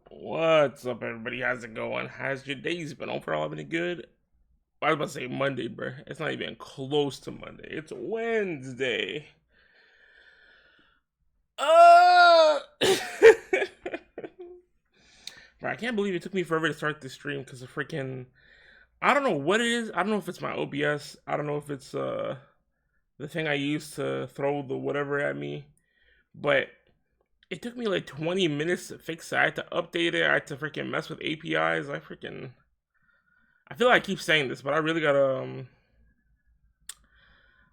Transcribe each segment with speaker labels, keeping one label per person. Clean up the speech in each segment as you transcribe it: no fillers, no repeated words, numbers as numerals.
Speaker 1: What's up, everybody? How's it going? How's your days been? Overall, been good? I was about to say Monday, bro. It's not even close to Monday. It's Wednesday. Bro, I can't believe it took me forever to start this stream because of freaking. I don't know what it is. I don't know if it's my OBS. I don't know if it's the thing I use to throw the whatever at me. But it took me like 20 minutes to fix it. I had to update it. I had to freaking mess with APIs. I feel like I keep saying this, but I really gotta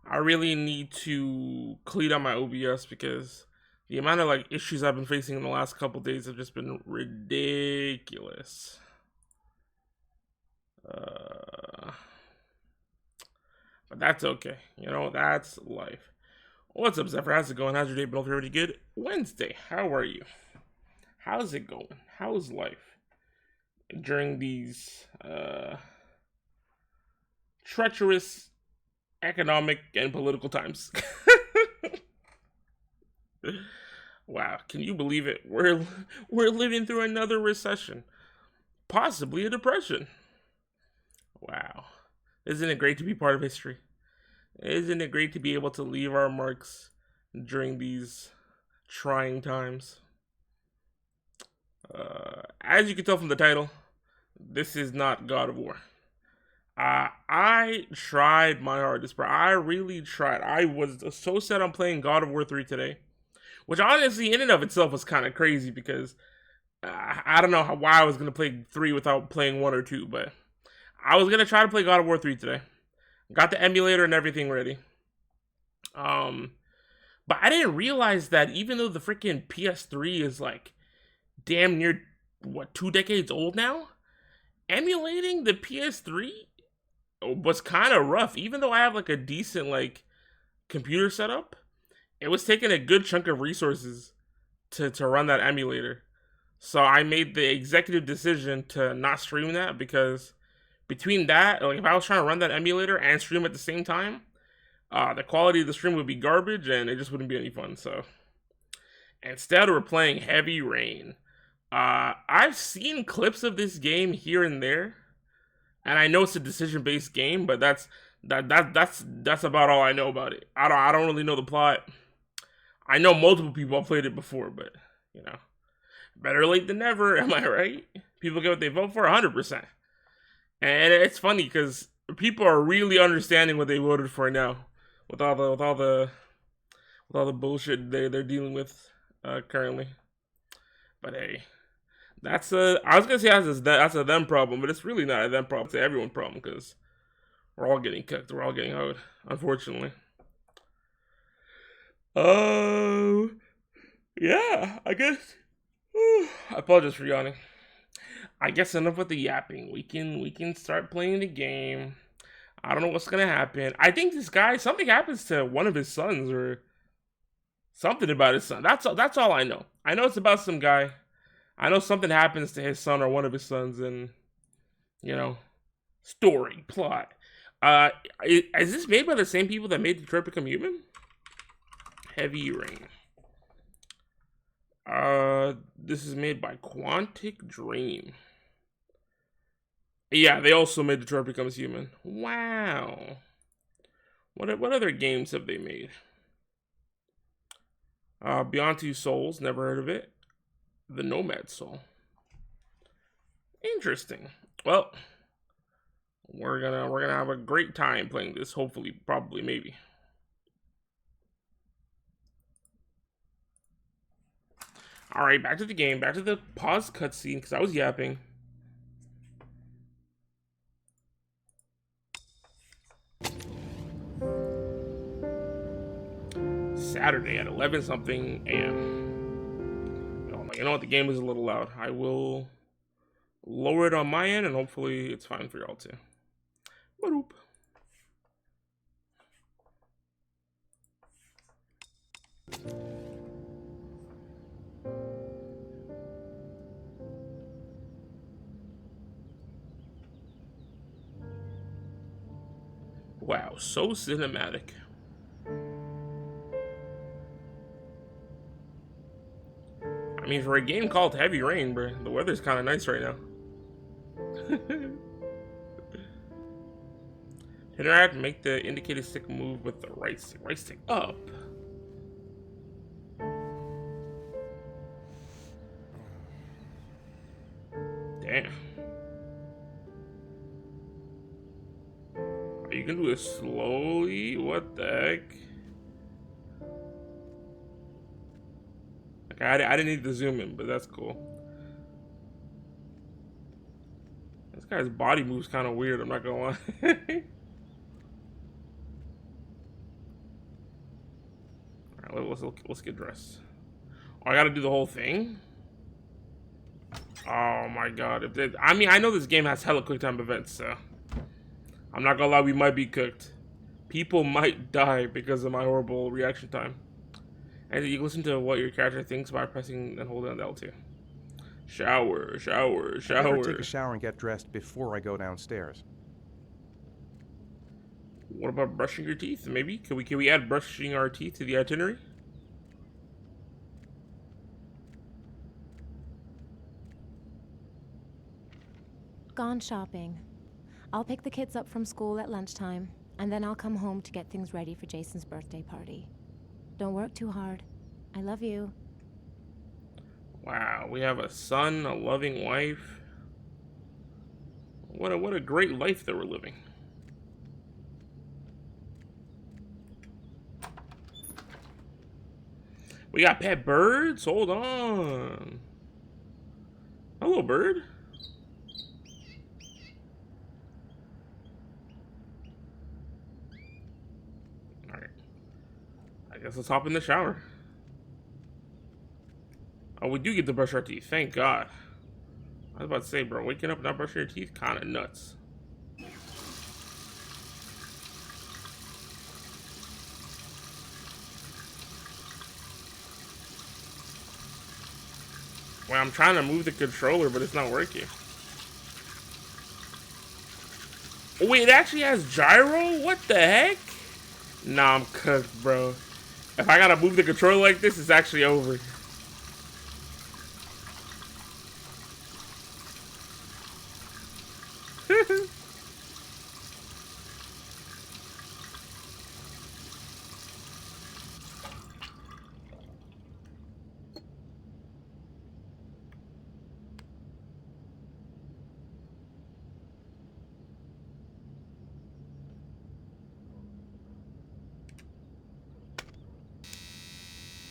Speaker 1: I really need to clean up my OBS because the amount of like issues I've been facing in the last couple days have just been ridiculous. But that's okay. You know, that's life. What's up, Zephyr? How's it going? How's your day been? Hope you're pretty good. Wednesday. How are you? How's it going? How's life during these treacherous economic and political times? Wow, can you believe it? We're living through another recession, possibly a depression. Wow, isn't it great to be part of history? Isn't it great to be able to leave our marks during these trying times? As you can tell from the title, this is not God of War. I tried my hardest, bro. I really tried. I was so set on playing God of War 3 today, which honestly, in and of itself, was kind of crazy because I don't know why I was going to play 3 without playing 1 or 2, but I was going to try to play God of War 3 today. Got the emulator and everything ready. But I didn't realize that even though the freaking PS3 is like damn near, 2 decades old now? Emulating the PS3 was kind of rough. Even though I have like a decent like computer setup, it was taking a good chunk of resources to run that emulator. So I made the executive decision to not stream that because between that, like if I was trying to run that emulator and stream at the same time, the quality of the stream would be garbage and it just wouldn't be any fun. So instead, we're playing Heavy Rain. I've seen clips of this game here and there, and I know it's a decision-based game, but that's about all I know about it. I don't really know the plot. I know multiple people have played it before, but you know, better late than never. Am I right? People get what they vote for, 100%. And it's funny because people are really understanding what they voted for now, with all the bullshit they're dealing with currently. But hey, I was gonna say that's a them problem, but it's really not a them problem. It's an everyone problem because we're all getting cooked. We're all getting out, unfortunately. Yeah, I guess. I apologize for yawning. I guess enough with the yapping. We can start playing the game. I don't know what's gonna happen. I think this guy, something happens to one of his sons or something about his son. That's all I know. I know it's about some guy. I know something happens to his son or one of his sons, and you know, story plot. Is this made by the same people that made Detroit Become Human? Heavy Rain. This is made by Quantic Dream. Yeah, they also made Detroit Becomes Human. Wow. What other games have they made? Beyond Two Souls, never heard of it. The Nomad Soul. Interesting. Well, we're gonna have a great time playing this. Hopefully, probably, maybe. All right, back to the game. Back to the pause cutscene because I was yapping. Saturday at 11 something a.m. You know what? The game is a little loud. I will lower it on my end, and hopefully it's fine for y'all too. Ba-doop. Wow, so cinematic. I mean, for a game called Heavy Rain, bro, the weather's kind of nice right now. Interact, make the indicated stick move with the right stick up. Damn. You can do it slowly? What the heck? Okay, I didn't need to zoom in, but that's cool. This guy's body moves kind of weird, I'm not gonna lie. Alright, let's get dressed. Oh, I gotta do the whole thing? Oh my god. I mean, I know this game has hella quick time events, so I'm not gonna lie, we might be cooked. People might die because of my horrible reaction time. And you listen to what your character thinks by pressing and holding down L2. Shower.
Speaker 2: I better take a shower and get dressed before I go downstairs.
Speaker 1: What about brushing your teeth? Maybe can we add brushing our teeth to the itinerary?
Speaker 3: Gone shopping. I'll pick the kids up from school at lunchtime, and then I'll come home to get things ready for Jason's birthday party. Don't work too hard. I love you.
Speaker 1: Wow, we have a son, a loving wife. What a great life that we're living. We got pet birds? Hold on. Hello, bird. Alright. I guess let's hop in the shower. Oh, we do get to brush our teeth. Thank God. I was about to say, bro, waking up and not brushing your teeth, kind of nuts. Well, I'm trying to move the controller, but it's not working. Oh, wait, it actually has gyro? What the heck? Nah, I'm cooked, bro. If I gotta move the controller like this, it's actually over.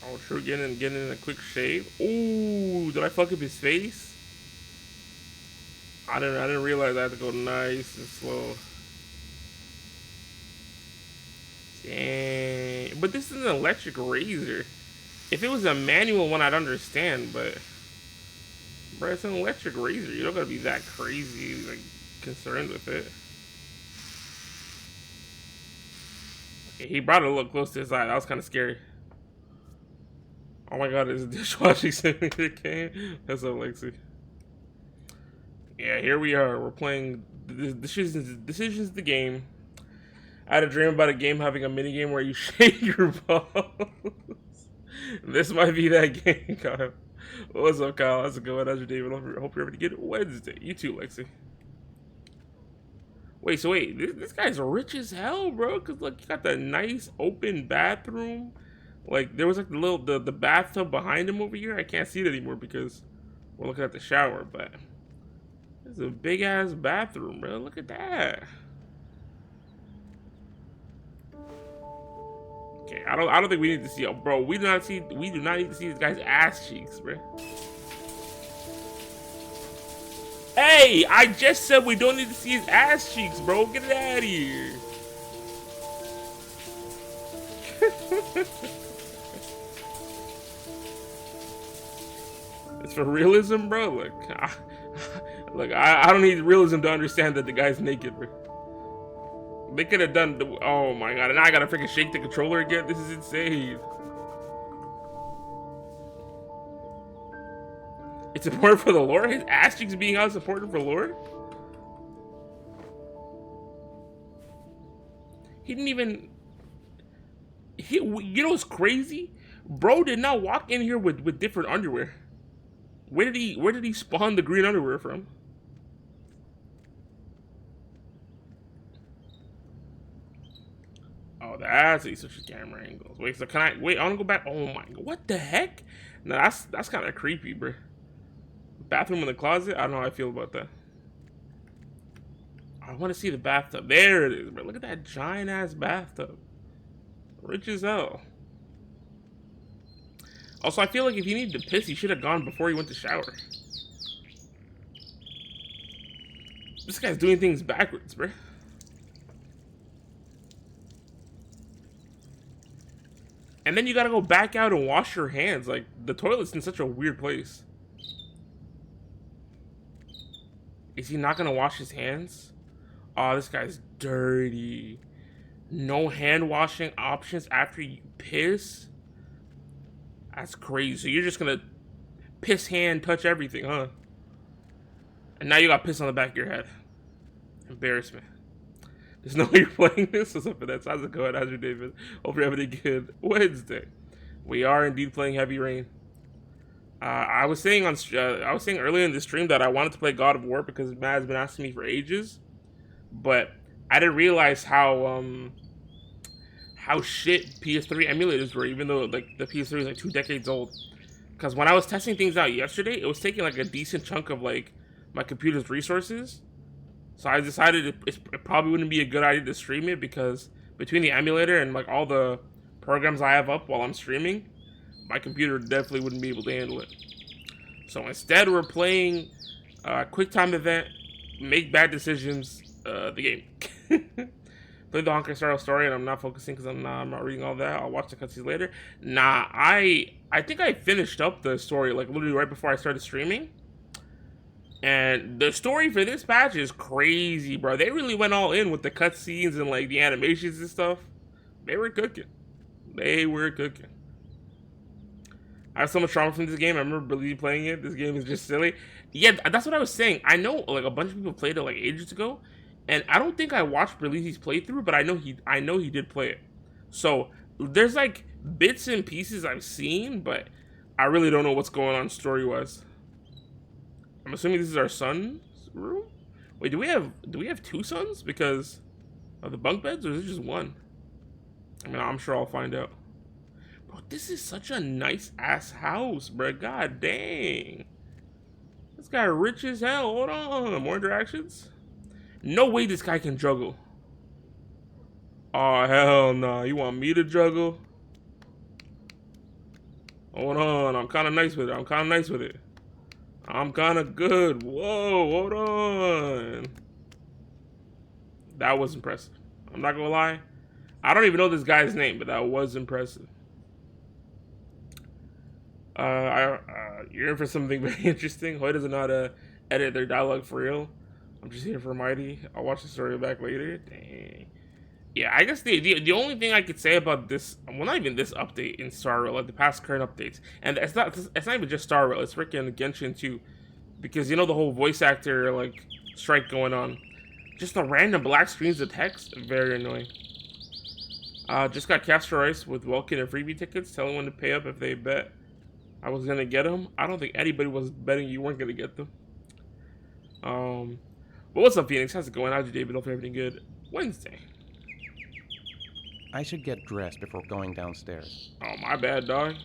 Speaker 1: Oh, true, getting in a quick shave. Ooh, did I fuck up his face? I didn't realize I had to go nice and slow. Dang. But this is an electric razor. If it was a manual one, I'd understand, but bro, it's an electric razor. You don't gotta be that crazy, like, concerned with it. Okay, he brought it a little close to his eye. That was kind of scary. Oh my god, is a dishwashing simulator game? That's up, Lexi. Yeah, here we are. We're playing Decisions the game. I had a dream about a game having a mini game where you shake your balls. This might be that game, Kyle. What's up, Kyle? How's it going? How's your day? I hope you're ready to get it Wednesday. You too, Lexi. Wait, this guy's rich as hell, bro. Cause look, you got that nice open bathroom. Like there was like the bathtub behind him over here. I can't see it anymore because we're looking at the shower. But it's a big ass bathroom, bro. Look at that. Okay, I don't think we need to see. Oh, bro, we do not need to see this guy's ass cheeks, bro. Hey, I just said we don't need to see his ass cheeks, bro. Get it out of here. It's for realism, bro. Look, I don't need realism to understand that the guy's naked, bro. They could have done the, oh my god, and now I gotta freaking shake the controller again. This is insane. It's important for the lore? His ass cheeks being out is important for lore? He didn't even, you know what's crazy? Bro did not walk in here with different underwear. Where did he spawn the green underwear from? Oh, that's how you switch the camera angles. Wait, so can I? Wait, I want to go back. Oh my god, what the heck? No, that's kind of creepy, bro. Bathroom in the closet. I don't know how I feel about that. I want to see the bathtub. There it is, bro. Look at that giant ass bathtub. Rich as hell. Also, I feel like if he needed to piss, he should have gone before he went to shower. This guy's doing things backwards, bro. And then you gotta go back out and wash your hands. Like, the toilet's in such a weird place. Is he not gonna wash his hands? Oh, this guy's dirty. No hand washing options after you piss? That's crazy. So you're just gonna piss hand, touch everything, huh? And now you got piss on the back of your head. Embarrassment. There's no way you're playing this. What's up for that? How's it going? How's your day, man? Hope you're having a good Wednesday. We are indeed playing Heavy Rain. I was saying earlier in the stream that I wanted to play God of War because Matt has been asking me for ages, but I didn't realize how shit PS3 emulators were, even though like the PS3 is like 2 decades old. Because when I was testing things out yesterday, it was taking like a decent chunk of like my computer's resources. So I decided it probably wouldn't be a good idea to stream it because between the emulator and like all the programs I have up while I'm streaming, my computer definitely wouldn't be able to handle it. So instead, we're playing quick time event, make bad decisions, the game. Play the Honkai Star story, and I'm not focusing because I'm not reading all that. I'll watch the cutscenes later. Nah, I think I finished up the story like literally right before I started streaming. And the story for this patch is crazy, bro. They really went all in with the cutscenes and like the animations and stuff. They were cooking. They were cooking. I have so much trauma from this game. I remember really playing it. This game is just silly. Yeah, that's what I was saying. I know like a bunch of people played it like ages ago, and I don't think I watched Berlizzi's playthrough, but I know he did play it. So there's like bits and pieces I've seen, but I really don't know what's going on story-wise. I'm assuming this is our son's room. Wait, do we have 2 sons because of the bunk beds, or is it just one? I mean, I'm sure I'll find out. Bro, this is such a nice ass house, bro. God dang, this guy rich as hell. Hold on, more interactions. No way this guy can juggle. Oh hell no! Nah. You want me to juggle? Hold on, I'm kind of nice with it. I'm kind of good. Whoa, hold on. That was impressive. I'm not gonna lie. I don't even know this guy's name, but that was impressive. You're in for something very interesting. Hoy doesn't know how to edit their dialogue for real. I'm just here for Mighty. I'll watch the story back later. Dang. Yeah, I guess the only thing I could say about this, well, not even this update in Star Rail, like the past current updates, and it's not even just Star Rail, it's freaking Genshin too, because you know the whole voice actor like strike going on. Just the random black screens of text, very annoying. Just got Castor Ice with Welkin and freebie tickets, telling when to pay up if they bet I was gonna get them. I don't think anybody was betting you weren't gonna get them. But what's up, Phoenix? How's it going? How's your day? Been? Hope everything good. Wednesday.
Speaker 2: I should get dressed before going downstairs.
Speaker 1: Oh, my bad, dog.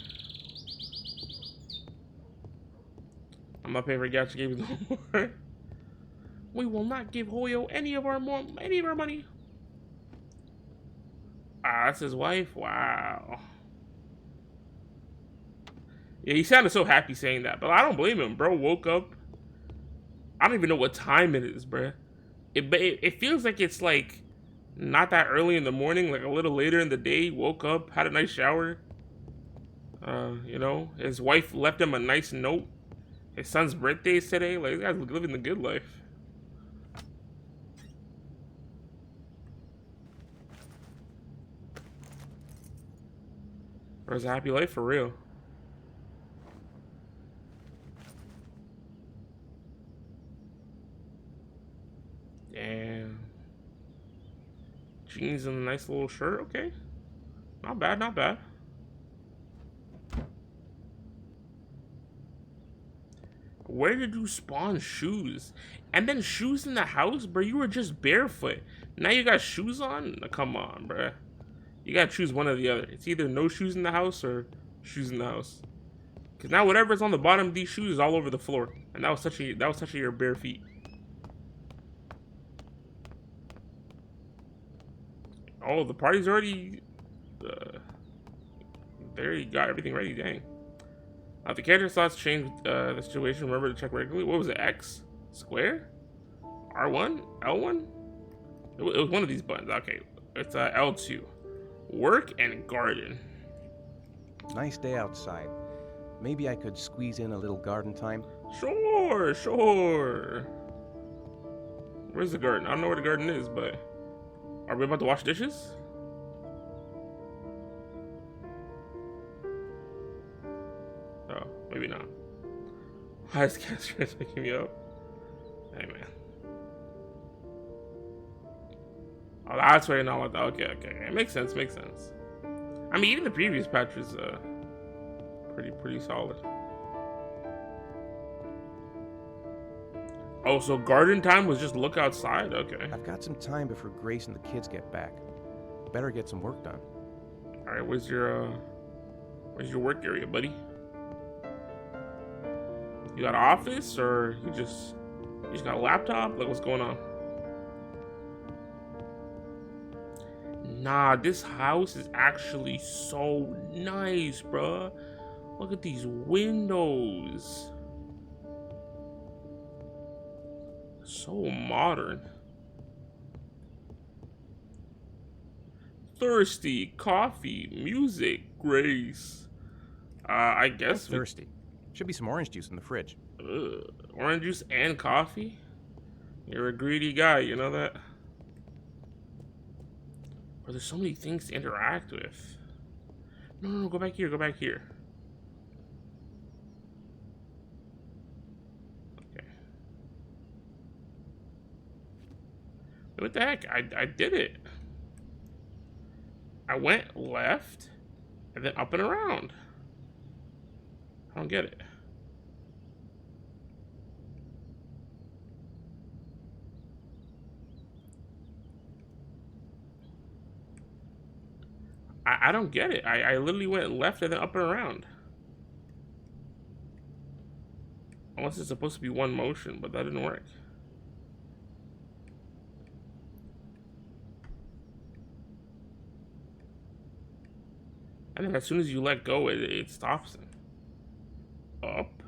Speaker 1: I'm not paying for gacha games no more. We will not give Hoyo any of our money. Ah, that's his wife. Wow. Yeah, he sounded so happy saying that, but I don't blame him. Bro woke up. I don't even know what time it is, bro. It feels like it's like not that early in the morning, like a little later in the day. Woke up, had a nice shower. You know, his wife left him a nice note. His son's birthday is today. Like, this guy's living the good life. Or is a happy life for real? Damn. Jeans and a nice little shirt. Okay. Not bad, not bad. Where did you spawn shoes? And then shoes in the house? Bro, you were just barefoot. Now you got shoes on? Come on, bro. You gotta choose one or the other. It's either no shoes in the house or shoes in the house. Cause now whatever's on the bottom of these shoes is all over the floor, and that was touching your bare feet. Oh, the party's already. There you got everything ready. Dang. If the character slots change the situation, remember to check regularly. What was it? X? Square? R1? L1? It was one of these buttons. Okay. It's L2. Work and garden.
Speaker 2: Nice day outside. Maybe I could squeeze in a little garden time?
Speaker 1: Sure, sure. Where's the garden? I don't know where the garden is, but... Are we about to wash dishes? Oh, maybe not. Highest cast is picking me up. Hey, man. Oh, that's why you're not like that. Okay, okay. It makes sense, makes sense. I mean, even the previous patch was pretty solid. Oh, so garden time was just look outside? Okay.
Speaker 2: I've got some time before Grace and the kids get back. Better get some work done.
Speaker 1: Alright, where's your work area, buddy? You got an office or you just got a laptop? Like, what's going on? Nah, this house is actually so nice, bruh. Look at these windows. So modern. Thirsty, coffee, music, Grace. I guess.
Speaker 2: Thirsty. Should be some orange juice in the fridge.
Speaker 1: Orange juice and coffee? You're a greedy guy, you know that? But there's so many things to interact with. No, go back here, go back here. Okay. What the heck? I did it. I went left and then up and around. I don't get it. I don't get it. I literally went left and then up and around. Unless it's supposed to be one motion, but that didn't work. And then as soon as you let go, it stops it. Up.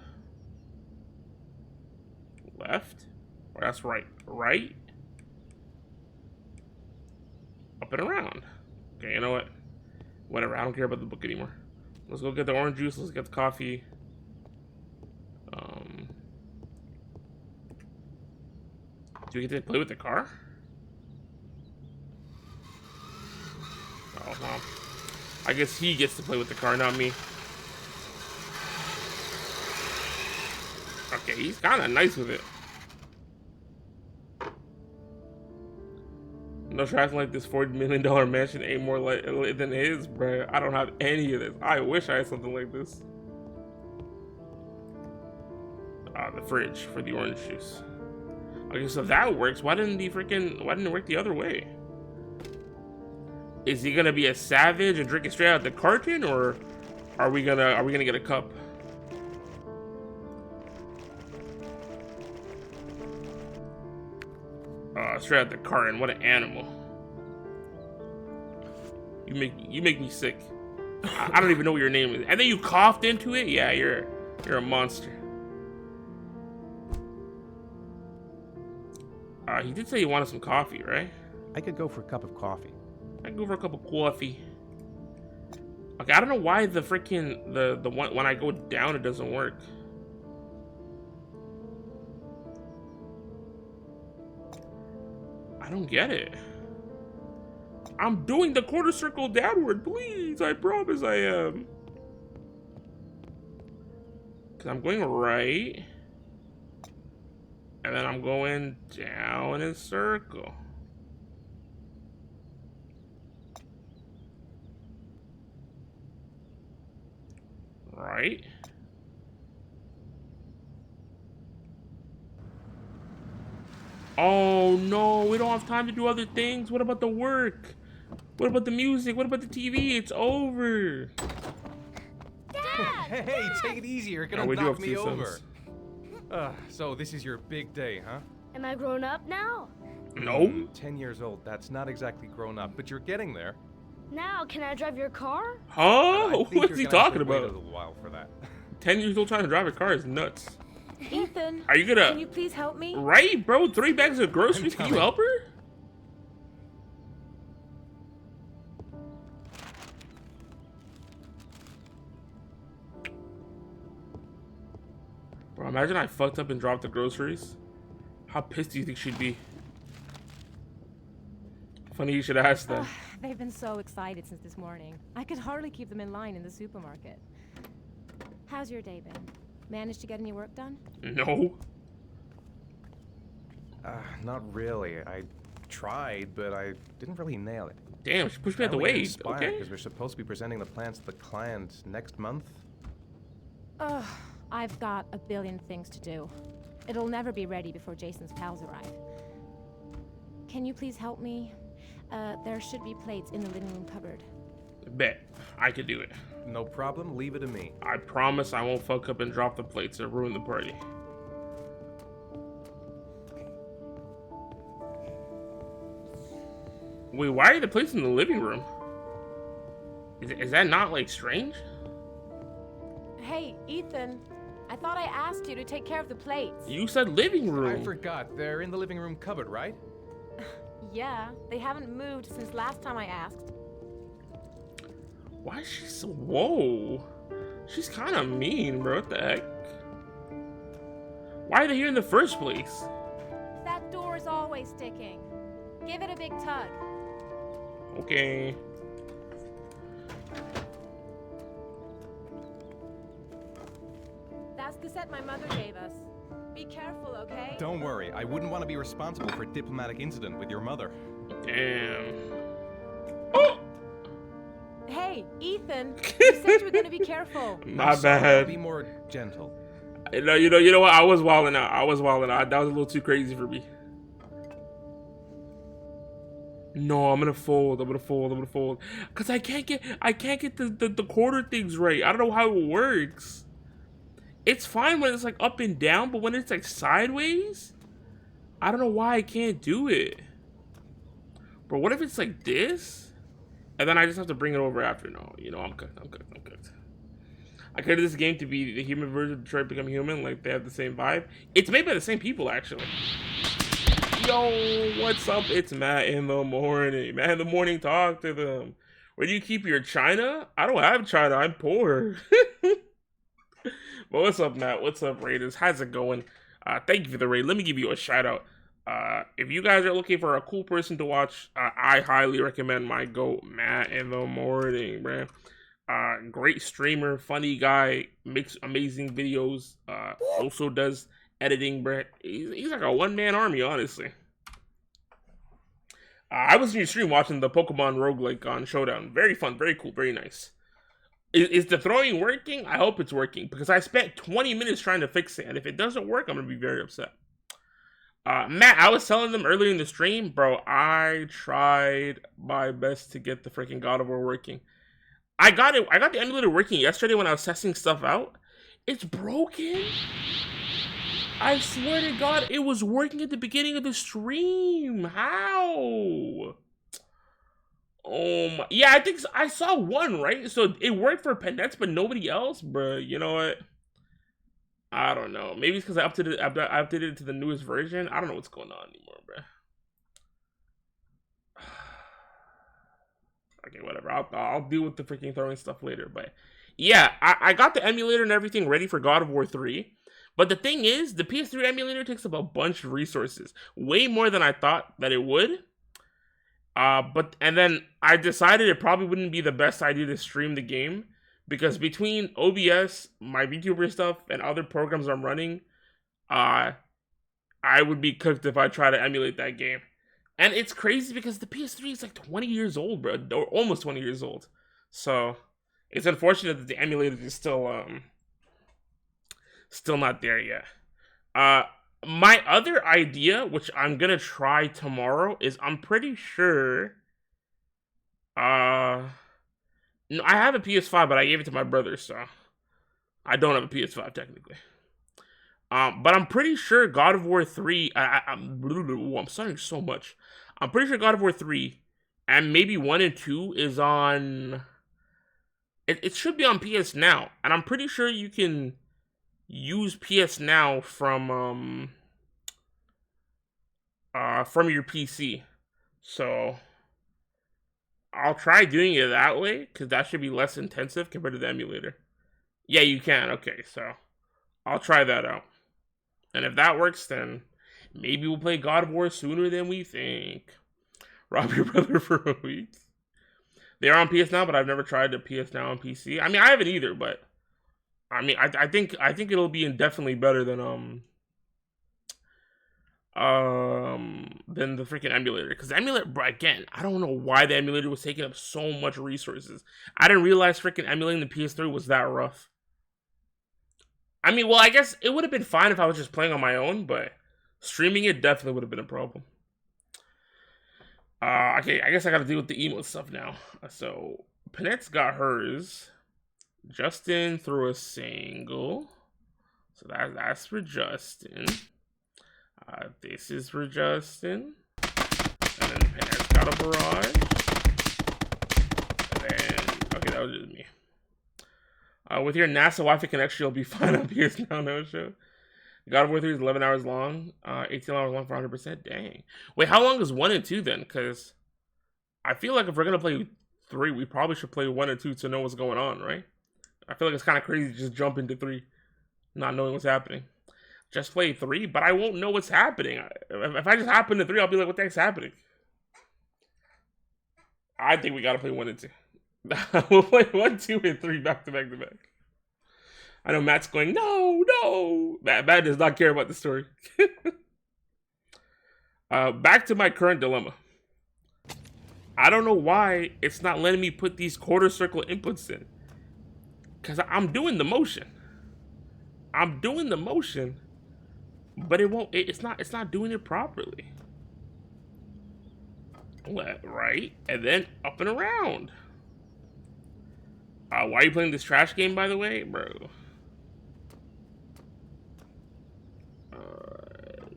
Speaker 1: Left. Or that's right. Right. Up and around. Okay, you know what? Whatever, I don't care about the book anymore. Let's go get the orange juice, let's get the coffee. Do we get to play with the car? Oh, well. I guess he gets to play with the car, not me. Okay, he's kind of nice with it. No acting like this $40 million mansion ain't more like than his, bruh. I don't have any of this. I wish I had something like this. The fridge for the orange juice. Okay, so that works. Why didn't it work the other way? Is he gonna be a savage and drink it straight out the carton, or are we gonna get a cup? Straight out the carton. What an animal! You make me sick. I don't even know what your name is, and then you coughed into it. Yeah, you're a monster. He did say he wanted some coffee, right?
Speaker 2: I could go for a cup of coffee.
Speaker 1: I can go for a cup of coffee. Okay, I don't know why the freaking the one when I go down it doesn't work. I don't get it. I'm doing the quarter circle downward, please. I promise I am. Cause I'm going right. And then I'm going down in a circle. Right. Oh no, we don't have time to do other things. What about the work? What about the music? What about the TV? It's over.
Speaker 2: Hey, take it easy. You're gonna
Speaker 1: we do
Speaker 2: knock
Speaker 1: have
Speaker 2: me
Speaker 1: two
Speaker 2: over.
Speaker 1: sons.
Speaker 2: So this is your big day, huh?
Speaker 4: Am I grown up now?
Speaker 1: No.
Speaker 2: 10 years old. That's not exactly grown up, but you're getting there.
Speaker 4: Now, can I drive your car?
Speaker 1: Huh?
Speaker 2: I think
Speaker 1: What's
Speaker 2: you're
Speaker 1: he
Speaker 2: gonna have
Speaker 1: talking
Speaker 2: to wait
Speaker 1: about?
Speaker 2: a little while for that.
Speaker 1: 10 years old trying to drive a car is nuts.
Speaker 3: Ethan,
Speaker 1: Are you gonna...
Speaker 3: can you please help me?
Speaker 1: Right, bro? 3 bags of groceries. Can you
Speaker 2: coming.
Speaker 1: help her? Bro, imagine I fucked up and dropped the groceries. How pissed do you think she'd be? Funny you should ask that.
Speaker 3: They've been so excited since this morning. I could hardly keep them in line in the supermarket. How's your day been? Managed to get any work done?
Speaker 1: No.
Speaker 2: Not really. I tried, but I didn't really nail it.
Speaker 1: Damn, she pushed me out the way. Okay.
Speaker 2: Because we're supposed to be presenting the plans to the client next month.
Speaker 3: Ugh, I've got a billion things to do. It'll never be ready before Jason's pals arrive. Can you please help me? There should be plates in the living room cupboard.
Speaker 1: Bet. I could do it.
Speaker 2: No problem. Leave it to me.
Speaker 1: I promise I won't fuck up and drop the plates or ruin the party. Wait, why are the plates in the living room? Is that not, like, strange?
Speaker 3: Hey, Ethan. I thought I asked you to take care of the plates.
Speaker 1: You said living room.
Speaker 2: I forgot. They're in the living room cupboard, right?
Speaker 3: Yeah, they haven't moved since last time I asked.
Speaker 1: Why is she so... Whoa. She's kind of mean, bro. What the heck? Why are they here in the first place?
Speaker 3: That door is always sticking. Give it a big tug.
Speaker 1: Okay.
Speaker 3: That's the set my mother gave us. Be careful, okay?
Speaker 2: Don't worry. I wouldn't want to be responsible for a diplomatic incident with your mother.
Speaker 1: Damn. Oh!
Speaker 3: Hey, Ethan. You said you were gonna be careful.
Speaker 1: My
Speaker 2: Sorry,
Speaker 1: bad.
Speaker 2: Be more gentle.
Speaker 1: You know what? I was wilding out. That was a little too crazy for me. No, I'm gonna fold. Cause I can't get the quarter things right. I don't know how it works. It's fine when it's like up and down, but when it's like sideways, I don't know why I can't do it. But what if it's like this? And then I just have to bring it over after. No, I'm cooked. I created this game to be the human version of Detroit Become Human. Like, they have the same vibe. It's made by the same people, actually. Yo, what's up? It's Matt in the morning. Matt in the morning, talk to them. Where do you keep your china? I don't have china. I'm poor. But what's up, Matt? What's up, Raiders? How's it going? Thank you for the raid. Let me give you a shout out. If you guys are looking for a cool person to watch, I highly recommend my GOAT, Matt in the morning, man. Great streamer, funny guy, makes amazing videos, also does editing, bro. He's like a one-man army, honestly. I was in your stream watching the Pokemon roguelike on Showdown. Very fun, very cool, very nice. Is the throwing working? I hope it's working, because I spent 20 minutes trying to fix it, and if it doesn't work, I'm going to be very upset. Matt, I was telling them earlier in the stream, bro, I tried my best to get the freaking God of War working. I got the emulator working yesterday when I was testing stuff out. It's broken. I swear to God, it was working at the beginning of the stream. How? Oh my, yeah, I think I saw one, right? So it worked for Penets, but nobody else, bro. You know what? I don't know. Maybe it's because I updated it to the newest version. I don't know what's going on anymore, bro. Okay, whatever. I'll deal with the freaking throwing stuff later. But yeah, I got the emulator and everything ready for God of War 3. But the thing is, the PS3 emulator takes up a bunch of resources. Way more than I thought that it would. And then I decided it probably wouldn't be the best idea to stream the game. Because between OBS, my VTuber stuff, and other programs I'm running, I would be cooked if I try to emulate that game. And it's crazy because the PS3 is like 20 years old, bro. Or almost 20 years old. So, it's unfortunate that the emulator is still not there yet. My other idea, which I'm going to try tomorrow, is I'm pretty sure No, I have a PS5, but I gave it to my brother, so I don't have a PS5 technically. But I'm pretty sure God of War 3. I'm stuttering so much. I'm pretty sure God of War 3 and maybe 1 and 2 is on. It should be on PS Now, and I'm pretty sure you can use PS Now from your PC. So I'll try doing it that way because that should be less intensive compared to the emulator. Yeah, you can. Okay, so I'll try that out. And if that works, then maybe we'll play God of War sooner than we think. Rob your brother for a week. They are on PS Now, but I've never tried the PS Now on PC. I mean, I haven't either, but I mean, I think it'll be indefinitely better than the freaking emulator. Because the emulator, again, I don't know why the emulator was taking up so much resources. I didn't realize freaking emulating the PS3 was that rough. I mean, well, I guess it would have been fine if I was just playing on my own, but streaming it definitely would have been a problem. Okay, I guess I gotta deal with the emo stuff now. So, Panette's got hers. Justin threw a single. So that's for Justin. This is for Justin. And then Panette's got a barrage. And then, okay, that was just me. With your NASA Wi-Fi connection, you'll be fine on PS Now no show. God of War 3 is 11 hours long, 18 hours long for 100%. Dang. Wait, how long is 1 and 2 then? Because I feel like if we're going to play 3, we probably should play 1 and 2 to know what's going on, right? I feel like it's kind of crazy to just jump into 3, not knowing what's happening. Just play 3, but I won't know what's happening. If I just hop into 3, I'll be like, what the heck's happening? I think we got to play 1 and 2. We'll play 1, 2, and 3 back to back to back. I know Matt's going, no. Matt does not care about the story. Back to my current dilemma. I don't know why it's not letting me put these quarter circle inputs in. Because I'm doing the motion. But it won't, it's not doing it properly. Left, right, and then up and around. Why are you playing this trash game, by the way? Bro.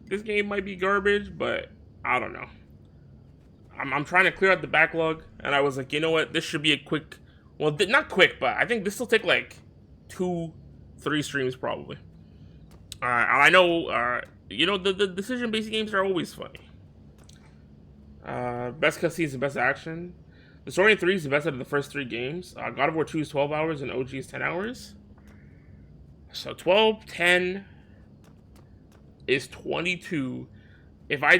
Speaker 1: This game might be garbage, but I don't know. I'm trying to clear out the backlog, and I was like, you know what? This should be a quick... Well, not quick, but I think this will take like 2-3 streams probably. I know, you know, the decision-based games are always funny. Best cutscenes and best action. The story in 3 is the best out of the first 3 games. God of War 2 is 12 hours and OG is 10 hours. So 12, 10 is 22. If I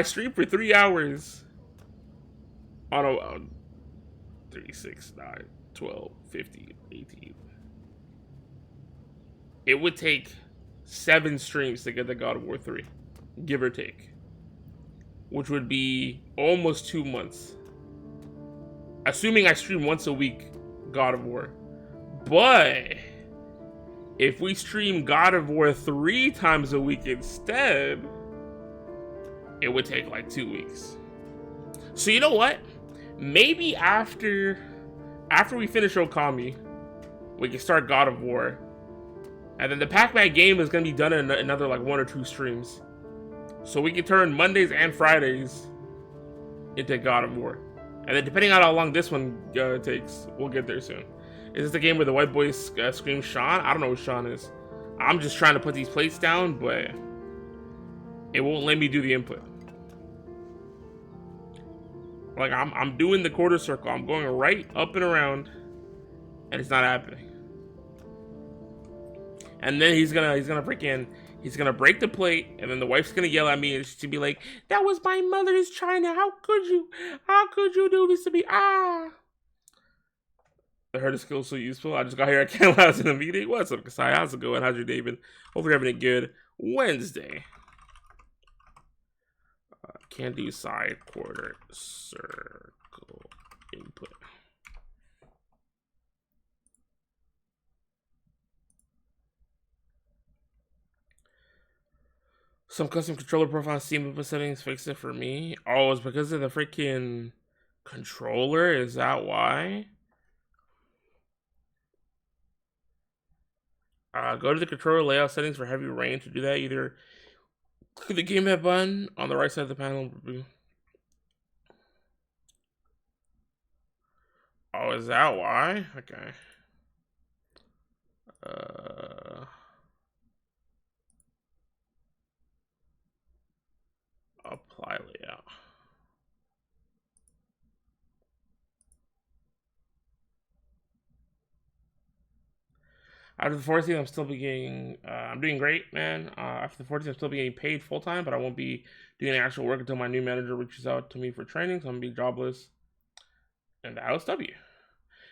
Speaker 1: stream for 3 hours on a 3, 6, 9, 12, 15, 18. It would take 7 streams to get the God of War 3, give or take. Which would be almost 2 months. Assuming I stream once a week, God of War. But if we stream God of War 3 times a week instead, it would take like 2 weeks. So you know what? Maybe after we finish Okami, we can start God of War. And then the Pac-Man game is going to be done in another like 1 or 2 streams. So we can turn Mondays and Fridays into God of War. And then depending on how long this one takes, we'll get there soon. Is this the game where the white boy screams Sean? I don't know who Sean is. I'm just trying to put these plates down, but it won't let me do the input. Like I'm doing the quarter circle. I'm going right up and around, and it's not happening. And then he's gonna break the plate, and then the wife's gonna yell at me, and she's gonna be like, "That was my mother's china. How could you do this to me? Ah!" I heard the skill so useful. I just got here. I can't last in a meeting. What's up, Kasai? How's it going? How's your day been? Hope you're having a good Wednesday. Can't do side quarter circle input. Some custom controller profile Steam input settings fixed it for me. Oh, it's because of the freaking controller? Is that why? Go to the controller layout settings for heavy rain. To do that, either click the gamepad button on the right side of the panel. Oh, is that why? Okay. Apply layout. After the 14th, I'm still be getting, I'm doing great, man. After the 14th, I'm still be getting paid full time, but I won't be doing any actual work until my new manager reaches out to me for training, so I'm gonna be jobless. And the LSW.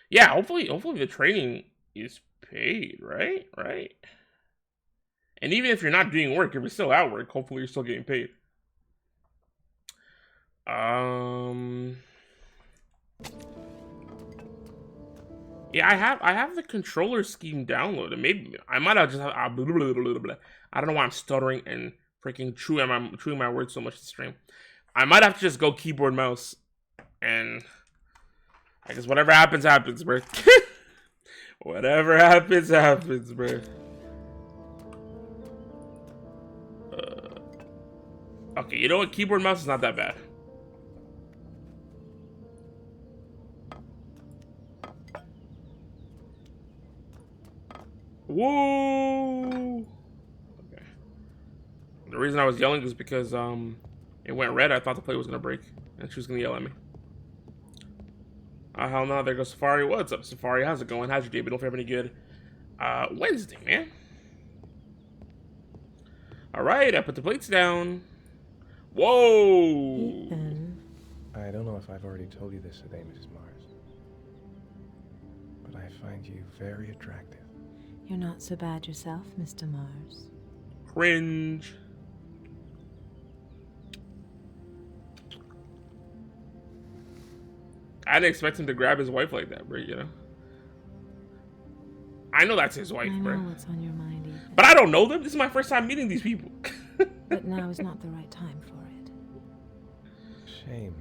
Speaker 1: Yeah, hopefully the training is paid, right? Right? And even if you're not doing work, if you're still at work, hopefully you're still getting paid. Yeah, I have the controller scheme downloaded. Maybe I might have just have, I don't know why I'm stuttering and freaking chewing my words so much to stream. I might have to just go keyboard mouse, and I guess whatever happens happens, bro. Whatever happens happens, bro. Okay, you know what? Keyboard mouse is not that bad. Whoa! Okay. The reason I was yelling is because it went red. I thought the plate was gonna break, and she was gonna yell at me. Oh hell no! There goes Safari. What's up, Safari? How's it going? How's your day been? Don't have any good. Wednesday, man. All right, I put the plates down. Whoa!
Speaker 3: Ethan.
Speaker 2: I don't know if I've already told you this today, Mrs. Mars, but I find you very attractive.
Speaker 5: You're not so bad yourself, Mr. Mars.
Speaker 1: Cringe. I didn't expect him to grab his wife like that, bro, you know? I know that's his wife,
Speaker 5: I
Speaker 1: bro.
Speaker 5: know what's on your mind, Ethan.
Speaker 1: But I don't know them. This is my first time meeting these people.
Speaker 5: But now is not the right time for it.
Speaker 2: Shame.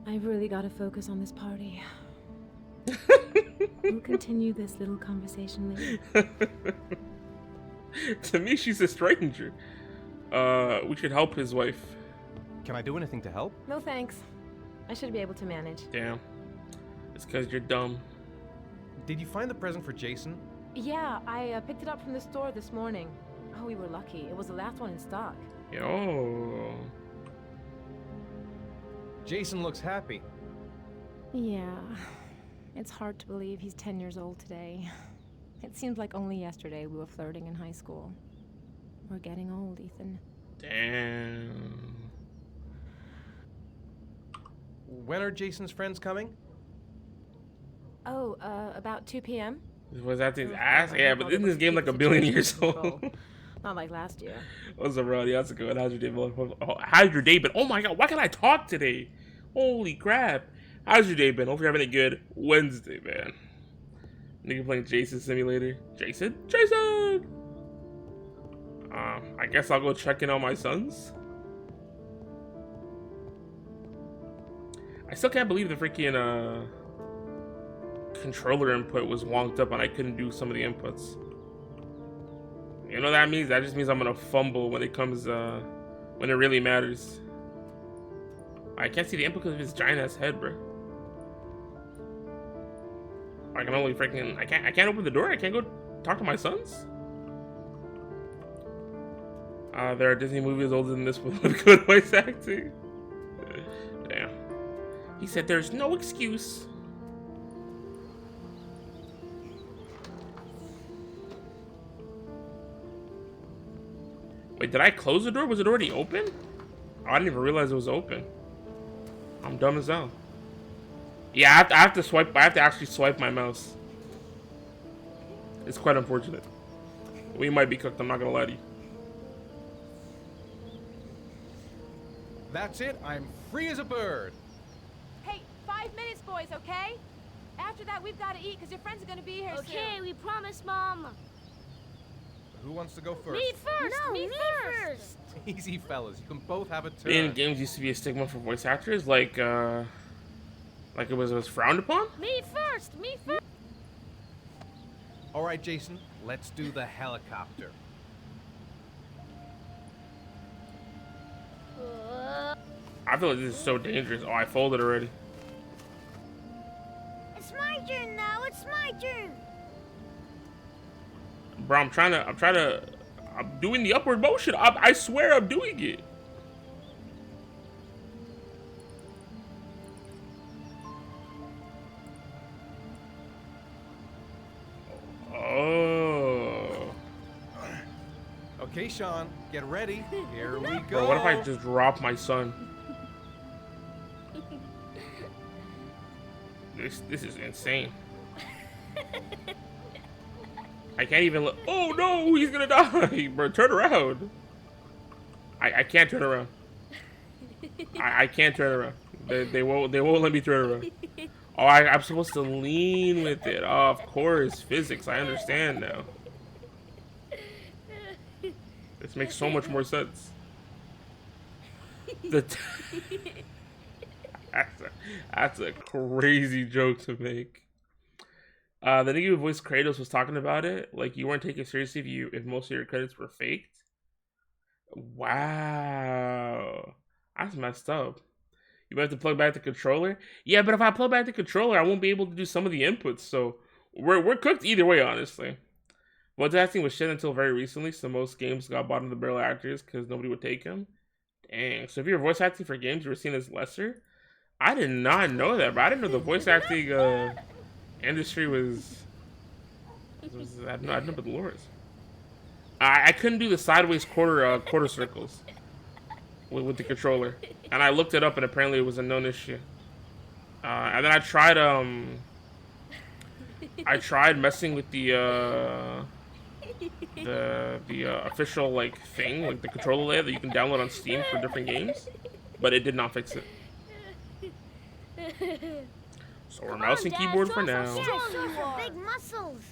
Speaker 5: I've really got to focus on this party. We'll continue this little conversation later.
Speaker 1: To me, she's a stranger. We should help his wife.
Speaker 2: Can I do anything to help?
Speaker 3: No thanks. I should be able to manage.
Speaker 1: Damn. It's because you're dumb.
Speaker 2: Did you find the present for Jason?
Speaker 3: Yeah, I picked it up from the store this morning. Oh, we were lucky. It was the last one in stock.
Speaker 1: Yo.
Speaker 2: Jason looks happy.
Speaker 3: Yeah. It's hard to believe he's 10 years old today. It seems like only yesterday we were flirting in high school. We're getting old, Ethan.
Speaker 1: Damn.
Speaker 2: When are Jason's friends coming?
Speaker 3: Oh, about 2 p.m.?
Speaker 1: Was that his ass? Yeah, but isn't this game like a billion years old?
Speaker 3: Not like last year.
Speaker 1: What's up, bro? How's it going? How's your day been? Oh, how's your day been? Oh my god, why can I talk today? Holy crap. How's your day been? Hope you're having a good Wednesday, man. Nigga playing Jason Simulator. Jason? Jason! I guess I'll go check in on my sons. I still can't believe the freaking, controller input was wonked up and I couldn't do some of the inputs. You know what that means? That just means I'm gonna fumble when it comes, when it really matters. I can't see the input because of his giant ass head, bro. I can only freaking, I can't open the door. I can't go talk to my sons. There are Disney movies older than this with good voice acting. Damn. He said there's no excuse. Wait, did I close the door? Was it already open? Oh, I didn't even realize it was open. I'm dumb as hell. Yeah, I have to swipe. I have to actually swipe my mouse. It's quite unfortunate. We might be cooked. I'm not gonna lie to you.
Speaker 2: That's it. I'm free as a bird.
Speaker 3: Hey, 5 minutes, boys, okay? After that, we've got to eat because your friends are going to be here soon.
Speaker 4: Okay, we promise, Mom.
Speaker 2: who wants to go first?
Speaker 4: Me first!
Speaker 3: No,
Speaker 4: me
Speaker 3: me
Speaker 4: first!
Speaker 2: Easy, fellas. You can both have a turn.
Speaker 1: Being in games used to be a stigma for voice actors, like it was frowned upon.
Speaker 4: Me first! Me first!
Speaker 2: All right, Jason. Let's do the helicopter.
Speaker 1: I feel like this is so dangerous. Oh, I folded already.
Speaker 4: It's my turn now. It's my turn.
Speaker 1: Bro, I'm doing the upward motion. I swear I'm doing it. Oh.
Speaker 2: Okay, Sean, get ready. Here we go.
Speaker 1: Bro, what if I just drop my son? This is insane. I can't even look. Oh no, he's gonna die. Bro, turn around. I can't turn around. I can't turn around. They won't let me turn around. Oh, I'm supposed to lean with it. Oh, of course, physics. I understand now. This makes so much more sense. That's a crazy joke to make. The nigga who voiced Kratos was talking about it. Like, you weren't taken seriously if most of your credits were faked. Wow. That's messed up. You have to plug back the controller? Yeah, but if I plug back the controller, I won't be able to do some of the inputs. So we're cooked either way, honestly. Voice acting was shit until very recently, so most games got bottom of the barrel actors because nobody would take them. Dang. So if you're voice acting for games, you were seen as lesser. I did not know that, but I didn't know the voice acting industry was I don't know the lures. I couldn't do the sideways quarter circles with the controller, and I looked it up, and apparently it was a known issue. And then I tried messing with the official like thing, like the controller layer that you can download on Steam for different games, but it did not fix it. So we're mouse and keyboard for now.
Speaker 4: Big muscles.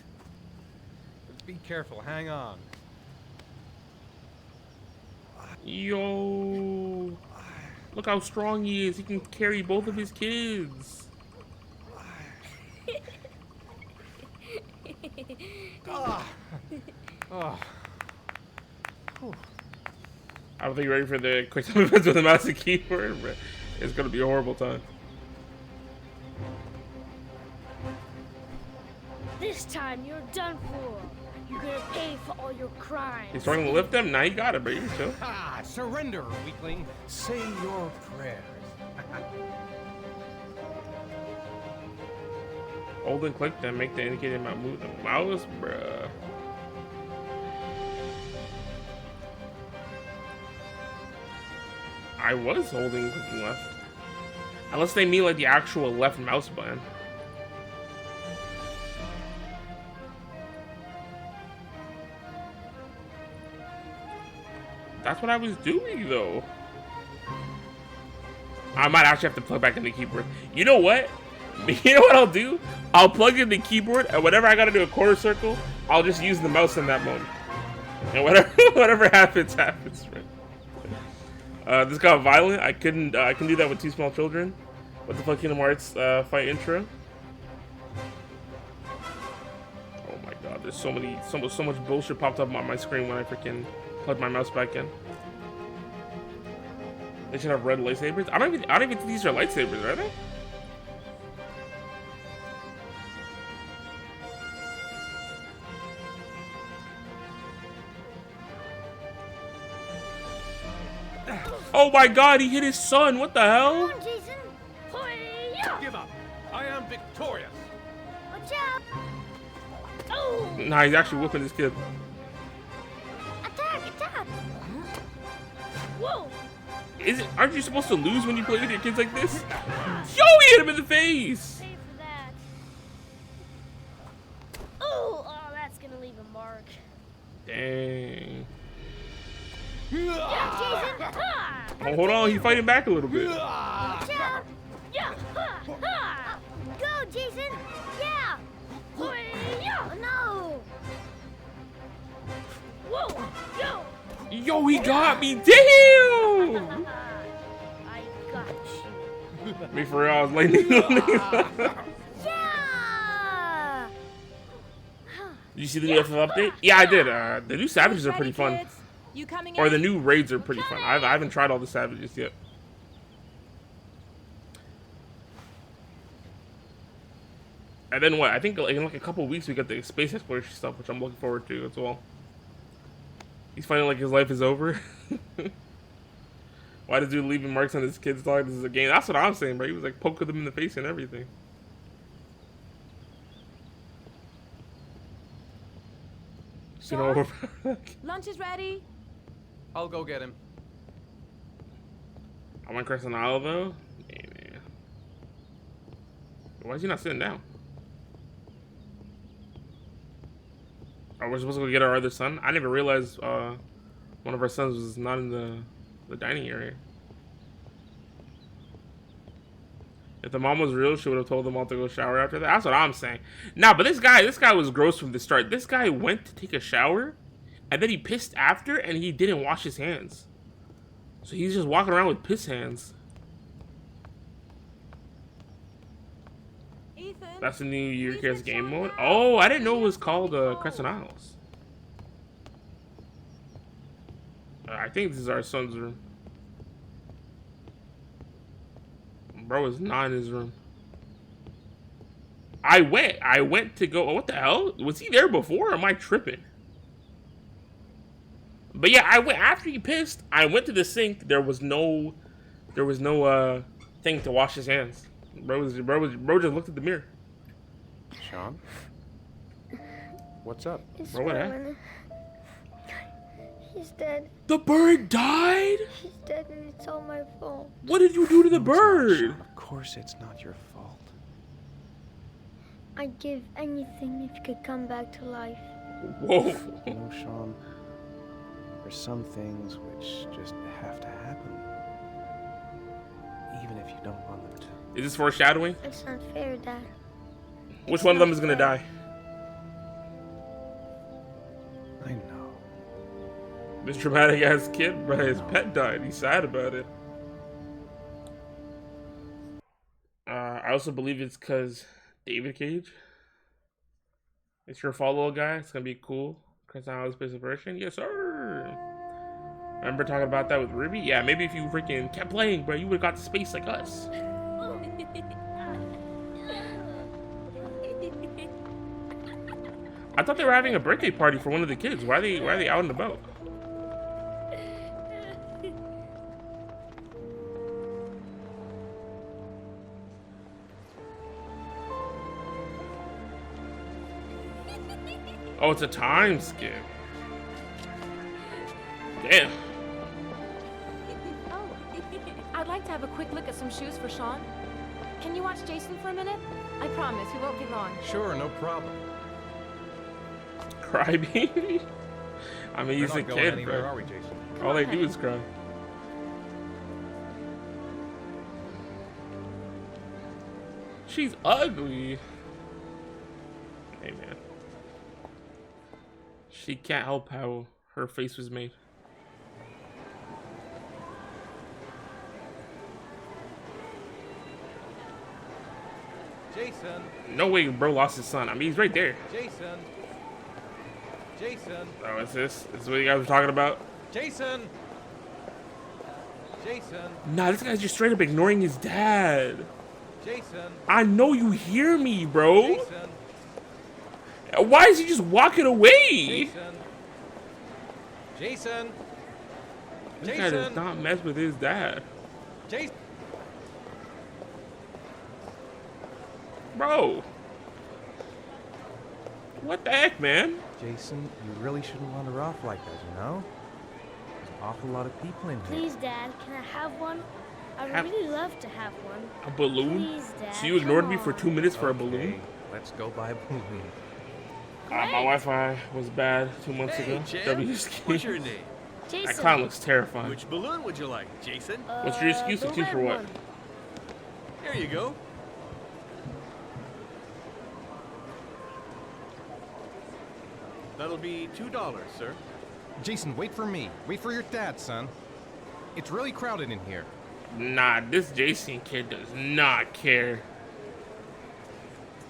Speaker 2: Be careful. Hang on.
Speaker 1: Yo, look how strong he is. He can carry both of his kids. I don't think you're ready for the quick time events with the mouse and keyboard, but it's gonna be a horrible time.
Speaker 4: This time you're done for. You're gonna pay for all your crimes.
Speaker 1: He's starting to lift them. Now you got it, bro. You can chill.
Speaker 2: Ah, surrender, weakling. Say your prayers.
Speaker 1: Hold and click them. Make the indicated amount move the mouse, bruh. I was holding and clicking left. Unless they mean like the actual left mouse button. That's what I was doing, though. I might actually have to plug back in the keyboard. You know what? You know what I'll do? I'll plug in the keyboard, and whenever I gotta do a quarter circle, I'll just use the mouse in that moment. And whatever happens, happens, right? This got violent. I couldn't do that with two small children. What the fuck, Kingdom Hearts fight intro? Oh my god, there's so much bullshit popped up on my screen when I freaking plug my mouse back in. They should have red lightsabers. I don't even think these are lightsabers, are they? Oh my god, he hit his son. What the hell?
Speaker 4: Come on, Jason.
Speaker 2: Give up. I am victorious.
Speaker 4: Watch out. Oh.
Speaker 1: Nah, he's actually whooping his kid.
Speaker 4: Attack. Whoa.
Speaker 1: Aren't you supposed to lose when you play with your kids like this? Yo, he hit him in the face!
Speaker 4: Pay for that. Oh, that's gonna leave a mark.
Speaker 1: Dang.
Speaker 4: Yeah, Jason.
Speaker 1: Oh, hold on, he's fighting back a little bit.
Speaker 4: Watch out. Yeah. Go, Jason. Yeah. Oh, no.
Speaker 1: Yo, he got me. Damn.
Speaker 4: I got you.
Speaker 1: Me for real, I was lightning.
Speaker 4: Yeah!
Speaker 1: Did you see the new FF update? Yeah, I did. The new savages are pretty fun.
Speaker 3: Kids, you coming
Speaker 1: Or
Speaker 3: in?
Speaker 1: the new raids are pretty fun. I haven't tried all the savages yet. And then what? I think like, in like a couple weeks we got the space exploration stuff, which I'm looking forward to as well. He's finding like his life is over. Why does dude leaving marks on his kid's dog? This is a game. That's what I'm saying, bro. He was like poking them in the face and everything. You know,
Speaker 3: Lunch is ready.
Speaker 2: I'll go get him.
Speaker 1: I want Crescent Isle though. Yeah, man. Why is he not sitting down? Are we supposed to go get our other son? I didn't even realize one of our sons was not in the dining area. If the mom was real, she would have told them all to go shower after that. That's what I'm saying. Nah, but this guy was gross from the start. This guy went to take a shower, and then he pissed after, and he didn't wash his hands. So he's just walking around with piss hands.
Speaker 3: Ethan.
Speaker 1: That's the new Year Cares game mode. Oh, I didn't know it was called Crescent Isles. I think this is our son's room. Bro is not in his room. I went to go. What the hell? Was he there before? Or am I tripping? But yeah, I went after he pissed. I went to the sink. There was no thing to wash his hands. Bro just looked at the mirror.
Speaker 2: Sean? What's up?
Speaker 4: It's
Speaker 1: Bro, what happened?
Speaker 4: He's dead.
Speaker 1: The bird died?
Speaker 4: He's dead and it's all my fault.
Speaker 1: What did you do to the
Speaker 2: No, it's not,
Speaker 1: bird?
Speaker 2: Sean. Of course it's not your fault.
Speaker 4: I'd give anything if you could come back to life.
Speaker 1: Whoa.
Speaker 2: You know, Sean, there's some things which just have to happen. Even if you don't want them to.
Speaker 1: Is this foreshadowing?
Speaker 4: It's not fair, Dad.
Speaker 1: Which
Speaker 4: It's
Speaker 1: one of them
Speaker 4: not
Speaker 1: is gonna
Speaker 4: fair.
Speaker 1: die?
Speaker 2: I know.
Speaker 1: This dramatic ass kid, but his pet died. He's sad about it. I also believe it's because David Cage. It's your follow guy. It's gonna be cool. Crescent Isle Space version. Yes, sir. Remember talking about that with Ruby? Yeah, maybe if you freaking kept playing, bro, you would have got to space like us. I thought they were having a birthday party for one of the kids. Why are they out and about? Oh, it's a time skip. Damn.
Speaker 3: Oh, I'd like to have a quick look at some shoes for Sean. Can you watch Jason for a minute? I promise, we won't be long.
Speaker 2: Sure, no problem.
Speaker 1: Crybaby? I mean, he's a kid,
Speaker 2: anywhere,
Speaker 1: bro.
Speaker 2: are we, Jason?
Speaker 3: Come
Speaker 1: All
Speaker 3: on,
Speaker 1: they do
Speaker 3: honey.
Speaker 1: is cry. She's ugly. Hey, man. She can't help how her face was made.
Speaker 6: Jason,
Speaker 1: No way bro lost his son. I mean, he's right there.
Speaker 6: Jason, Jason,
Speaker 1: Oh, is this? Is what you guys were talking about?
Speaker 6: Jason, Jason,
Speaker 1: Nah, this guy's just straight up ignoring his dad.
Speaker 6: Jason,
Speaker 1: I know you hear me, bro.
Speaker 6: Jason,
Speaker 1: Why is he just walking away?
Speaker 6: Jason, Jason,
Speaker 1: This guy does
Speaker 6: Jason,
Speaker 1: not mess with his dad.
Speaker 6: Jason.
Speaker 1: Bro. What the heck, man?
Speaker 2: Jason, you really shouldn't wander off like that, you know? There's an awful lot of people in here.
Speaker 4: Please, Dad, can I have one? I'd
Speaker 1: Have-
Speaker 4: really love to have one.
Speaker 1: A balloon?
Speaker 4: Please, Dad.
Speaker 1: So you ignored
Speaker 4: come
Speaker 1: me for
Speaker 4: on.
Speaker 1: 2 minutes for a
Speaker 2: Okay,
Speaker 1: balloon?
Speaker 2: let's go buy a balloon.
Speaker 1: My Wi-Fi was bad 2 months
Speaker 7: Hey,
Speaker 1: ago.
Speaker 7: champ.
Speaker 1: WSK.
Speaker 7: What's your name?
Speaker 4: Jason.
Speaker 1: That clown looks terrifying.
Speaker 7: Which balloon would you like, Jason?
Speaker 1: What's your excuse?
Speaker 4: the
Speaker 1: Excuse for
Speaker 4: red
Speaker 1: what?
Speaker 4: one.
Speaker 7: Here you go. That'll be $2, sir.
Speaker 6: Jason, wait for me. Wait for your dad, son. It's really crowded in here.
Speaker 1: Nah, this Jason kid does not care.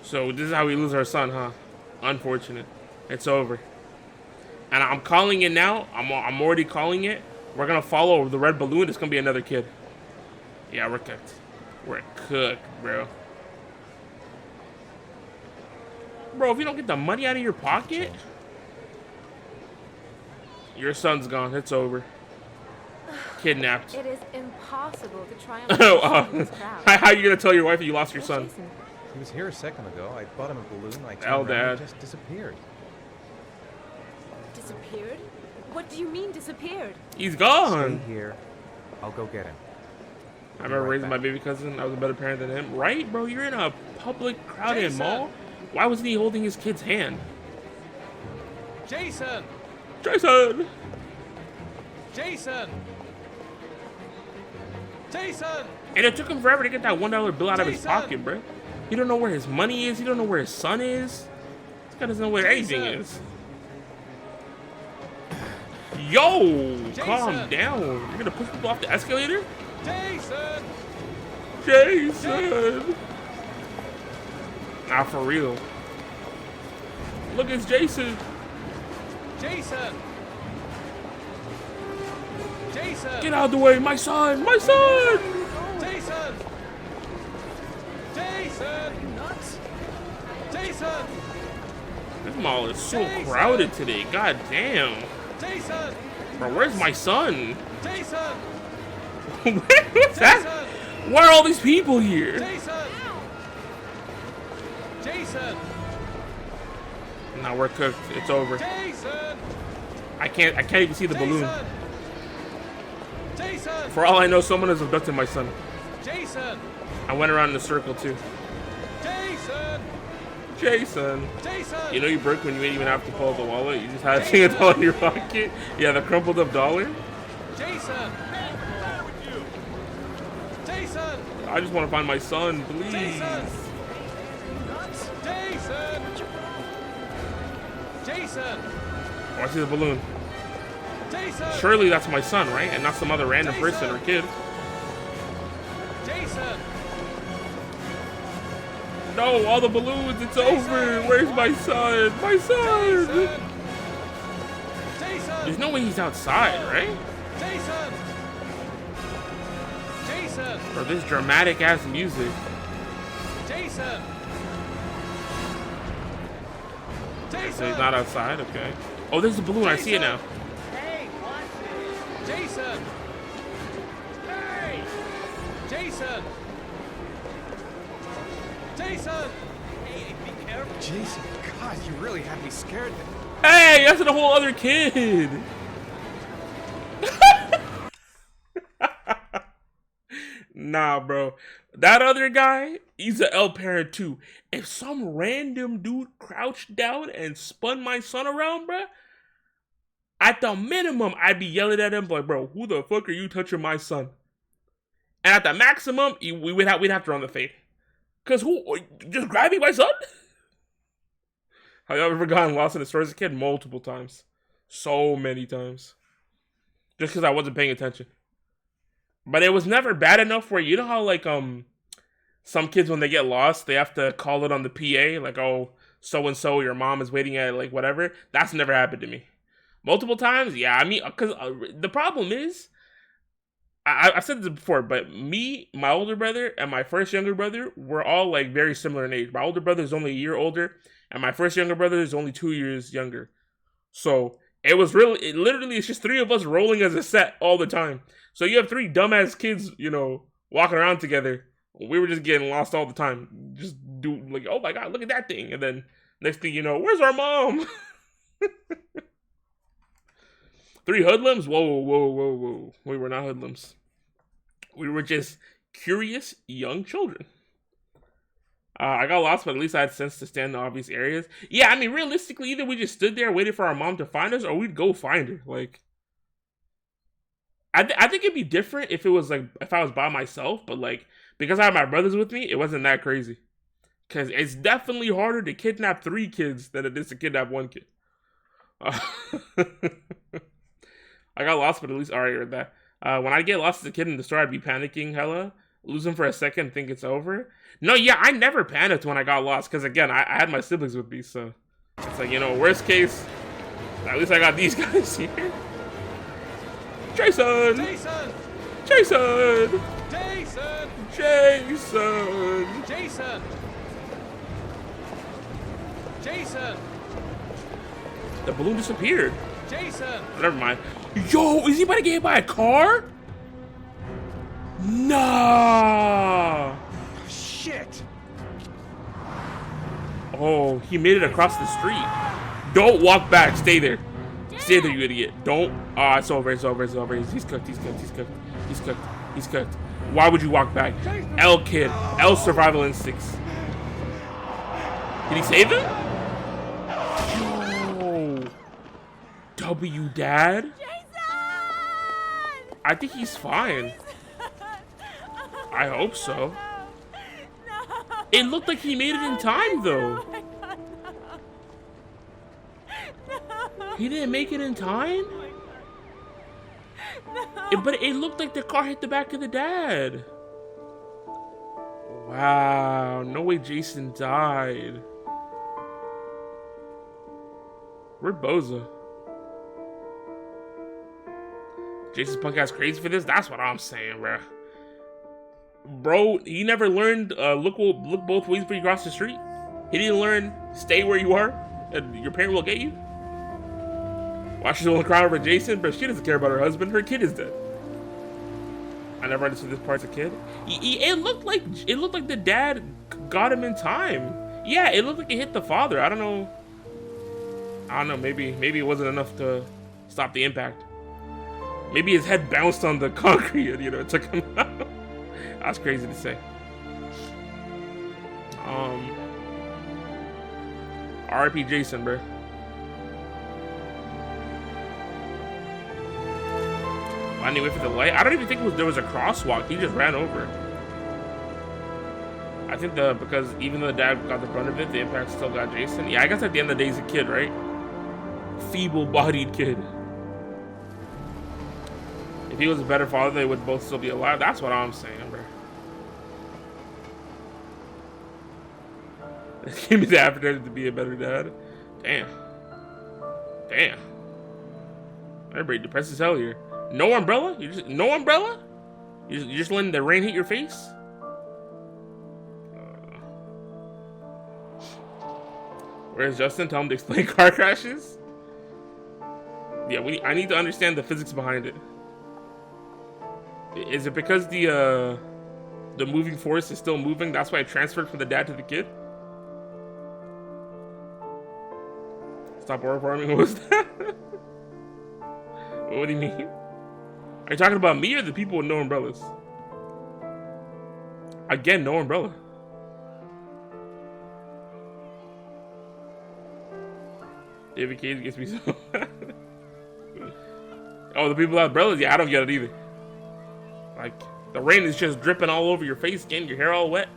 Speaker 1: So this is how we lose our son, huh? Unfortunate. It's over. And I'm calling it now. I'm already calling it. We're gonna follow the red balloon. It's gonna be another kid. Yeah, we're cooked. We're cooked, bro. Bro, if you don't get the money out of your pocket, your son's gone. It's over. Kidnapped.
Speaker 3: It is impossible to try
Speaker 1: Oh,
Speaker 3: and this crowd.
Speaker 1: how are you gonna tell your wife that you lost your son?
Speaker 3: Jason.
Speaker 2: He was here a second ago. I bought him a balloon. I
Speaker 1: Hell,
Speaker 2: turned around and
Speaker 1: Dad.
Speaker 2: just disappeared.
Speaker 5: Disappeared? What do you mean disappeared?
Speaker 1: He's
Speaker 2: Stay
Speaker 1: gone.
Speaker 2: here. I'll go get him.
Speaker 1: I remember
Speaker 2: Right
Speaker 1: raising my
Speaker 2: back.
Speaker 1: baby cousin. I was a better parent than him. Right, bro? You're in a public, crowded
Speaker 6: Jason!
Speaker 1: mall. Why wasn't he holding his kid's hand?
Speaker 6: Jason!
Speaker 1: Jason!
Speaker 6: Jason! Jason!
Speaker 1: And it took him forever to get that $1 bill out of his
Speaker 6: Jason!
Speaker 1: pocket, bro. He don't know where his money is. He don't know where his son is. This guy doesn't know where anything
Speaker 6: Jason!
Speaker 1: is. Yo! Calm
Speaker 6: Jason!
Speaker 1: down. You're gonna push people off the escalator?
Speaker 6: Jason!
Speaker 1: Jason! Nah, for real. Look, it's Jason.
Speaker 6: Jason! Jason!
Speaker 1: Get out of the way, my son! My son!
Speaker 6: Jason! Jason!
Speaker 7: Nuts?
Speaker 6: Jason!
Speaker 1: This mall is so
Speaker 6: Jason!
Speaker 1: crowded today. God damn.
Speaker 6: Jason!
Speaker 1: Bro, where's my son?
Speaker 6: Jason!
Speaker 1: What's that? Why are all these people here?
Speaker 6: Jason! Jason!
Speaker 1: Now we're cooked. It's over.
Speaker 6: Jason!
Speaker 1: I can't even see the balloon.
Speaker 6: Jason!
Speaker 1: For all I know, someone has abducted my son.
Speaker 6: Jason!
Speaker 1: I went around in a circle too.
Speaker 6: Jason!
Speaker 1: Jason.
Speaker 6: Jason!
Speaker 1: You know you broke when you didn't even have to pull out the wallet. You just had a single dollar in your pocket. Yeah, the crumpled up dollar.
Speaker 6: Jason! Jason!
Speaker 1: I just want to find my son, please.
Speaker 6: Jason! Jason! Jason!
Speaker 1: Oh, I see the balloon.
Speaker 6: Jason!
Speaker 1: Surely that's my son, right? And not some other random person or kid.
Speaker 6: Jason!
Speaker 1: No, all the balloons. It's over. Where's my son? My son.
Speaker 6: Jason! Jason!
Speaker 1: There's no way he's outside, right?
Speaker 6: Jason! Jason!
Speaker 1: Or this dramatic ass music.
Speaker 6: Jason! Jason!
Speaker 1: So he's not outside, okay. Oh, there's the balloon. I see it now.
Speaker 6: Hey, watch it! Jason! Hey! Jason! Jason!
Speaker 7: Hey, be careful.
Speaker 6: Jason, God, you really had me scared.
Speaker 1: Hey, that's a whole other kid. Nah, bro. That other guy, he's an L parent too. If some random dude crouched down and spun my son around, bro, at the minimum, I'd be yelling at him like, bro, who the fuck are you touching my son? And at the maximum, we'd have to run the fade. Cause who just grabbing my son? Have you ever gotten lost in the store as a kid? Multiple times. So many times. Just because I wasn't paying attention. But it was never bad enough where, you know how, like, some kids, when they get lost, they have to call it on the PA, like, oh, so-and-so, your mom is waiting at, like, whatever. That's never happened to me. Multiple times? Yeah, I mean, because the problem is, I've said this before, but me, my older brother, and my first younger brother were all, like, very similar in age. My older brother is only a year older, and my first younger brother is only 2 years younger. So, literally, it's just three of us rolling as a set all the time. So you have three dumbass kids, you know, walking around together. We were just getting lost all the time. Just do, like, oh my God, look at that thing. And then next thing you know, where's our mom? 3 hoodlums? Whoa. We were not hoodlums. We were just curious young children. I got lost, but at least I had sense to stand in the obvious areas. Yeah, I mean, realistically, either we just stood there waiting for our mom to find us, or we'd go find her. Like, I think it'd be different if it was, like, if I was by myself, but, like, because I had my brothers with me, it wasn't that crazy. Because it's definitely harder to kidnap 3 kids than it is to kidnap 1 kid. I got lost, but at least alright with that. When I get lost as a kid in the store, I'd be panicking hella, lose them for a second, think it's over. No, yeah, I never panicked when I got lost, because again, I had my siblings with me, so it's like, you know, worst case, at least I got these guys here. Jason!
Speaker 6: Jason!
Speaker 1: Jason!
Speaker 6: Jason!
Speaker 1: Jason!
Speaker 6: Jason! Jason!
Speaker 1: The balloon disappeared.
Speaker 6: Jason!
Speaker 1: Never mind. Yo, is he about to get hit by a car? Nah.
Speaker 6: Shit!
Speaker 1: Oh, he made it across the street. Don't walk back. Stay there. Stay there, you idiot. Don't. Ah, it's over. It's over. It's over. He's cooked. He's cooked. He's cooked. He's cooked. He's cooked. Why would you walk back? L kid. L survival instincts. Did he save him? Yo. W dad? I think he's fine. I hope so. It looked like he made it in time, though. He didn't make it in time? But it looked like the car hit the back of the dad. Wow, no way Jason died. Where'd Boza? Jason's punk ass crazy for this? That's what I'm saying, bro. Bro, he never learned look both ways before you cross the street. He didn't learn stay where you are and your parent will get you. Why she's only crying over Jason, but she doesn't care about her husband. Her kid is dead. I never understood this part as a kid. It looked like the dad got him in time. Yeah, it looked like it hit the father. I don't know. Maybe it wasn't enough to stop the impact. Maybe his head bounced on the concrete and, you know, it took him out. That's crazy to say. R.I.P. Jason, bro. I didn't wait for the light. I don't even think there was a crosswalk. He just ran over. I think because even though the dad got the brunt of it, the impact still got Jason. Yeah, I guess at the end of the day, he's a kid, right? Feeble-bodied kid. If he was a better father, they would both still be alive. That's what I'm saying, bro. Give me the opportunity to be a better dad. Damn. Damn. Everybody depressed as hell here. No umbrella? No umbrella? You're just letting the rain hit your face? Where's Justin? Tell him to explain car crashes? Yeah, I need to understand the physics behind it. Is it because the moving force is still moving? That's why it transferred from the dad to the kid? Stop farming. What was that? What do you mean? Are you talking about me or the people with no umbrellas? Again, no umbrella. David Cage gets me so mad. Oh, the people without umbrellas? Yeah, I don't get it either. Like, the rain is just dripping all over your face, getting your hair all wet.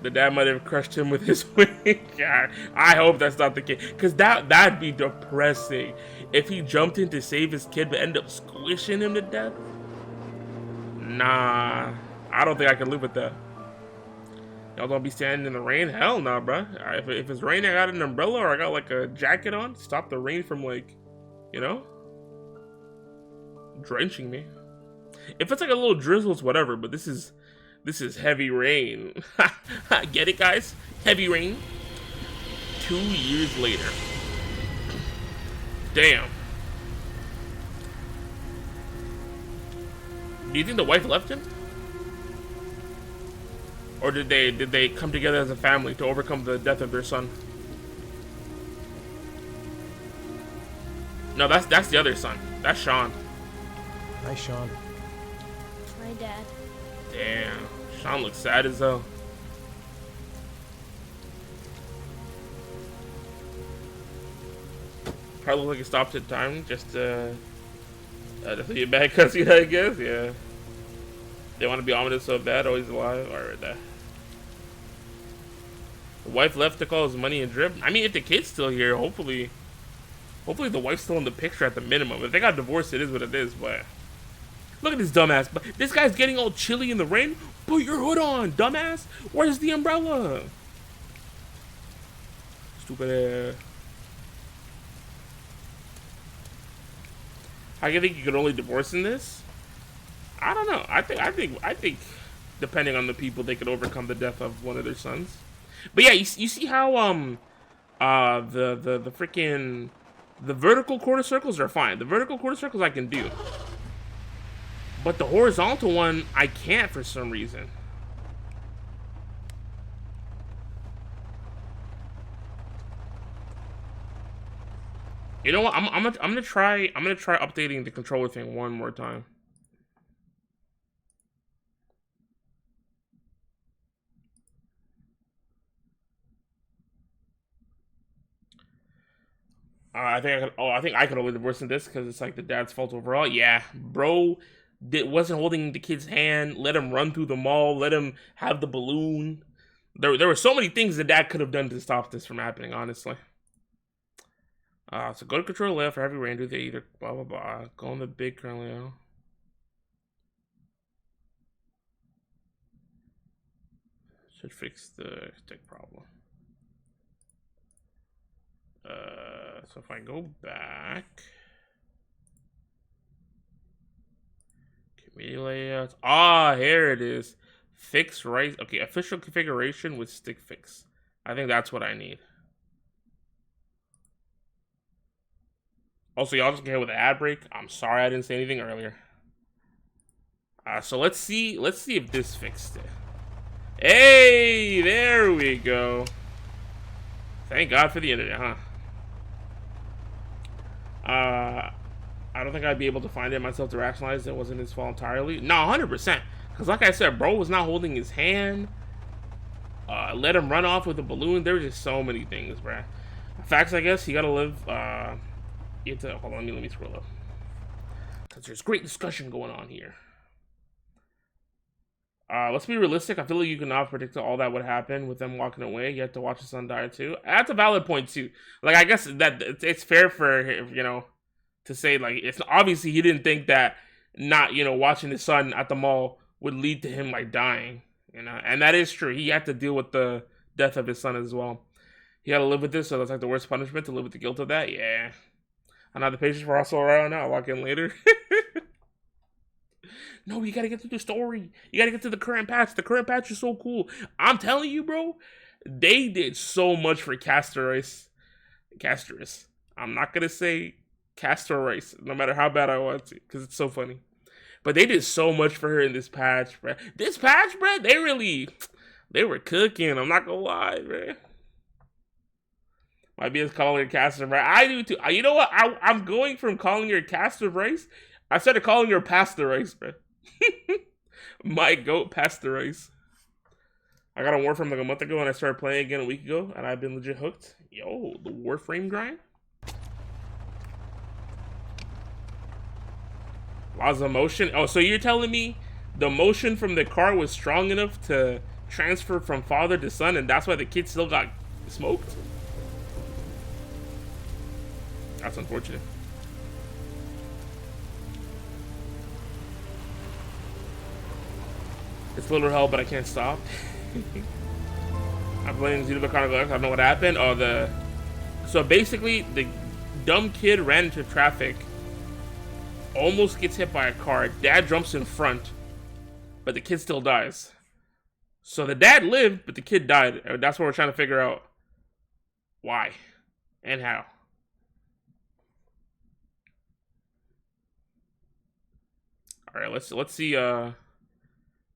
Speaker 1: The dad might have crushed him with his wing. God, I hope that's not the case. Because that'd be depressing. If he jumped in to save his kid but ended up squishing him to death. Nah. I don't think I can live with that. Y'all gonna be standing in the rain? Hell nah, bro. If it's raining, I got an umbrella or I got like a jacket on. Stop the rain from, like, you know, drenching me. If it's like a little drizzle, it's whatever. But this is heavy rain. Get it, guys? Heavy rain. 2 years later. Damn. Do you think the wife left him? Or did they come together as a family to overcome the death of their son? No, that's the other son. That's Sean.
Speaker 2: Hi, Sean.
Speaker 4: My dad.
Speaker 1: Damn. Sean looks sad as hell. Probably look like he stopped at time just to be a bad cutscene, I guess. Yeah. They want to be ominous so bad. Oh, he's alive. Alright, that. The wife left took all his money and drip. I mean, if the kid's still here, hopefully the wife's still in the picture at the minimum. If they got divorced, it is what it is. But look at this dumbass. But this guy's getting all chilly in the rain. Put your hood on, dumbass. Where's the umbrella? Stupid ass. How do you think you could only divorce in this? I don't know. I think depending on the people, they could overcome the death of one of their sons. But yeah, you see how the freaking the vertical quarter circles are fine. The vertical quarter circles I can do, but the horizontal one I can't for some reason. You know what? I'm gonna try updating the controller thing one more time. I think I could only divorce in this because it's like the dad's fault overall. Yeah, bro, wasn't holding the kid's hand. Let him run through the mall. Let him have the balloon. There were so many things the dad could have done to stop this from happening. Honestly. So go to control left for heavy rain. Do they either blah blah blah? Go on the big curly. Should fix the stick problem. So if I go back, community layouts. Ah, here it is. Fix right. Okay, official configuration with stick fix. I think that's what I need. Also, y'all just get hit with an ad break. I'm sorry I didn't say anything earlier. So let's see if this fixed it. Hey, there we go. Thank God for the internet, huh? I don't think I'd be able to find it myself to rationalize it wasn't his fault entirely. No, 100%. Because like I said, bro was not holding his hand. Let him run off with a balloon. There were just so many things, bruh. Facts, I guess. You gotta live. You have to, hold on, let me scroll up. Because there's great discussion going on here. Let's be realistic. I feel like you cannot predict all that would happen with them walking away. You have to watch the son die too. That's a valid point too. Like, I guess that it's fair for him, you know, to say like it's obviously he didn't think that not, you know, watching his son at the mall would lead to him like dying, you know, and that is true. He had to deal with the death of his son as well. He had to live with this, so that's like the worst punishment, to live with the guilt of that. Yeah, I know the patients were also around now. I'll walk in later. No, you gotta get to the story. You gotta get to the current patch. The current patch is so cool. I'm telling you, bro, they did so much for Castoris. I'm not gonna say Castoris, no matter how bad I want to, because it's so funny. But they did so much for her in this patch, bro. This patch, bro, they were cooking. I'm not gonna lie, bro. Might be calling her Castor, bro. I do too. You know what? I'm going from calling her Castor Rice. I started calling her Pastor Rice, bro. My goat, Pastor Rice. I got on Warframe like a month ago and I started playing again a week ago and I've been legit hooked. Yo, the Warframe grind. Lots of motion. Oh, so you're telling me the motion from the car was strong enough to transfer from father to son and that's why the kid still got smoked? That's unfortunate. It's little hell, but I can't stop. I'm playing Xenoblade Chronicles. I don't know what happened. Oh, so basically, the dumb kid ran into traffic, almost gets hit by a car. Dad jumps in front, but the kid still dies. So the dad lived, but the kid died. That's what we're trying to figure out. Why and how. All right, let's see.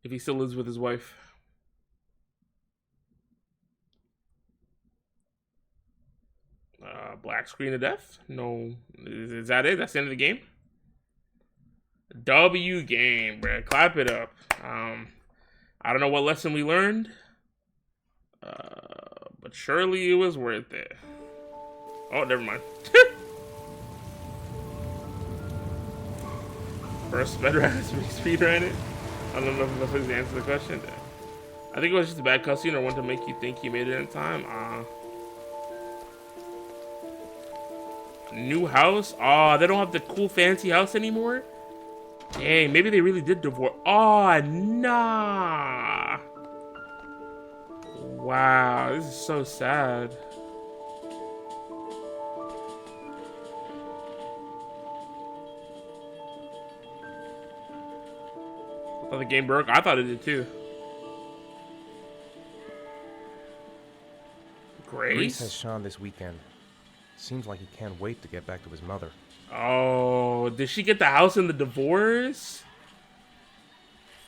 Speaker 1: If he still lives with his wife. Black screen of death? No. Is that it? That's the end of the game? W game, bro. Clap it up. I don't know what lesson we learned. But surely it was worth it. Oh, never mind. First speed ran it. I don't know if that's the answer to the question. I think it was just a bad cutscene or one to make you think you made it in time. New house? Oh, they don't have the cool fancy house anymore? Dang, maybe they really did divorce. Oh, nah. Wow, this is so sad. I thought the game broke. I thought it did too.
Speaker 2: Grace has
Speaker 1: Grace?
Speaker 2: Sean this weekend. Seems like he can't wait to get back to his mother.
Speaker 1: Oh, did she get the house in the divorce?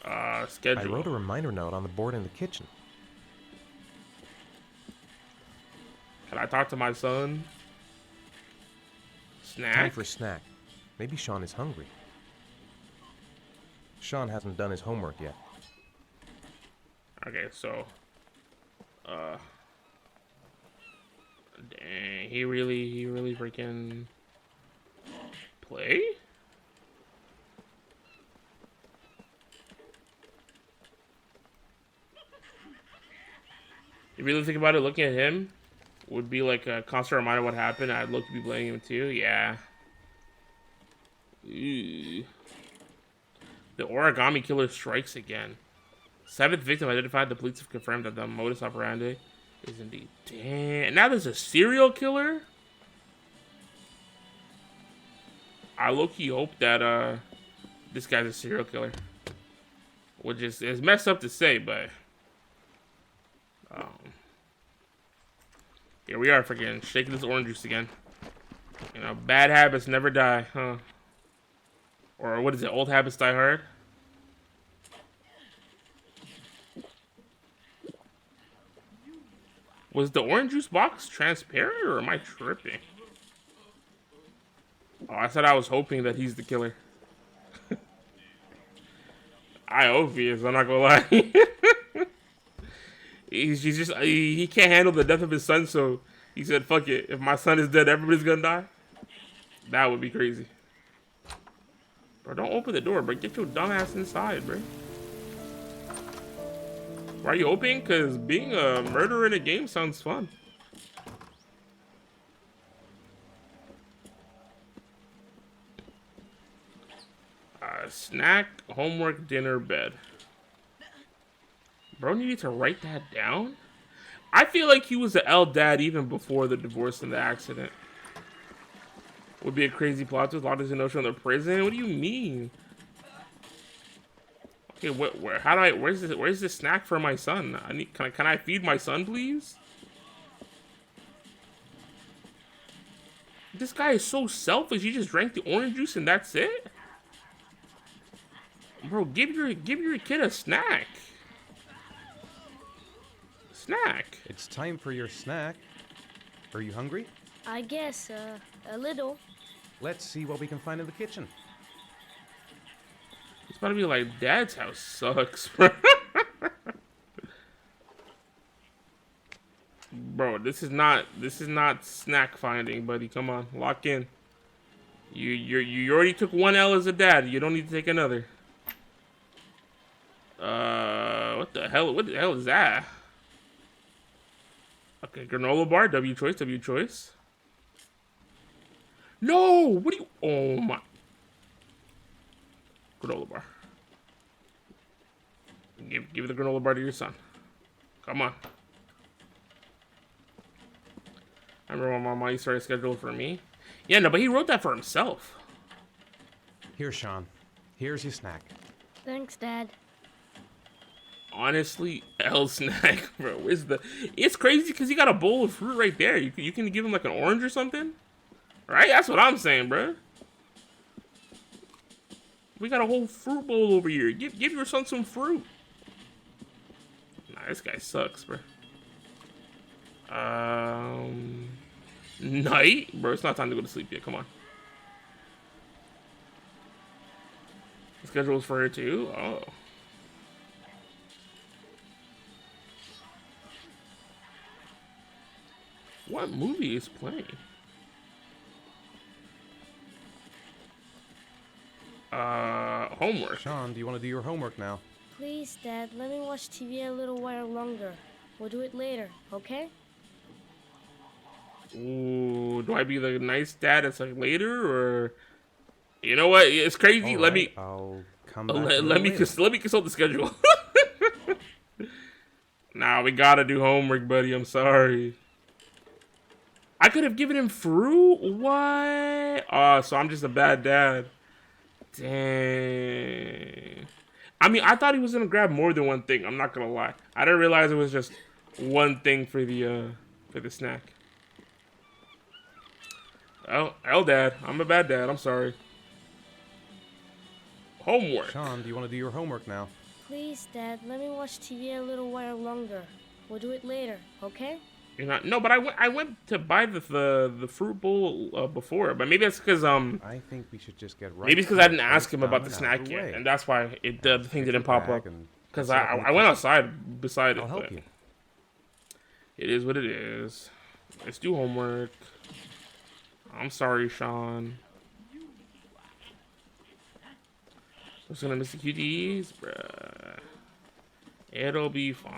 Speaker 2: I
Speaker 1: Schedule.
Speaker 2: wrote a reminder note on the board in the kitchen.
Speaker 1: Can I talk to my son?
Speaker 2: Time
Speaker 1: Snack?
Speaker 2: for a snack. Maybe Sean is hungry. Sean hasn't done his homework yet.
Speaker 1: Okay, so dang, he really freaking play? You really think about it, looking at him would be like a constant reminder of what happened. I'd look to be blaming him too. Yeah. Ooh. The origami killer strikes again. 7th victim identified. The police have confirmed that the modus operandi is indeed. Damn. Now there's a serial killer? I low-key hope that this guy's a serial killer. Which is messed up to say, but here we are freaking shaking this orange juice again. You know, bad habits never die, huh? Or what is it? Old habits die hard? Was the orange juice box transparent or am I tripping? Oh, I said I was hoping that he's the killer. I hope he is, I'm not gonna lie. He can't handle the death of his son, so he said, fuck it. If my son is dead, everybody's gonna die? That would be crazy. Bro, don't open the door, bro. Get your dumb ass inside, bro. Why are you opening? Because being a murderer in a game sounds fun. Snack, homework, dinner, bed. Bro needed to write that down? I feel like he was the L dad even before the divorce and the accident. Would be a crazy plot twist. Locked in notion of the prison. What do you mean? Okay, where? How do I? Where's this snack for my son? I need. Can I feed my son, please? This guy is so selfish. He just drank the orange juice and that's it. Bro, give your kid a snack. Snack.
Speaker 6: It's time for your snack. Are you hungry?
Speaker 4: I guess, a little.
Speaker 6: Let's see what we can find in the kitchen.
Speaker 1: It's about to be like, Dad's house sucks, bro. Bro, this is not snack finding, buddy. Come on, lock in. You already took one L as a dad. You don't need to take another. What the hell? What the hell is that? Okay, granola bar. W choice. W choice. No! What do you... Oh, my... Granola bar. Give the granola bar to your son. Come on. I remember when Mama used to write a schedule for me. Yeah, no, but he wrote that for himself.
Speaker 6: Here, Sean. Here's your snack.
Speaker 4: Thanks, Dad.
Speaker 1: Honestly, L snack, bro. Where's the... It's crazy because he got a bowl of fruit right there. You can give him like an orange or something. Right? That's what I'm saying, bro. We got a whole fruit bowl over here. Give your son some fruit. Nah, this guy sucks, bro. Night? Bro, it's not time to go to sleep yet. Come on. The schedule is for her too? Oh. What movie is playing? Homework.
Speaker 6: Sean, do you want to do your homework now?
Speaker 4: Please, Dad, let me watch TV a little while longer. We'll do it later, okay?
Speaker 1: Ooh, do I be the nice dad that's like later, or you know what? It's crazy.
Speaker 2: All
Speaker 1: Let
Speaker 2: right,
Speaker 1: me
Speaker 2: I'll come back a
Speaker 1: let
Speaker 2: little
Speaker 1: me
Speaker 2: later.
Speaker 1: let me consult the schedule. Nah, we gotta do homework, buddy. I'm sorry. I could have given him fruit. What? So I'm just a bad dad. Dang. I mean, I thought he was gonna grab more than one thing. I'm not gonna lie. I didn't realize it was just one thing for the snack. Oh, Dad. I'm a bad dad. I'm sorry. Homework.
Speaker 6: Sean, do you want to do your homework now?
Speaker 4: Please, Dad, let me watch TV a little while longer. We'll do it later, okay?
Speaker 1: You're not. No, but I went to buy the fruit bowl before, but maybe that's because
Speaker 2: I think we should just get right.
Speaker 1: maybe it's because
Speaker 2: to
Speaker 1: I
Speaker 2: it.
Speaker 1: didn't
Speaker 2: Get
Speaker 1: ask
Speaker 2: it
Speaker 1: him about
Speaker 2: done
Speaker 1: the
Speaker 2: and out of
Speaker 1: snack
Speaker 2: the
Speaker 1: yet,
Speaker 2: way.
Speaker 1: and that's why the thing
Speaker 2: Get
Speaker 1: didn't
Speaker 2: your
Speaker 1: pop
Speaker 2: bag
Speaker 1: up.
Speaker 2: and
Speaker 1: Because
Speaker 2: set up in the
Speaker 1: I went
Speaker 2: kitchen.
Speaker 1: outside beside it.
Speaker 2: I'll help
Speaker 1: but
Speaker 2: you.
Speaker 1: It is what it is. Let's do homework. I'm sorry, Sean. What's gonna miss the QTEs, bruh? It'll be fine.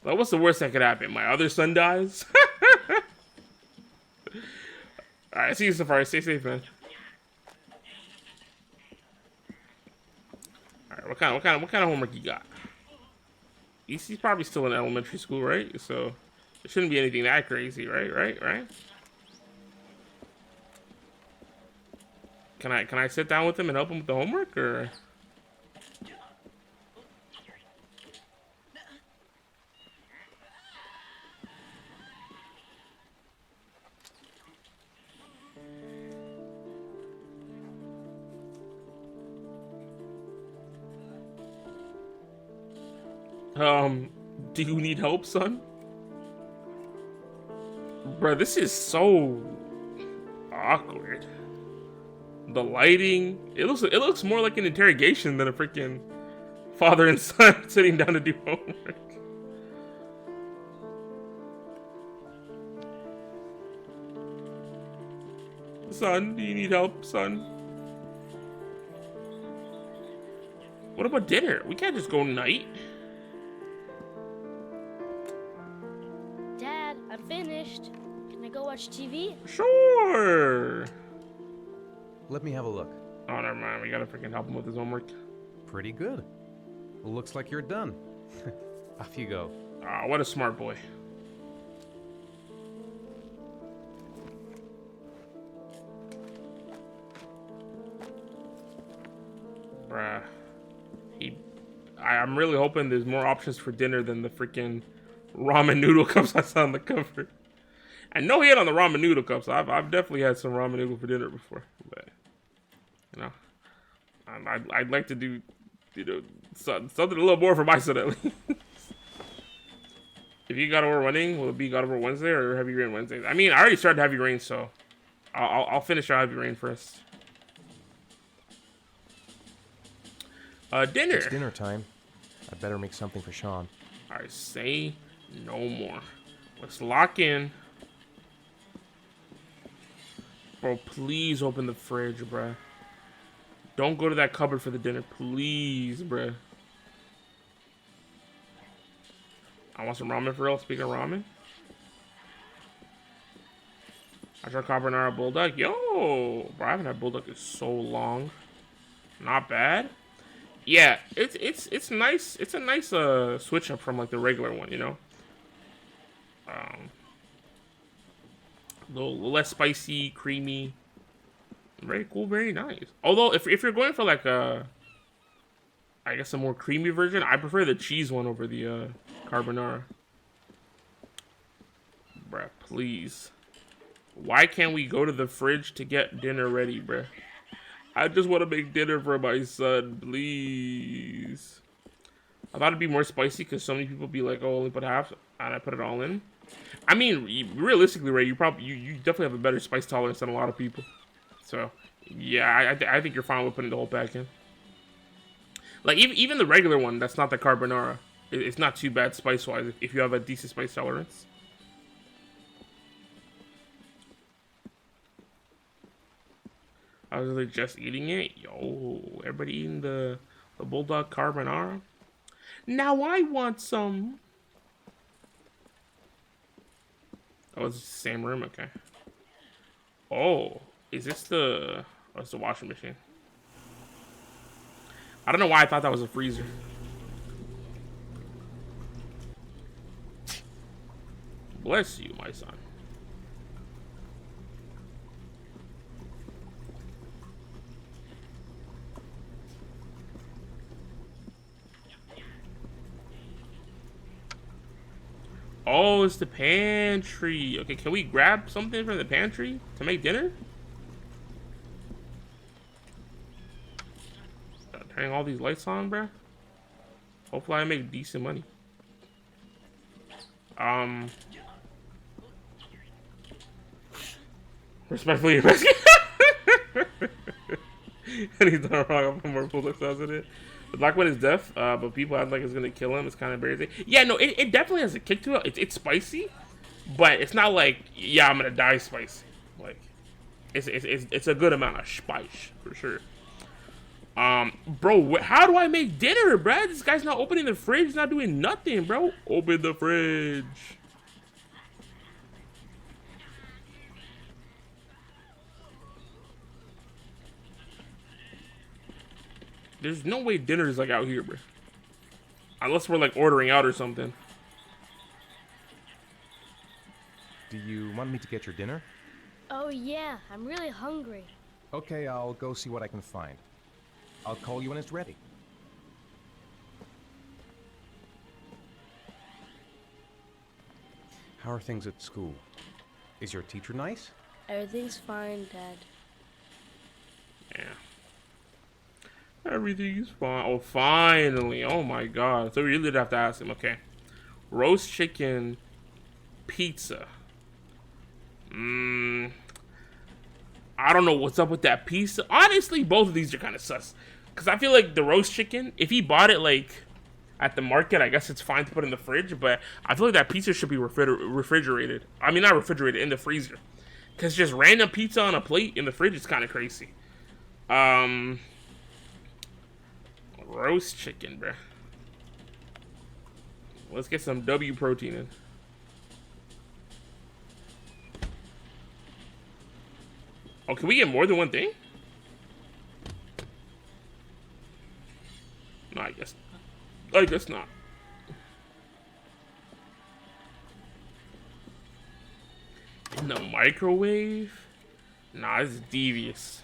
Speaker 1: Well, what's the worst that could happen? My other son dies? Alright, see you, Safari. Stay safe, man. Alright, what kind of homework you got? He's probably still in elementary school, right? So it shouldn't be anything that crazy, right? Can I sit down with him and help him with the homework, or? Do you need help, son? Bruh, this is so awkward. The lighting, it looks more like an interrogation than a freaking father and son sitting down to do homework. Son, do you need help, son? What about dinner? We can't just go night.
Speaker 4: Dad, I'm finished. Can I go watch TV?
Speaker 1: Sure.
Speaker 2: Let me have a look.
Speaker 1: Oh, never mind. We gotta freaking help him with his homework.
Speaker 6: Pretty good. Looks like you're done.
Speaker 2: Off you go.
Speaker 1: Ah, what a smart boy. Bruh. I'm really hoping there's more options for dinner than the freaking ramen noodle cups I saw on the cover. And no hate on the ramen noodle cups. I've definitely had some ramen noodle for dinner before, but you know, I'd like to do, you know, something a little more for my son at least. If you God of War running, will it be God of War Wednesday or Heavy Rain Wednesday? I mean, I already started Heavy Rain, so I'll finish out Heavy Rain first. Dinner.
Speaker 2: It's dinner time. I better make something for Sean.
Speaker 1: I say no more. Let's lock in. Bro, please open the fridge, bruh. Don't go to that cupboard for the dinner. Please, bruh. I want some ramen for real. Speaking of ramen. I tried carbonara bulldog. Yo! Bro, I haven't had bulldog in so long. Not bad. Yeah, it's nice. It's a nice switch up from like the regular one, you know. A little less spicy, creamy. Very cool, very nice. Although if you're going for like a, I guess a more creamy version, I prefer the cheese one over the carbonara. Bruh, please. Why can't we go to the fridge to get dinner ready, bruh? I just want to make dinner for my son, please. I thought it'd be more spicy because so many people be like, oh, only put half, and I put it all in. I mean, realistically, Ray, you definitely have a better spice tolerance than a lot of people. So, yeah, I think you're fine with putting the whole pack in. Like, even the regular one, that's not the carbonara. It's not too bad spice-wise if you have a decent spice tolerance. I was like just eating it. Yo, everybody eating the bulldog carbonara. Now I want some. Oh, it's the same room. Okay. Oh, is this the? Oh, it's the washing machine. I don't know why I thought that was a freezer. Bless you, my son. Oh, it's the pantry. Okay, can we grab something from the pantry to make dinner? Turning all these lights on, bruh. Hopefully I make decent money. Respectfully, and he's done wrong. I'll put more bullet cells in it. The black one is deaf, but people act like it's gonna kill him. It's kind of embarrassing. Yeah, no, it definitely has a kick to it. It's spicy, but it's not like, yeah, I'm gonna die spicy. Like, it's a good amount of spice for sure. Bro, how do I make dinner, bro? This guy's not opening the fridge. He's not doing nothing, bro. Open the fridge. There's no way dinner is like out here, bro. Unless we're like ordering out or something.
Speaker 2: Do you want me to get your dinner?
Speaker 4: Oh yeah, I'm really hungry.
Speaker 2: Okay, I'll go see what I can find. I'll call you when it's ready. How are things at school? Is your teacher nice?
Speaker 4: Everything's fine, Dad.
Speaker 1: Yeah. Everything's fine. Oh, finally. Oh my god. So we really did have to ask him. Okay. Roast chicken pizza. I don't know what's up with that pizza. Honestly, both of these are kind of sus. Because I feel like the roast chicken, if he bought it like at the market, I guess it's fine to put in the fridge. But I feel like that pizza should be refrigerated. I mean, not refrigerated, in the freezer. Because just random pizza on a plate in the fridge is kind of crazy. Roast chicken, bruh. Let's get some W protein in. Oh, can we get more than one thing? No, I guess not. In the microwave? Nah, this is devious.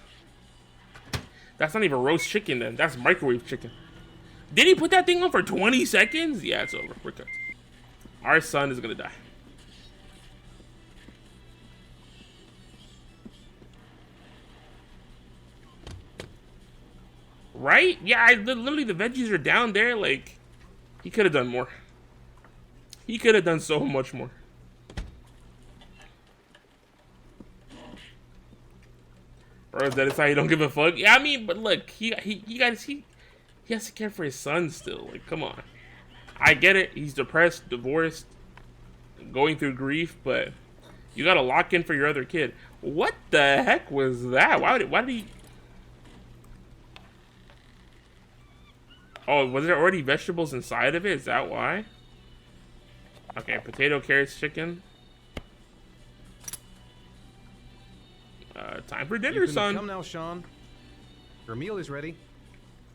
Speaker 1: That's not even roast chicken then. That's microwave chicken. Did he put that thing on for 20 seconds? Yeah, it's over. We're cooked. Our son is gonna die. Right? Yeah, literally the veggies are down there. Like, he could have done more. He could have done so much more. Or is that how you don't give a fuck? Yeah, I mean, but look, he has to care for his son still. Like, come on. I get it. He's depressed, divorced, going through grief, but you gotta lock in for your other kid. What the heck was that? Why did he? Oh, was there already vegetables inside of it? Is that why? Okay, potato, carrots, chicken. Time for dinner,
Speaker 6: You can
Speaker 1: son.
Speaker 6: come now, Sean. Your meal is ready.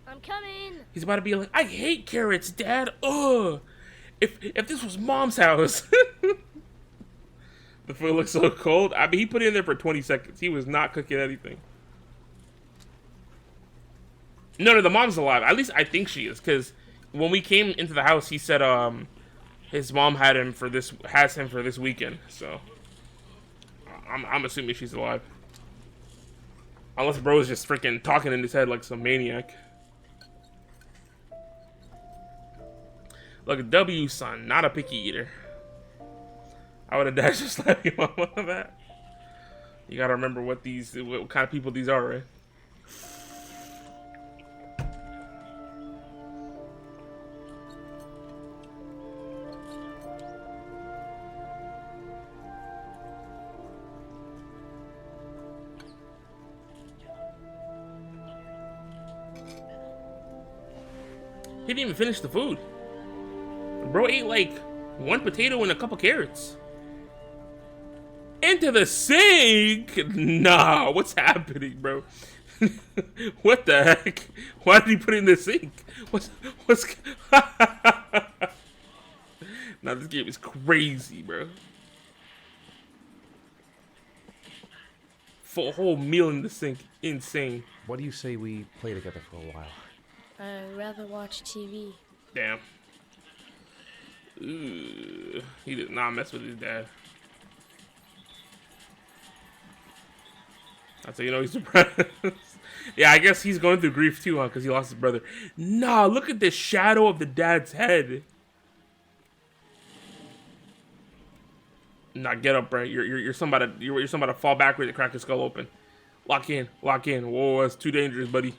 Speaker 4: I'm coming.
Speaker 1: He's about to be like, I hate carrots, Dad. Ugh. If this was Mom's house. The food looks so cold. I mean, he put it in there for 20 seconds. He was not cooking anything. No, the mom's alive. At least I think she is, because when we came into the house, he said his mom has him for this weekend. So I'm assuming she's alive. Unless bro's just freaking talking in his head like some maniac. Look, W, son, not a picky eater. I would have dashed just slapped you on one of that. You gotta remember what kind of people these are, right? He didn't even finish the food. Bro ate like one potato and a couple carrots. Into the sink? Nah, what's happening, bro? What the heck? Why did he put it in the sink? What's Now this game is crazy, bro. Full whole meal in the sink. Insane.
Speaker 2: What do you say we play together for a while?
Speaker 4: I'd rather watch TV.
Speaker 1: Damn. Ooh, he did not mess with his dad. That's how you know he's depressed. Yeah, I guess he's going through grief too, huh? Because he lost his brother. Nah, look at the shadow of the dad's head. Nah, get up, bro. You're somebody. You're somebody to fall backwards and crack your skull open. Lock in, lock in. Whoa, that's too dangerous, buddy.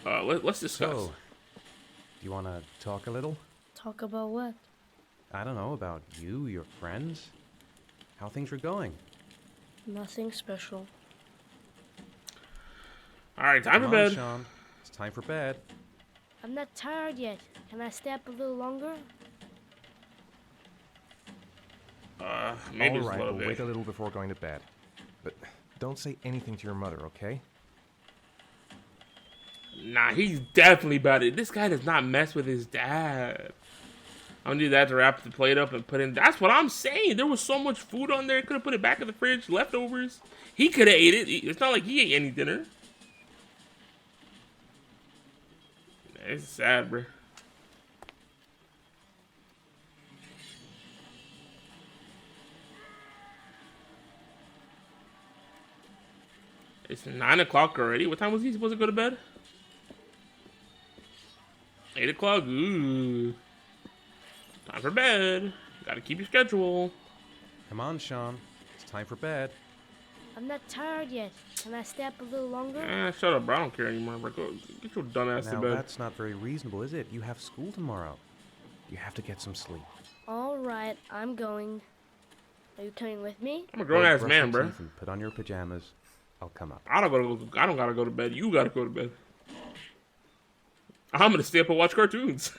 Speaker 1: Let's discuss.
Speaker 2: So, you want to talk a little?
Speaker 4: Talk about what?
Speaker 2: I don't know, about you, your friends, how things are going.
Speaker 4: Nothing special.
Speaker 1: All right, time for
Speaker 2: Come on,
Speaker 1: bed.
Speaker 2: Sean. It's time for bed.
Speaker 4: I'm not tired yet. Can I stay up a little longer?
Speaker 1: Maybe
Speaker 2: All
Speaker 1: just
Speaker 2: right,
Speaker 1: a little
Speaker 2: we'll
Speaker 1: bit.
Speaker 2: wait a little before going to bed. But don't say anything to your mother, okay?
Speaker 1: Nah, he's definitely about it. This guy does not mess with his dad. I'm gonna do that to wrap the plate up and put in. That's what I'm saying. There was so much food on there. Could have put it back in the fridge, leftovers. He could have ate it. It's not like he ate any dinner. It's sad, bro. It's 9 o'clock already. What time was he supposed to go to bed? 8 o'clock. Ooh. Time for bed. Gotta keep your schedule.
Speaker 2: Come on, Sean. It's time for bed.
Speaker 4: I'm not tired yet. Can I stay up a little longer?
Speaker 1: Shut up, bro. I don't care anymore, bro. Go, get your dumb ass to
Speaker 2: Now,
Speaker 1: bed.
Speaker 2: that's not very reasonable, is it? You have school tomorrow. You have to get some sleep.
Speaker 4: All right, I'm going. Are you coming with me?
Speaker 1: I'm a grown ass
Speaker 2: Brush
Speaker 1: man,
Speaker 2: your
Speaker 1: bro.
Speaker 2: teeth and put on your pajamas. I'll come up.
Speaker 1: I don't gotta go to bed. You gotta go to bed. I'm gonna stay up and watch cartoons.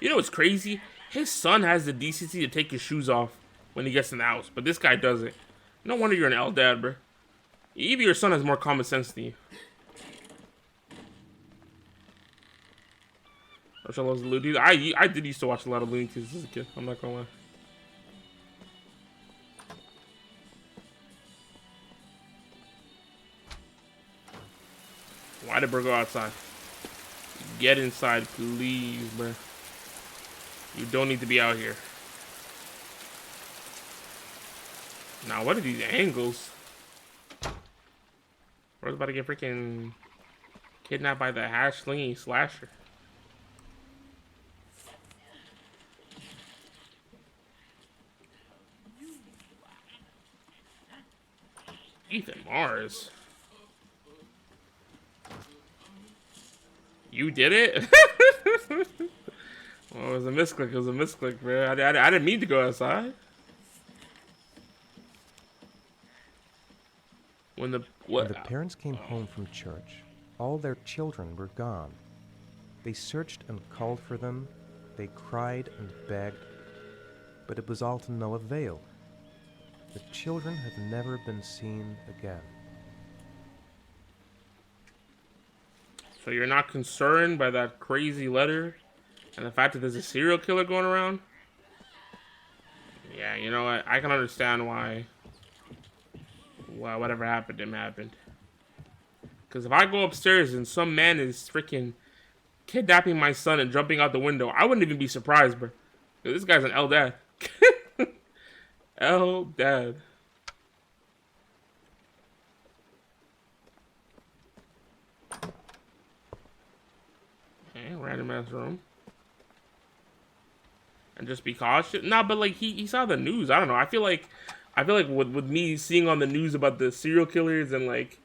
Speaker 1: You know what's crazy? His son has the decency to take his shoes off when he gets in the house, but this guy doesn't. No wonder you're an L dad, bro. Even your son has more common sense than you. I loves the Looney Tunes. I did used to watch a lot of Looney Tunes as a kid. I'm not gonna lie. Why did bro go outside? Get inside, please, bro. You don't need to be out here. Now, what are these angles? Bro's about to get freaking kidnapped by the hash slinging slasher. Ethan Mars. You did it? Well, it was a misclick. It was a misclick, bro. I didn't mean to go outside. When the
Speaker 2: When the parents came home from church, all their children were gone. They searched and called for them. They cried and begged, but it was all to no avail. The children have never been seen again.
Speaker 1: So you're not concerned by that crazy letter and the fact that there's a serial killer going around? Yeah, you know what? I can understand why whatever happened to him happened. Because if I go upstairs and some man is freaking kidnapping my son and jumping out the window, I wouldn't even be surprised, bro. This guy's an L dad. L dad. Okay, random ass room. And just be cautious. No, but like he saw the news. I don't know. I feel like with me seeing on the news about the serial killers and like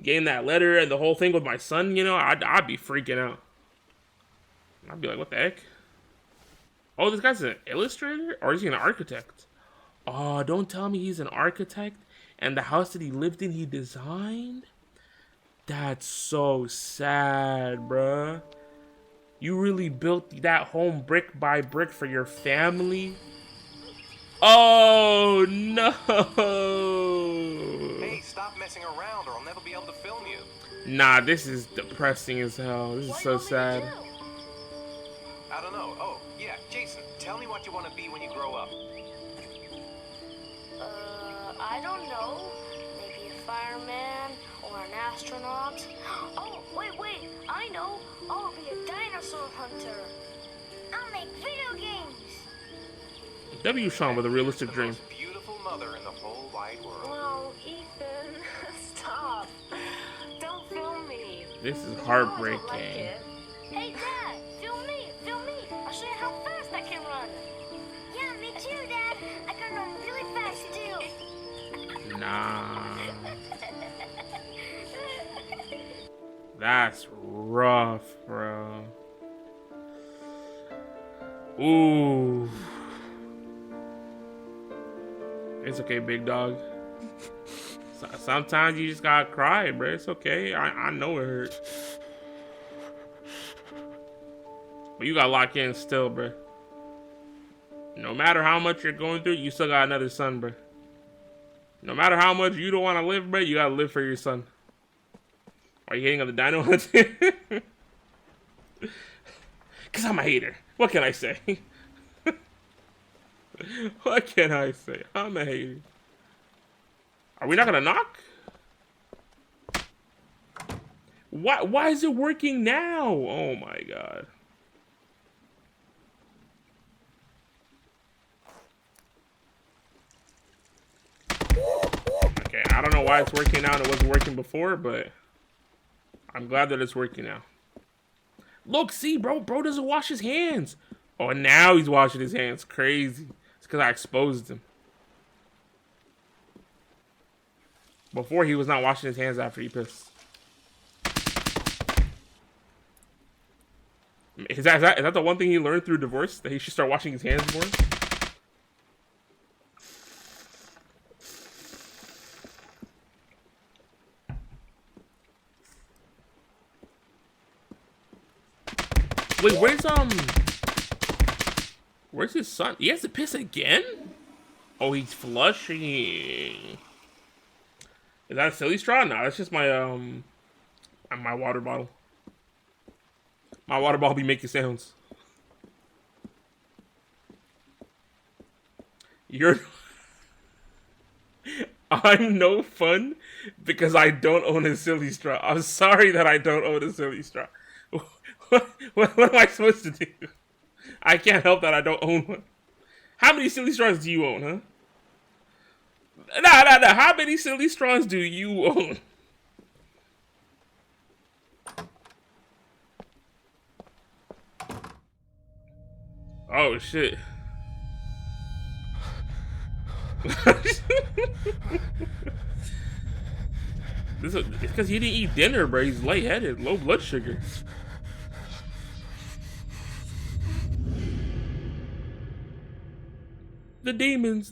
Speaker 1: getting that letter and the whole thing with my son, you know, I'd be freaking out. I'd be like, what the heck? Oh, this guy's an illustrator? Or is he an architect? Oh, don't tell me he's an architect and the house that he lived in he designed? That's so sad, bruh. You really built that home brick by brick for your family? Oh no!
Speaker 6: Hey, stop messing around or I'll never be able to film you.
Speaker 1: Nah, this is depressing as hell. This is so sad.
Speaker 6: I don't know. Oh, yeah, Jason, tell me what you want to be when you grow up.
Speaker 4: I don't know. Maybe a fireman or an astronaut. Oh, wait, I know. I'll be a dinosaur hunter. I'll make video games.
Speaker 1: W. Sean with a realistic
Speaker 6: The
Speaker 1: dream.
Speaker 6: most beautiful mother in the whole wide world.
Speaker 4: Oh, Ethan, stop. Don't film me.
Speaker 1: This is
Speaker 4: You know I
Speaker 1: heartbreaking.
Speaker 4: don't like it. Hey, Dad, film me. I'll show you how fast I can run. Yeah, me too, Dad. I can run really fast, too.
Speaker 1: Nah. That's rough, bro. Ooh. It's okay, big dog. Sometimes you just gotta cry, bro. It's okay. I know it hurt. But you gotta lock in still, bro. No matter how much you're going through, you still got another son, bro. No matter how much you don't want to live, bro, you gotta live for your son. Are you hating on the dino hunt? Cause I'm a hater. What can I say? What can I say? I'm a hater. Are we not gonna knock? Why is it working now? Oh my god. Okay, I don't know why it's working now and it wasn't working before, but I'm glad that it's working now. Look, see, bro doesn't wash his hands. Oh, and now he's washing his hands. Crazy. It's because I exposed him. Before, he was not washing his hands after he pissed. Is that the one thing he learned through divorce? That he should start washing his hands more? Wait, where's his son? He has to piss again? Oh, he's flushing. Is that a silly straw? No, that's just my my water bottle. My water bottle be making sounds. I'm no fun because I don't own a silly straw. I'm sorry that I don't own a silly straw. What am I supposed to do? I can't help that I don't own one. How many silly straws do you own, huh? Nah. How many silly straws do you own? Oh, shit. It's because he didn't eat dinner, bro. He's lightheaded, low blood sugar. The demons.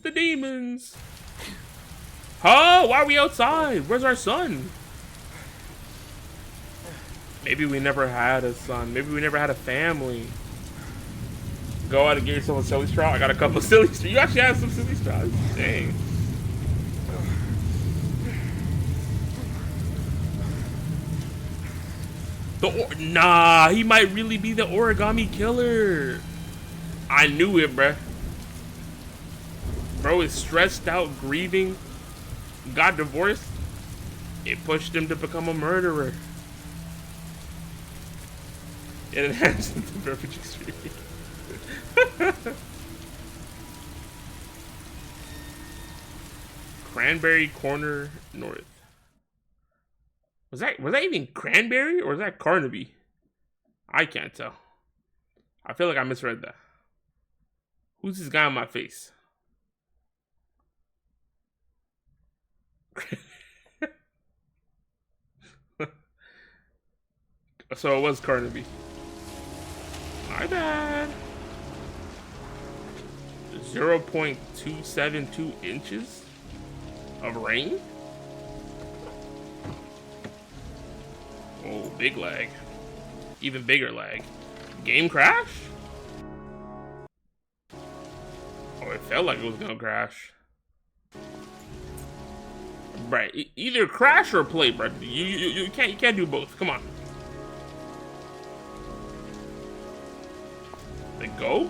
Speaker 1: Huh? Why are we outside? Where's our son? Maybe we never had a son. Maybe we never had a family. Go out and get yourself a silly straw. I got a couple of silly straws. You actually have some silly straws. Dang. Nah, he might really be the origami killer. I knew it, bruh. Bro is stressed out, grieving, got divorced. It pushed him to become a murderer. It enhanced the perfect experience. Cranberry Corner North. Was that even Cranberry or was that Carnaby? I can't tell. I feel like I misread that. Who's this guy on my face? So it was Carnaby. My bad. 0.272 inches of rain? Oh, big lag. Even bigger lag. Game crash? Oh, it felt like it was gonna crash. Right, either crash or play, bro. You can't do both. Come on. They go?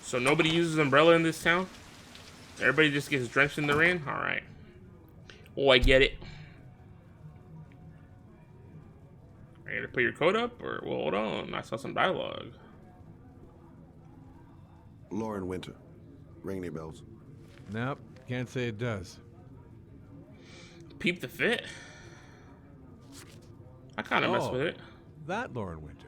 Speaker 1: So nobody uses umbrella in this town? Everybody just gets drenched in the rain? Alright. Oh, I get it. Are you gonna put your coat up? Or, well, hold on. I saw some dialogue.
Speaker 8: Lauren Winter. Ring any bells?
Speaker 9: Nope, can't say it does.
Speaker 1: Peep the fit. I kind of mess with it.
Speaker 9: That Lauren Winter.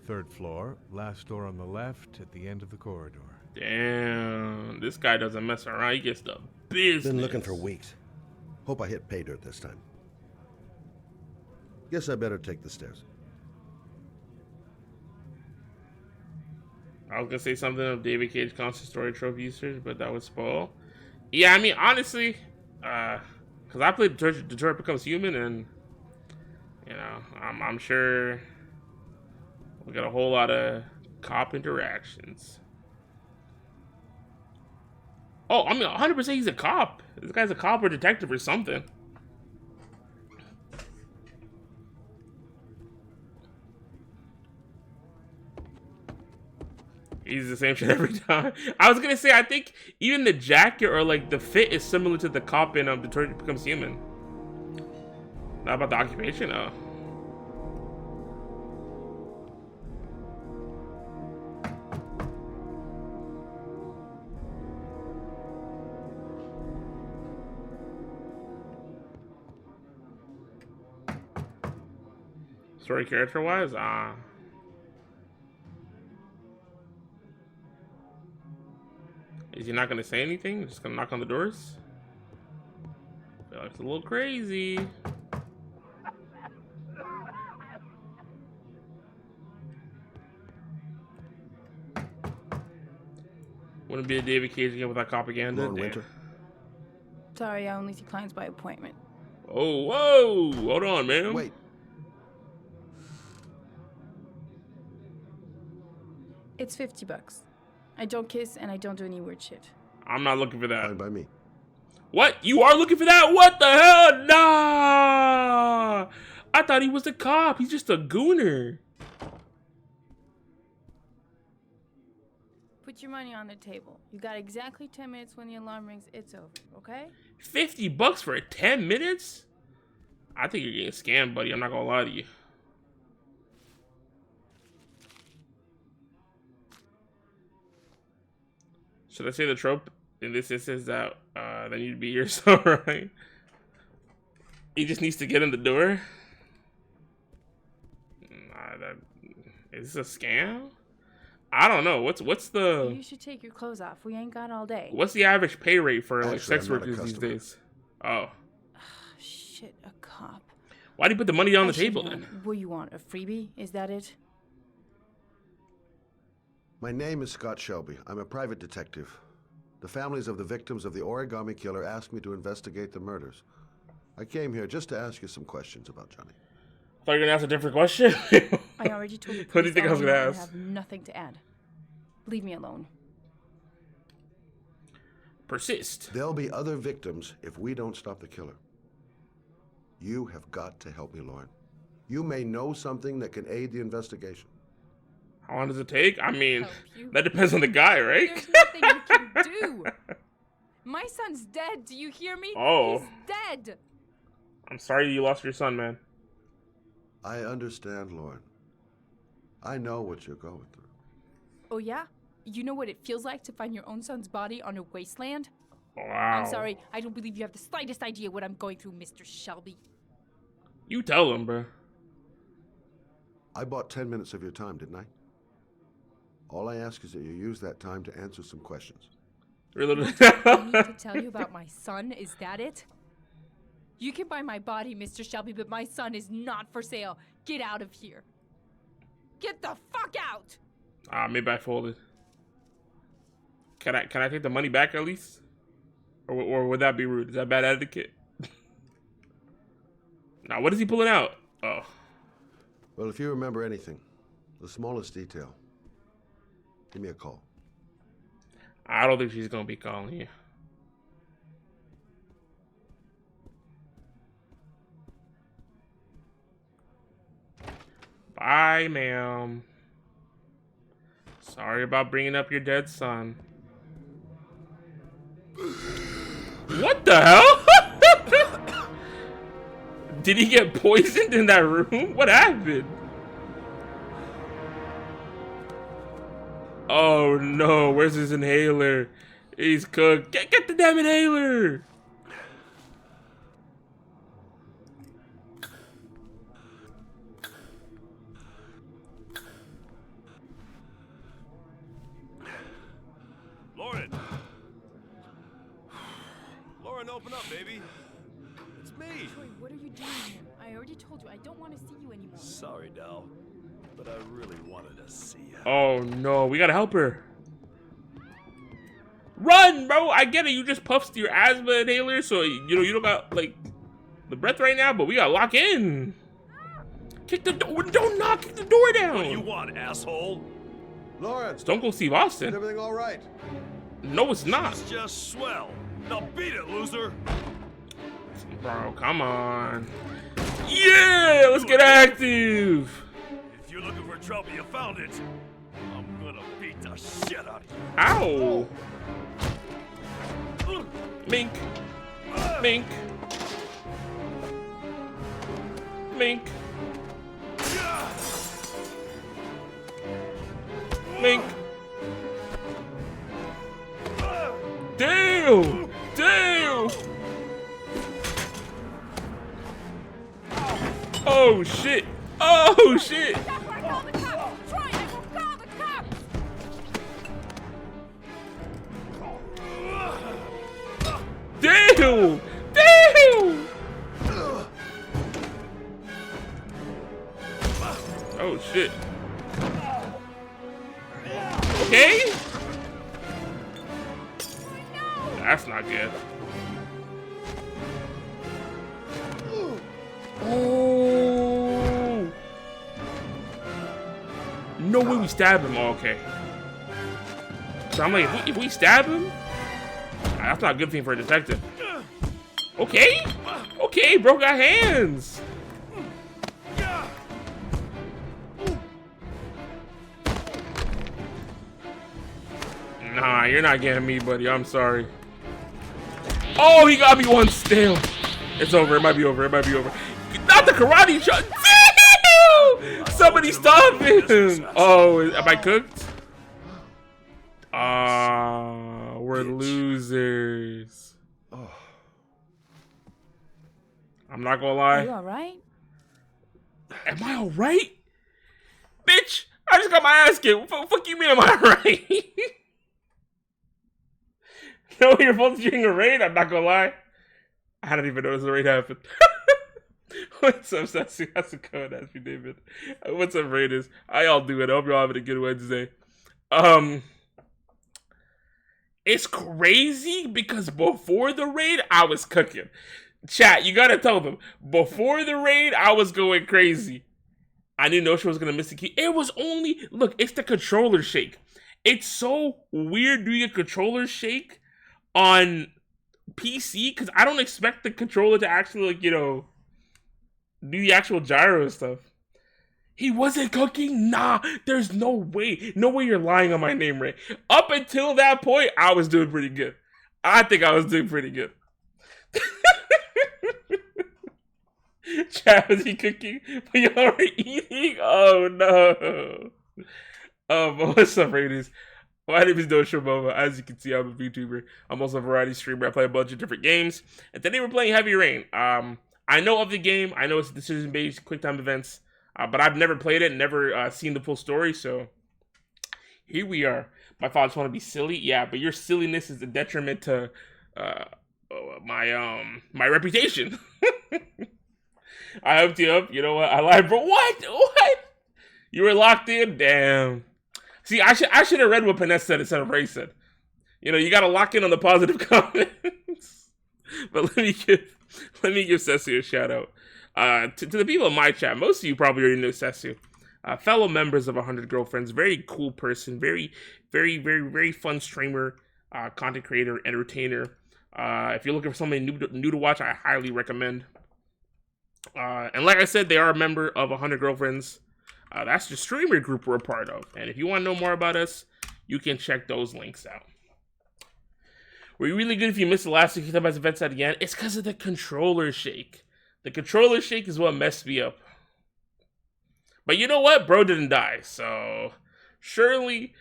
Speaker 9: 3rd floor, last door on the left at the end of the corridor.
Speaker 1: Damn, this guy doesn't mess around. He gets the business.
Speaker 8: Been looking for weeks. Hope I hit pay dirt this time. Guess I better take the stairs.
Speaker 1: I was gonna say something of David Cage constant story trope usage, but that would spoil. Yeah, I mean, honestly, because I played Detroit Becomes Human, and you know, I'm sure we got a whole lot of cop interactions. Oh, I mean, 100% he's a cop. This guy's a cop or detective or something. He's the same shit every time. I was gonna say, I think even the jacket or like the fit is similar to the cop in Detroit Becomes Human. Not about the occupation, though. Story character-wise, is he not gonna say anything? Just gonna knock on the doors? I feel like it's a little crazy. Wouldn't be a David Cage again without propaganda.
Speaker 8: Lauren Winter.
Speaker 10: Sorry, I only see clients by appointment.
Speaker 1: Oh, whoa! Hold on, man.
Speaker 8: Wait.
Speaker 10: It's $50. I don't kiss and I don't do any weird shit.
Speaker 1: I'm not looking for that.
Speaker 8: Fine by me.
Speaker 1: What? You are looking for that? What the hell? Nah! I thought he was a cop. He's just a gooner.
Speaker 10: Put your money on the table. You got exactly 10 minutes. When the alarm rings, it's over, okay?
Speaker 1: $50 for 10 minutes? I think you're getting scammed, buddy. I'm not gonna lie to you. Should I say the trope in this instance that they need to be here, so right? He just needs to get in the door. Is this a scam? I don't know. What's the?
Speaker 10: You should take your clothes off. We ain't got all day.
Speaker 1: What's the average pay rate for like
Speaker 8: Actually,
Speaker 1: sex
Speaker 8: I'm not a
Speaker 1: workers these
Speaker 8: customer.
Speaker 1: days? Oh,
Speaker 10: Shit, a cop.
Speaker 1: why do you put the money on the
Speaker 10: I should
Speaker 1: table
Speaker 10: know.
Speaker 1: then?
Speaker 10: What you want, a freebie? Is that it?
Speaker 8: My name is Scott Shelby. I'm a private detective. The families of the victims of the origami killer asked me to investigate the murders. I came here just to ask you some questions about Johnny.
Speaker 1: I thought you were gonna ask a different question.
Speaker 10: I already told the police.
Speaker 1: What do you think I was
Speaker 10: all
Speaker 1: gonna
Speaker 10: know.
Speaker 1: ask?
Speaker 10: I have nothing to add. Leave me alone.
Speaker 1: Persist.
Speaker 8: There'll be other victims if we don't stop the killer. You have got to help me, Lauren. You may know something that can aid the investigation.
Speaker 1: How long does it take? I mean,
Speaker 10: Help you?
Speaker 1: that depends on the guy, right?
Speaker 10: There's nothing you can do. My son's dead. Do you hear me?
Speaker 1: Oh.
Speaker 10: He's dead.
Speaker 1: I'm sorry you lost your son, man.
Speaker 8: I understand, Lauren. I know what you're going through.
Speaker 10: Oh, yeah? You know what it feels like to find your own son's body on a wasteland?
Speaker 1: Wow.
Speaker 10: I'm sorry. I don't believe you have the slightest idea what I'm going through, Mr. Shelby.
Speaker 1: You tell him, bro.
Speaker 8: I bought 10 minutes of your time, didn't I? All I ask is that you use that time to answer some questions.
Speaker 1: Really?
Speaker 10: I need to tell you about my son. Is that it? You can buy my body, Mr. Shelby, but my son is not for sale. Get out of here. Get the fuck out!
Speaker 1: Maybe I folded. Can I take the money back at least? Or would that be rude? Is that bad etiquette? Now, what is he pulling out? Oh.
Speaker 8: Well, if you remember anything, the smallest detail, give me a call.
Speaker 1: I don't think she's gonna be calling you. Bye, ma'am. Sorry about bringing up your dead son. What the hell? Did he get poisoned in that room? What happened? Oh no, where's his inhaler? He's cooked. Get the damn inhaler!
Speaker 11: Lauren! Lauren, open up, baby. It's me.
Speaker 10: Troy, what are you doing here? I already told you I don't want to see you anymore.
Speaker 11: Sorry, Dal, but I really wanted to see you.
Speaker 1: Oh no, we gotta help her. Run, bro! I get it, you just puffed your asthma inhaler, so you don't got like the breath right now, but we gotta lock in. Kick the door, don't knock, kick the door down.
Speaker 11: What do you want, asshole?
Speaker 8: Lauren!
Speaker 1: Stone Cold Steve Austin.
Speaker 8: Is everything all right?
Speaker 1: No, it's not.
Speaker 11: It's just swell. Now beat it, loser.
Speaker 1: Bro, come on. Yeah, let's get active.
Speaker 11: If you're looking for trouble, you found it. I'm gonna beat the shit out of you.
Speaker 1: Ow. Mink. Mink. Mink. Mink. Damn! Damn! Oh shit! Oh shit!
Speaker 10: That's why I call the cops! Troy, I will call the cops!
Speaker 1: Damn! Damn! Oh shit. Okay? That's not good. Oh! No way we stab him. Oh, okay. So I'm like, if we stab him, that's not a good thing for a detective. Okay? Okay, bro got hands. Nah, you're not getting me, buddy. I'm sorry. Oh, he got me one still. It's over. It might be over. It might be over. Not the karate shot. Damn! Somebody stop him. Oh, am I cooked? We're losers. I'm not gonna lie.
Speaker 10: Are you alright?
Speaker 1: Am I alright? Bitch, I just got my ass kicked. Fuck you mean, am I alright? No, you're supposed to during a raid? I'm not gonna lie. I hadn't even noticed the raid happened. What's up, Sassy? How's it going? Ask me, David. What's up, Raiders? How y'all doing? I hope y'all having a good Wednesday. It's crazy because before the raid, I was cooking. Chat, you gotta tell them. Before the raid, I was going crazy. I knew Nosha was gonna miss the key. It was only, look, it's the controller shake. It's so weird doing a controller shake on PC because I don't expect the controller to actually, like, do the actual gyro stuff. He wasn't cooking? Nah, there's no way. No way you're lying on my name, Ray. Up until that point, I was doing pretty good. I think I was doing pretty good. Chat, was he cooking? But y'all were eating? Oh, no. What's up, Raiders? My name is Dosho Boba. As you can see, I'm a VTuber. I'm also a variety streamer. I play a bunch of different games. And today we're playing Heavy Rain. I know of the game. I know it's decision-based, quick-time events. But I've never played it, never seen the full story. So here we are. My fathers want to be silly. Yeah, but your silliness is a detriment to my reputation. I hooked you up. You know what? I lied, bro. What? You were locked in? Damn. See, I should have read what Panessa said instead of Ray said. You gotta lock in on the positive comments. But let me give Ceci a shout out. To the people in my chat, most of you probably already know Ceci. Fellow members of 100 Girlfriends, very cool person, very fun streamer, content creator, entertainer. If you're looking for something new to watch, I highly recommend. And like I said, they are a member of 100 Girlfriends. That's the streamer group we're a part of. And if you want to know more about us, you can check those links out. We're really good if you missed the last week's events at the end. It's because of the controller shake. The controller shake is what messed me up. But you know what? Bro didn't die. So surely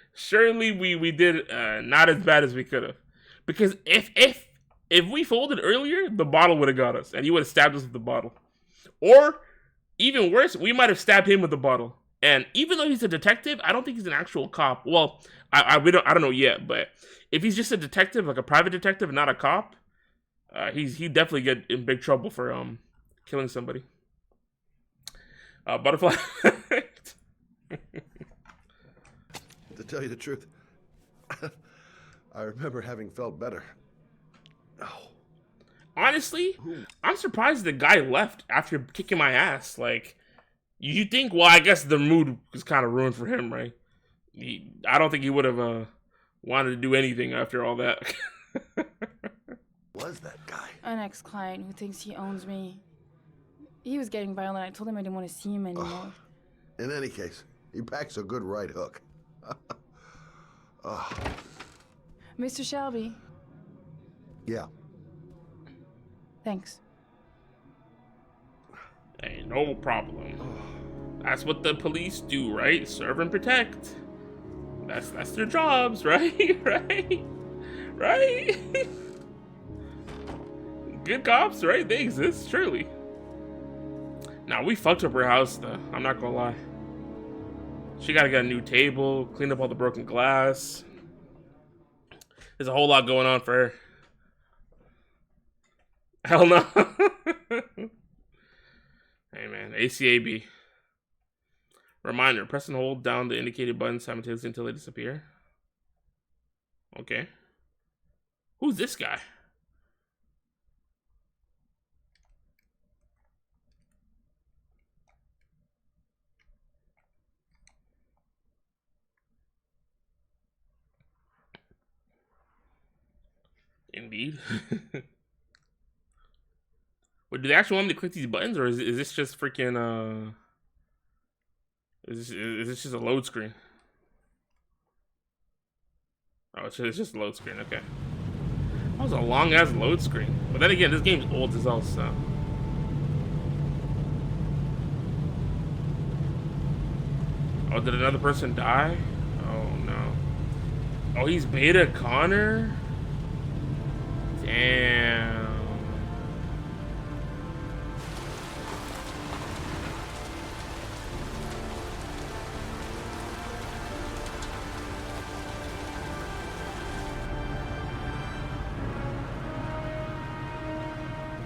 Speaker 1: we did not as bad as we could have. Because if we folded earlier, the bottle would have got us. And he would have stabbed us with the bottle. Or, even worse, we might have stabbed him with the bottle. And even though he's a detective, I don't think he's an actual cop. Well, I don't know yet, but if he's just a detective, like a private detective, not a cop, he'd definitely get in big trouble for killing somebody. Butterfly.
Speaker 8: To tell you the truth, I remember having felt better. Oh.
Speaker 1: Honestly, I'm surprised the guy left after kicking my ass. Like, you think, well, I guess the mood was kind of ruined for him, right? I don't think he would have wanted to do anything after all that.
Speaker 8: Was that guy?
Speaker 12: An ex-client who thinks he owns me. He was getting violent. I told him I didn't want to see him anymore.
Speaker 8: In any case, he packs a good right hook.
Speaker 12: Mr. Shelby.
Speaker 8: Yeah.
Speaker 12: Thanks.
Speaker 1: Hey, no problem. That's what the police do, right? Serve and protect. That's their jobs, right? Right? Good cops, right? They exist, surely. Now, we fucked up her house, though. I'm not gonna lie. She gotta get a new table, clean up all the broken glass. There's a whole lot going on for her. Hell no. Hey, man. ACAB. Reminder, press and hold down the indicated buttons simultaneously until they disappear. Okay. Who's this guy? Indeed. Wait, do they actually want me to click these buttons, or is this just freaking is this just a load screen? Oh, it's just a load screen. Okay. That was a long ass load screen. But then again, this game's old as hell, so. Oh, did another person die? Oh no. Oh, he's Beta Connor? Damn.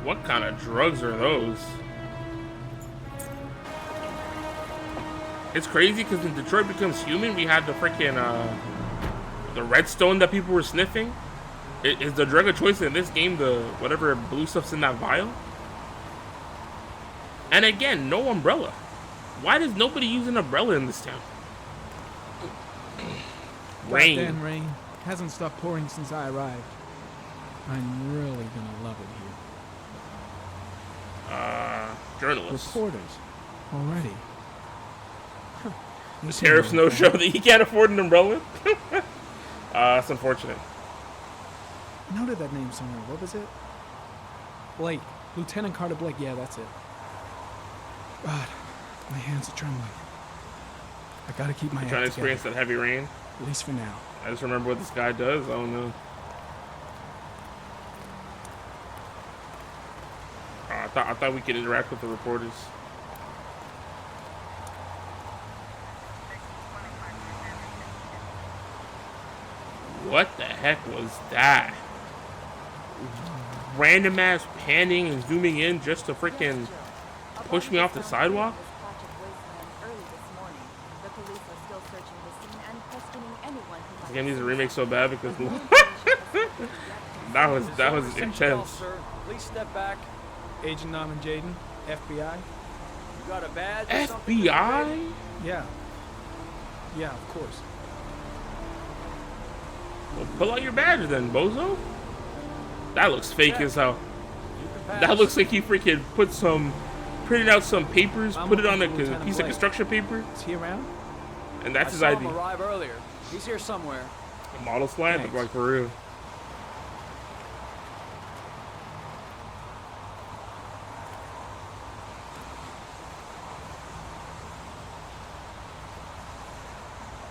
Speaker 1: What kind of drugs are those? It's crazy because when Detroit Becomes Human, we had the freaking the redstone that people were sniffing. Is the drug of choice in this game the whatever blue stuff's in that vial? And again, no umbrella. Why does nobody use an umbrella in this town? Rain.
Speaker 13: Goddamn rain. Hasn't stopped pouring since I arrived. I'm really gonna love it here.
Speaker 1: Journalists.
Speaker 13: Reporters. Already. Huh.
Speaker 1: The tariffs no show that he can't afford an umbrella? That's unfortunate.
Speaker 13: I noted that name somewhere. What was it? Blake. Lieutenant Carter Blake. Yeah, that's it. God, my hands are trembling. I gotta keep my head
Speaker 1: trying to
Speaker 13: together.
Speaker 1: experience that heavy rain?
Speaker 13: At least for now.
Speaker 1: I just remember what this guy does. Oh no. I thought we could interact with the reporters. What the heck was that? Random ass panning and zooming in just to freaking push me off the sidewalk? This game needs a remake so bad because that was intense.
Speaker 7: Officer, please step back.
Speaker 13: Agent Norman Jaden, FBI.
Speaker 7: You got a badge or something?
Speaker 1: FBI?
Speaker 13: Yeah. Yeah, of course.
Speaker 1: Well, pull out your badge then, bozo. That looks fake as hell. That looks like he freaking printed out some papers, put it on a piece of construction paper.
Speaker 13: Is he around?
Speaker 1: And that's
Speaker 7: I
Speaker 1: his
Speaker 7: saw
Speaker 1: ID.
Speaker 7: him arrive earlier. He's here somewhere.
Speaker 1: A model slide? Look like for real.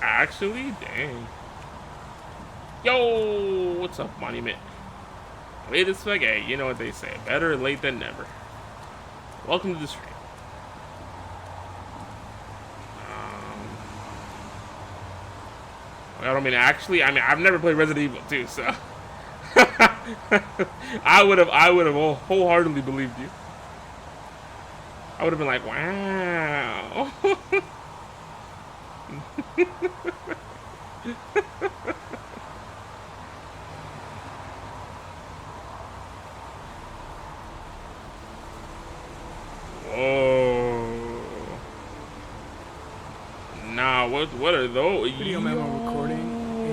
Speaker 1: Actually, dang. Yo, what's up, Monument? Late as fuck, hey, you know what they say. Better late than never. Welcome to the stream. I don't mean actually. I mean I've never played Resident Evil 2, so I would have wholeheartedly believed you. I would have been like, wow. Whoa. Nah, what are those?
Speaker 13: Video memo recording.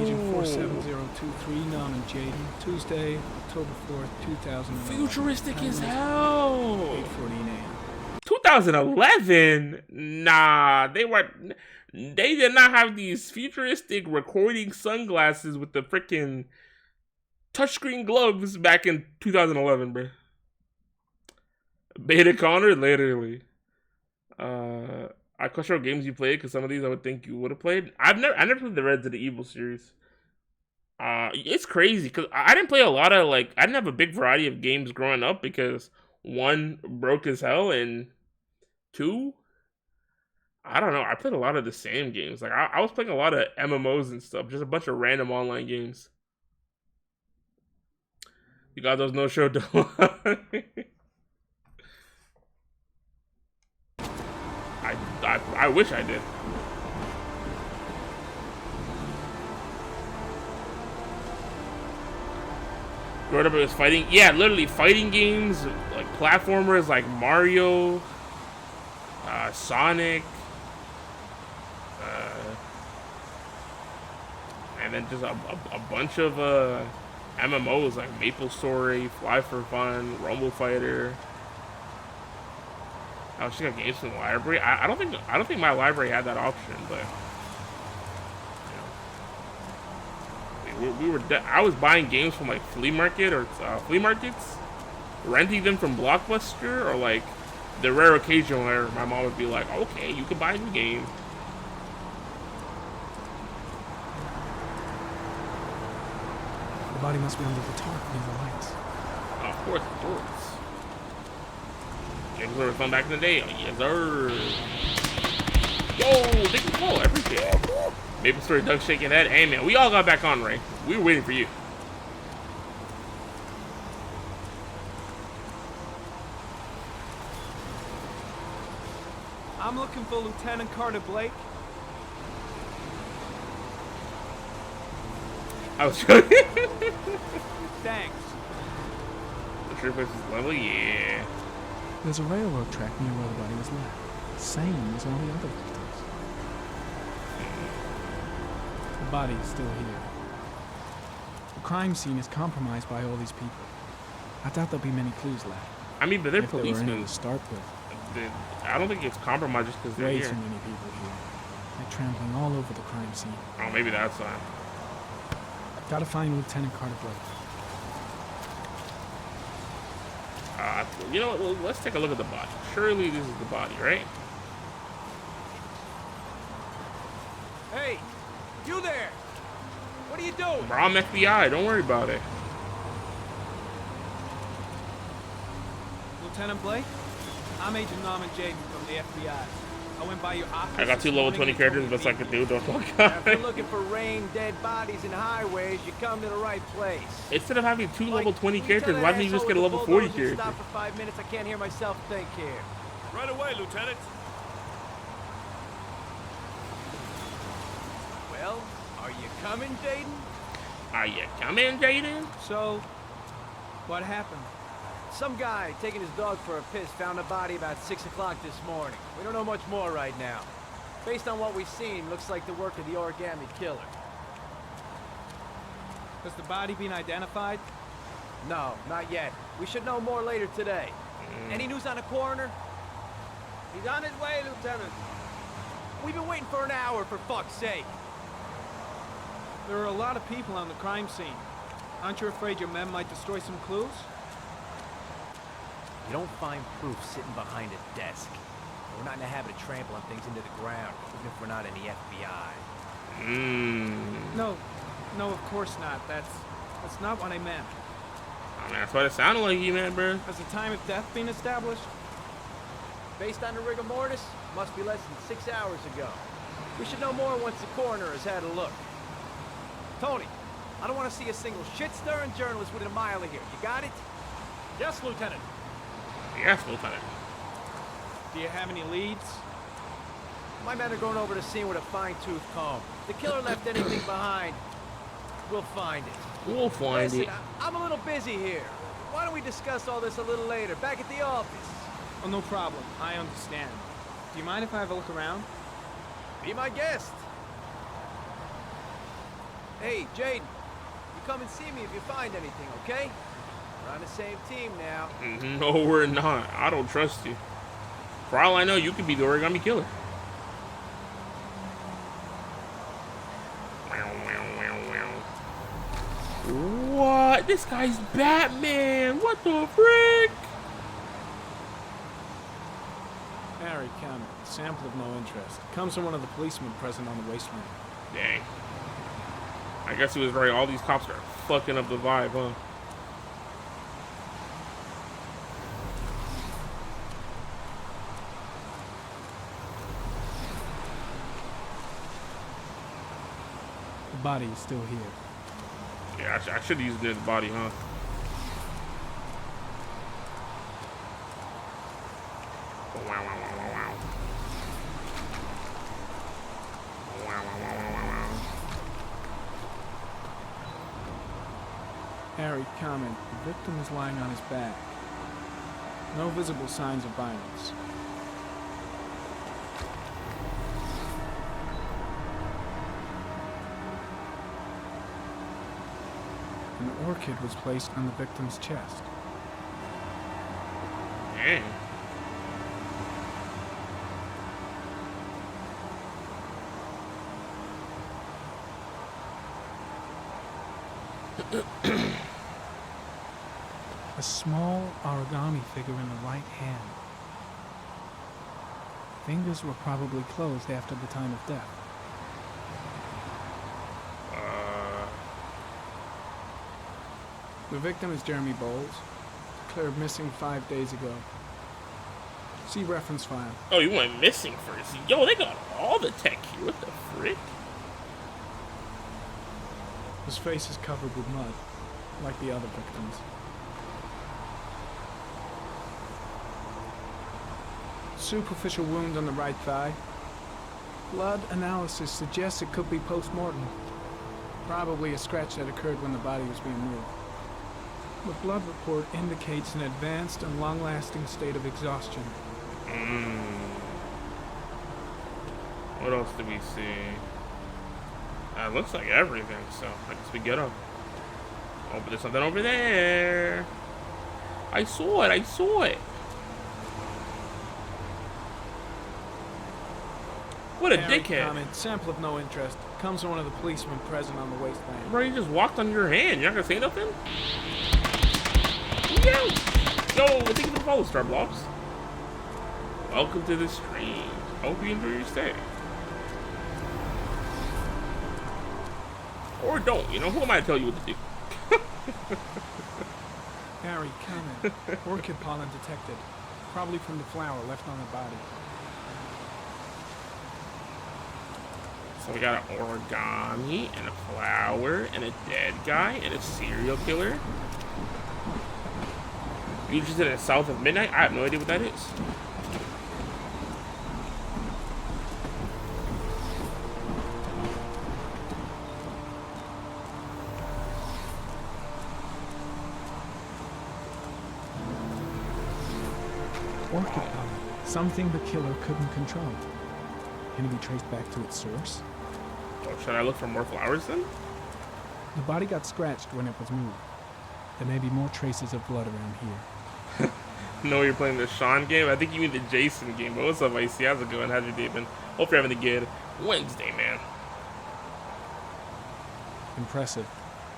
Speaker 13: Agent 47023, Norman Jaden. Tuesday, October 4th, 2011.
Speaker 1: Futuristic as hell.
Speaker 13: 8:14 a.m.
Speaker 1: 2011? Nah, they did not have these futuristic recording sunglasses with the freaking touchscreen gloves back in 2011, bro. Beta Connor, literally. I question what games you played because some of these I would think you would have played. I never played the Resident Evil series. It's crazy because I didn't play a lot of I didn't have a big variety of games growing up because one, broke as hell, and two, I don't know. I played a lot of the same games. Like I was playing a lot of MMOs and stuff, just a bunch of random online games. You got those no-show I wish I did. Growing up, it was fighting. Yeah, literally fighting games, like platformers, like Mario, Sonic, and then just a bunch of MMOs like Maple Story, Fly for Fun, Rumble Fighter. I was checking games from the library. I don't think my library had that option, but you know, I was buying games from like flea markets, renting them from Blockbuster, or like the rare occasion where my mom would be like, "Okay, you can buy a new game."
Speaker 13: The body must be under the tarp near the lights.
Speaker 1: Of course. Games were fun back in the day. Oh, yes, sir. Yo, they can call everything. Maple Story, Doug shaking head. Hey, man, we all got back on, Ray. We were waiting for you.
Speaker 7: I'm looking for Lieutenant Carter Blake.
Speaker 1: I was joking.
Speaker 7: Thanks.
Speaker 1: The trip was level, yeah.
Speaker 13: There's a railroad track near where the body was left. Same as all the other victims. The body is still here. The crime scene is compromised by all these people. I doubt there'll be many clues left.
Speaker 1: I mean, but they're
Speaker 13: if there were any
Speaker 1: policemen.
Speaker 13: to start with.
Speaker 1: I don't think it's compromised just because they're
Speaker 13: Way
Speaker 1: here.
Speaker 13: too many people here. They're trampling all over the crime scene.
Speaker 1: Oh, maybe that's why.
Speaker 13: Gotta find Lieutenant Carter Blake.
Speaker 1: You know what? Let's take a look at the body. Surely this is the body, right?
Speaker 7: Hey, you there? What are you doing?
Speaker 1: Bro, I'm FBI. Don't worry about it.
Speaker 7: Lieutenant Blake? I'm Agent Norman Jaden from the FBI. I went by your office.
Speaker 1: I got two level 20 characters. Best I could do. Don't talk.
Speaker 7: After looking for rain, dead bodies, and highways, you come to the right place.
Speaker 1: Instead of having two level 20
Speaker 7: Will you
Speaker 1: characters,
Speaker 7: tell
Speaker 1: why
Speaker 7: that
Speaker 1: didn't you just
Speaker 7: asshole
Speaker 1: get a
Speaker 7: with
Speaker 1: level
Speaker 7: the
Speaker 1: 40
Speaker 7: bulldozer to
Speaker 1: character?
Speaker 7: Stop for 5 minutes. I can't hear myself think here.
Speaker 11: Right away, Lieutenant.
Speaker 7: Well, are you coming, Jaden?
Speaker 1: Are you coming, Jaden?
Speaker 7: So, What happened?
Speaker 14: Some guy taking his dog for a piss found a body about 6 o'clock this morning. We don't know much more right now. Based on what we've seen, looks like the work of the origami killer.
Speaker 7: Has the body been identified?
Speaker 14: No, not yet. We should know more later today. Any news on the coroner?
Speaker 7: He's on his way, Lieutenant.
Speaker 14: We've been waiting for an hour, for fuck's sake.
Speaker 7: There are a lot of people on the crime scene. Aren't you afraid your men might destroy some clues?
Speaker 14: You don't find proof sitting behind a desk. We're not in the habit of trampling things into the ground, even if we're not in the FBI.
Speaker 7: No, of course not. That's not what I meant.
Speaker 1: I mean, that's what it sounded like you meant, bro.
Speaker 7: Has the time of death been established?
Speaker 14: Based on the rigor mortis, must be less than 6 hours ago. We should know more once the coroner has had a look. Tony, I don't want to see a single shit-stirring journalist within a mile of here. You got it?
Speaker 7: Yes, Lieutenant.
Speaker 1: Yes, Lieutenant.
Speaker 7: Do you have any leads?
Speaker 14: My men are going over the scene with a fine-tooth comb. If the killer left anything behind, we'll find it.
Speaker 1: We'll find
Speaker 14: Listen,
Speaker 1: it.
Speaker 14: I'm a little busy here. Why don't we discuss all this a little later, back at the office?
Speaker 7: Oh, no problem. I understand. Do you mind if I have a look around?
Speaker 14: Be my guest. Hey, Jaden, you come and see me if you find anything, okay? We're on the same team now.
Speaker 1: No, we're not. I don't trust you. For all I know, you could be the origami killer. What? This guy's Batman. What the frick?
Speaker 13: Harry Cameron, sample of no interest. Comes from one of the policemen present on the wasteland.
Speaker 1: Dang. I guess he was right. All these cops are fucking up the vibe, huh?
Speaker 13: The body is still here.
Speaker 1: Yeah, I should have used it near the body, huh? Oh, wow, wow, wow, wow, wow. Oh, wow, wow, wow, wow, wow, wow.
Speaker 13: Harry comment, the victim is lying on his back. No visible signs of violence. An orchid was placed on the victim's chest.
Speaker 1: Dang.
Speaker 13: A small origami figure in the right hand. Fingers were probably closed after the time of death. The victim is Jeremy Bowles, declared missing 5 days ago. See reference file.
Speaker 1: Oh, you went missing first. Yo, they got all the tech here. What the frick?
Speaker 13: His face is covered with mud, like the other victims. Superficial wound on the right thigh. Blood analysis suggests it could be post-mortem. Probably a scratch that occurred when the body was being moved. The blood report indicates an advanced and long-lasting state of exhaustion.
Speaker 1: What else do we see? Looks like everything, so I guess we get up. Oh, but there's something over there. I saw it, I saw it. What a
Speaker 13: Harry
Speaker 1: dickhead.
Speaker 13: Comment, sample of no interest. Comes from one of the policemen present on the wasteland.
Speaker 1: Bro, you just walked on your hand. You're not gonna say nothing? Yo! Yo, thank you for the follow, Star Blobs. Welcome to the stream. Hope you enjoy your stay. Or don't, you know? Who am I to tell you what to do?
Speaker 13: Harry Comment, orchid pollen detected. Probably from the flower left on the body.
Speaker 1: So we got an origami, and a flower, and a dead guy, and a serial killer. You interested in South of Midnight? I have no idea what that is.
Speaker 13: Something the killer couldn't control. Can it be traced back to its source?
Speaker 1: Oh, should I look for more flowers then?
Speaker 13: The body got scratched when it was moved. There may be more traces of blood around here.
Speaker 1: No, you're playing the Sean game? I think you mean the Jason game. But what's up, Icy? How's it going? How's your day been? Hope you're having a good Wednesday, man.
Speaker 13: Impressive.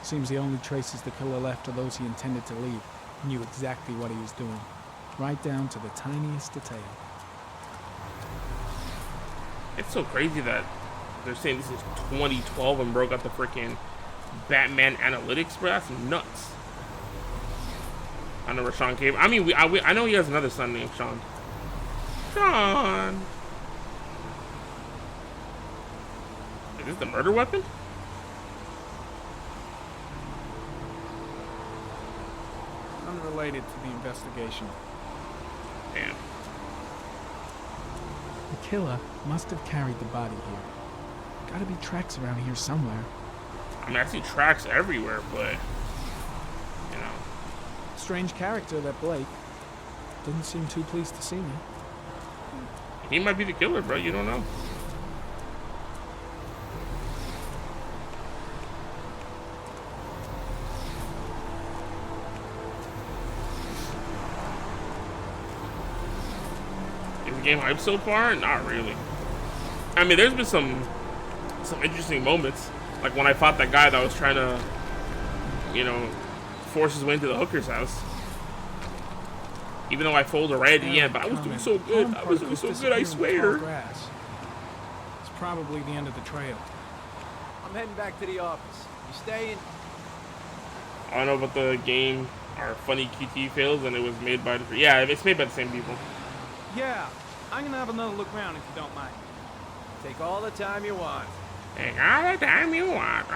Speaker 13: Seems the only traces the killer left are those he intended to leave. He knew exactly what he was doing, right down to the tiniest detail.
Speaker 1: It's so crazy that they're saying this is 2012 and bro got the freaking Batman analytics, bro. That's nuts. I know where Sean came. I mean, I know he has another son named Sean. Sean. Is this the murder weapon?
Speaker 13: Unrelated to the investigation.
Speaker 1: Damn.
Speaker 13: The killer must have carried the body here. Gotta be tracks around here somewhere.
Speaker 1: I mean, I see tracks everywhere, but you know.
Speaker 13: Strange character, that Blake. Doesn't seem too pleased to see me.
Speaker 1: He might be the killer, bro. You don't know. Is the game hyped so far? Not really. I mean, there's been some interesting moments. Like when I fought that guy that was trying to, you know, force his way into the hooker's house. Even though I folded right at the end, but I was doing so good. I was doing so good, I swear.
Speaker 13: It's probably the end of the trail.
Speaker 14: I'm heading back to the office. You staying?
Speaker 1: I don't know about the game. Our funny QT fails, and it was made by the... Yeah, it's made by the same people.
Speaker 7: Yeah, I'm gonna have another look around if you don't mind.
Speaker 14: Take all the time you want.
Speaker 1: Take all the time you want.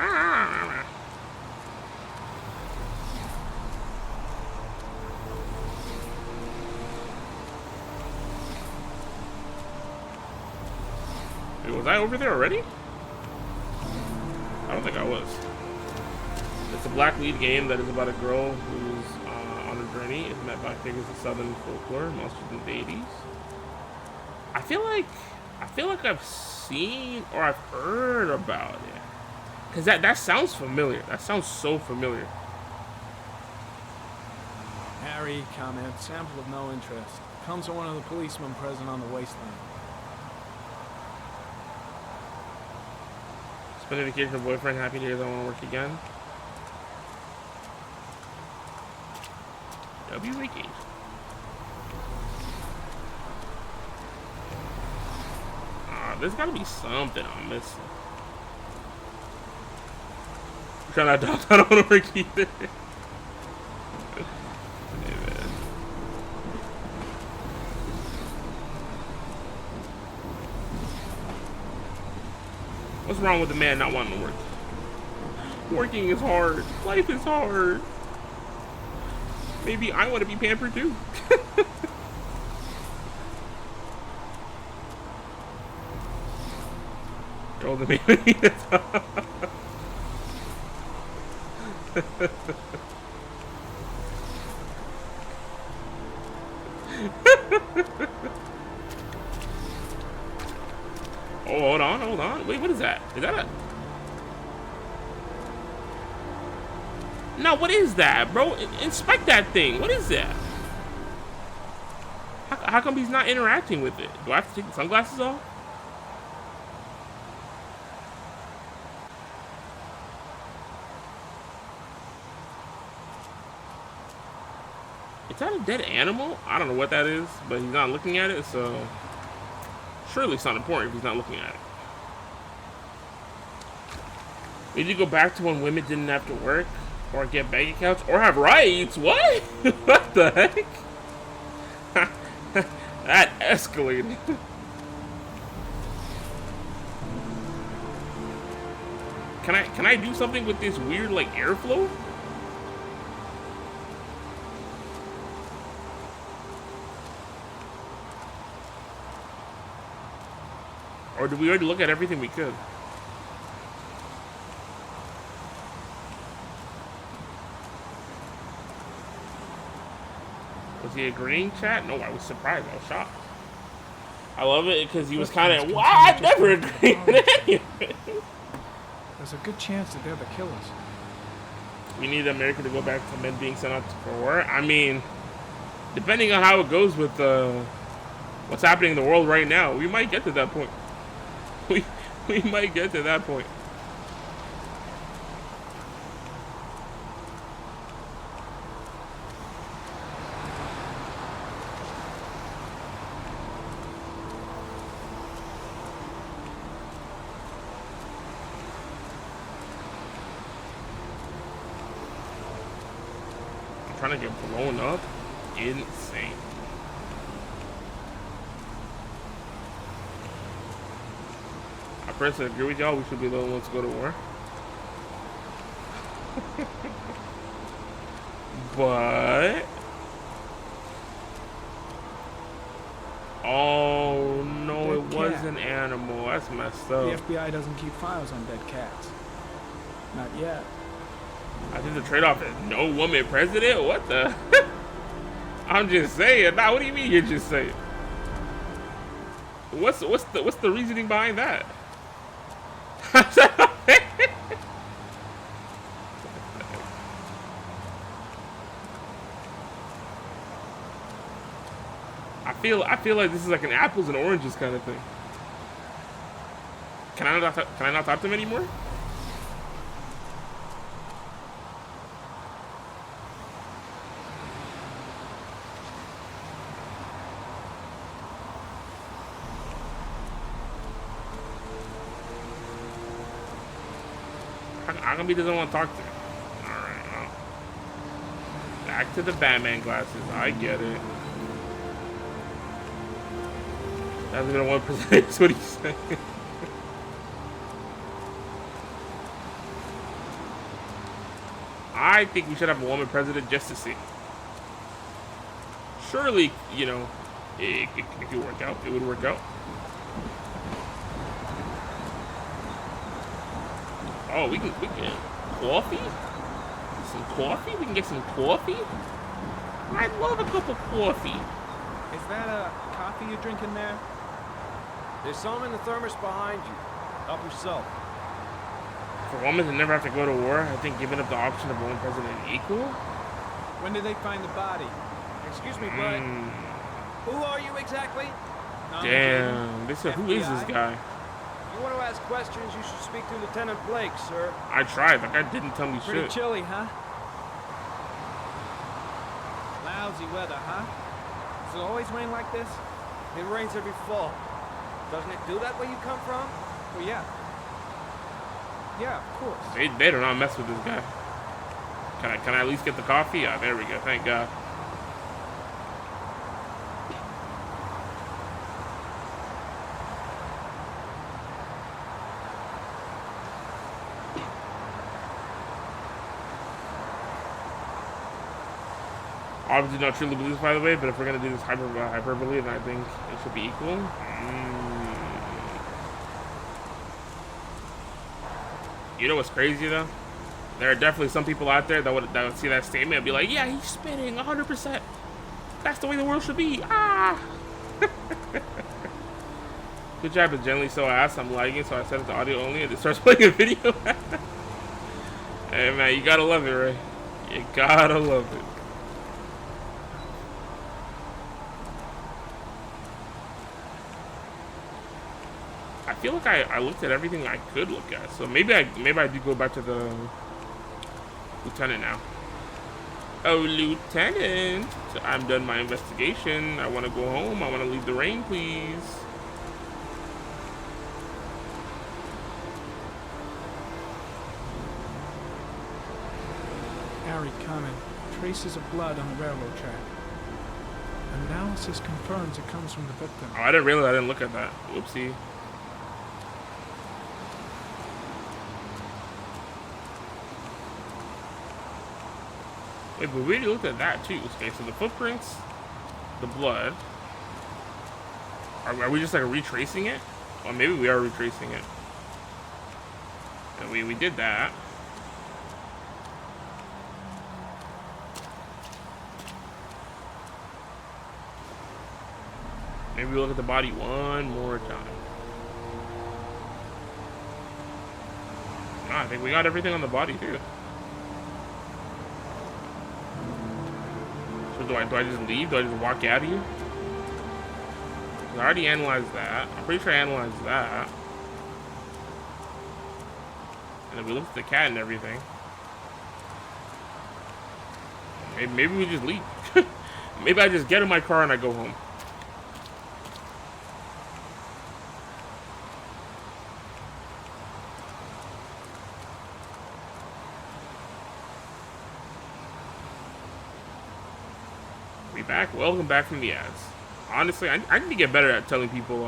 Speaker 1: Wait, was I over there already? I don't think I was. It's a black lead game that is about a girl who's on a journey. It's met by figures of Southern folklore, monsters in the deities. I feel like I've seen or I've heard about it. Cause that sounds familiar. That sounds so familiar.
Speaker 13: Harry, comment, sample of no interest. Comes from one of the policemen present on the wasteland.
Speaker 1: Spend a vacation with boyfriend, happy days, I want to work again. W vacation. There's gotta be something I'm missing. I'm trying not to, I don't want to work either. What's wrong with the man not wanting to work? Working is hard. Life is hard. Maybe I want to be pampered too. Throw the baby. Oh, hold on. Wait, what is that? Is that a... No, what is that, bro? Inspect that thing. What is that? How come he's not interacting with it? Do I have to take the sunglasses off? Is that a dead animal? I don't know what that is, but he's not looking at it, so... Surely it's not important if he's not looking at it. We need to go back to when women didn't have to work, or get bank accounts, or have rights. What? What the heck? That escalated. Can I do something with this weird like airflow? Or did we already look at everything we could? Was he agreeing, chat? No, I was surprised. I was shocked. I love it because he was
Speaker 13: Those
Speaker 1: kind
Speaker 13: things
Speaker 1: of.
Speaker 13: continue
Speaker 1: I
Speaker 13: just
Speaker 1: never
Speaker 13: to
Speaker 1: agreed with any of it.
Speaker 13: There's a good chance that they're the killers.
Speaker 1: We need America to go back to men being sent out for war. I mean, depending on how it goes with what's happening in the world right now, we might get to that point. We might get to that point. I'm trying to get blown up. Insane. I personally agree with y'all. We should be the only ones to go to war. But oh no,
Speaker 13: Dead
Speaker 1: it was
Speaker 13: cat.
Speaker 1: an animal. That's messed
Speaker 13: The
Speaker 1: up.
Speaker 13: FBI doesn't keep files on dead cats. Not yet.
Speaker 1: I think the trade-off is no woman president. What the? I'm just saying. Now, what do you mean you're just saying? What's the reasoning behind that? I feel like this is like an apples and oranges kind of thing. Can I not talk to him anymore? How come he doesn't want to talk to me? Alright, well. Back to the Batman glasses. I get it. That's gonna 1%. That's what he's saying. I think we should have a woman president just to see. Surely, you know, it could work out. It would work out. Oh, we can coffee? Some coffee? We can get some coffee? I'd love a cup of coffee.
Speaker 7: Is that a coffee you're drinking there?
Speaker 14: There's some in the thermos behind you. Help yourself.
Speaker 1: For women to never have to go to war, I think giving up the option of one president equal?
Speaker 7: When did they find the body?
Speaker 14: Excuse me, bud. Who are you exactly?
Speaker 1: Damn, who is this guy?
Speaker 14: If you want to ask questions, you should speak to Lieutenant Blake, sir.
Speaker 1: I tried, the guy didn't tell me
Speaker 7: Pretty
Speaker 1: shit.
Speaker 7: chilly, huh? Lousy weather, huh? Does it always rain like this?
Speaker 14: It rains every fall. Doesn't it do that where you come from?
Speaker 7: Well, yeah. Yeah, of course.
Speaker 1: They do not mess with this guy. Can I at least get the coffee? Ah, there we go. Thank God. Obviously not truly believe this, by the way, but if we're gonna do this hyperbole, then I think it should be equal. You know what's crazy though? There are definitely some people out there that would see that statement and be like, "Yeah, he's spitting 100%. That's the way the world should be." Ah. Good job, is generally so ass. I'm lagging, so I set it to audio only, and it starts playing a video. Hey man, you gotta love it, Ray. You gotta love it. I feel like I looked at everything I could look at, so maybe I do go back to the lieutenant now. Oh, Lieutenant, I'm done my investigation. I want to go home. I want to leave the rain, please.
Speaker 13: Harry Connon, traces of blood on the railroad track. Analysis confirms it comes from the victim.
Speaker 1: Oh, I didn't realize I didn't look at that. Whoopsie. Wait, but we already looked at that too. Okay, so the footprints, the blood. Are we just like retracing it? Well, maybe we are retracing it. And we did that. Maybe look at the body one more time. Nah, I think we got everything on the body too. So do I just leave? Do I just walk out of here? I already analyzed that. I'm pretty sure I analyzed that. And then we looked at the cat and everything. Maybe we just leave. Maybe I just get in my car and I go home. We back? Welcome back from the ads. Honestly, I need to get better at telling people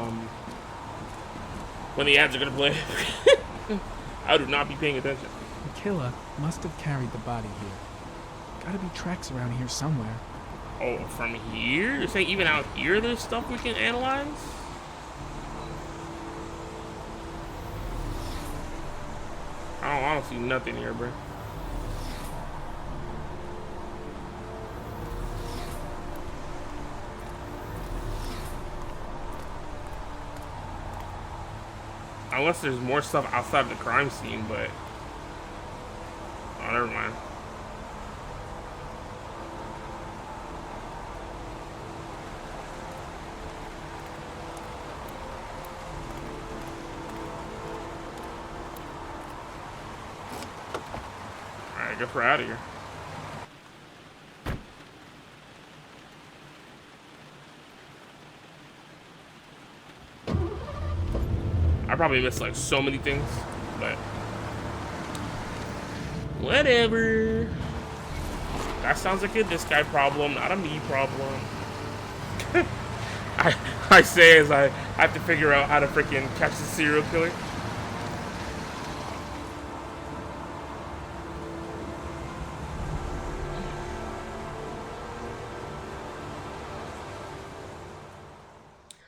Speaker 1: when the ads are gonna play. I do not be paying attention.
Speaker 13: The killer must have carried the body here. Gotta be tracks around here somewhere.
Speaker 1: Oh, from here? You're saying even out here there's stuff we can analyze? I don't see nothing here, bro. Unless there's more stuff outside of the crime scene, but... Oh, never mind. Alright, I guess we're out of here. I probably missed like so many things, but whatever. That sounds like a this guy problem, not a me problem. I say as I have to figure out how to freaking catch the serial killer.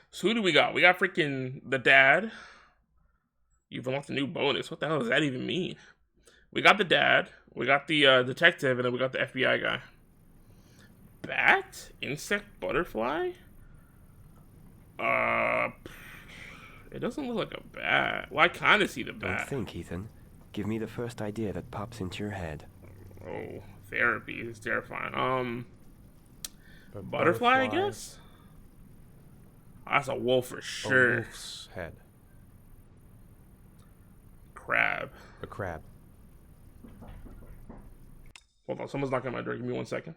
Speaker 1: So who do we got? We got freaking the dad. You've unlocked a new bonus. What the hell does that even mean? We got the dad, we got the detective, and then we got the FBI guy. Bat? Insect? Butterfly? It doesn't look like a bat. Well, I kind of see the bat.
Speaker 15: Don't think, Ethan. Give me the first idea that pops into your head.
Speaker 1: Oh, therapy is terrifying. Butterfly, I guess? Oh, that's a wolf for sure.
Speaker 2: A wolf's head.
Speaker 1: Crab.
Speaker 2: A crab.
Speaker 1: Hold on, someone's knocking on my door. Give me 1 second.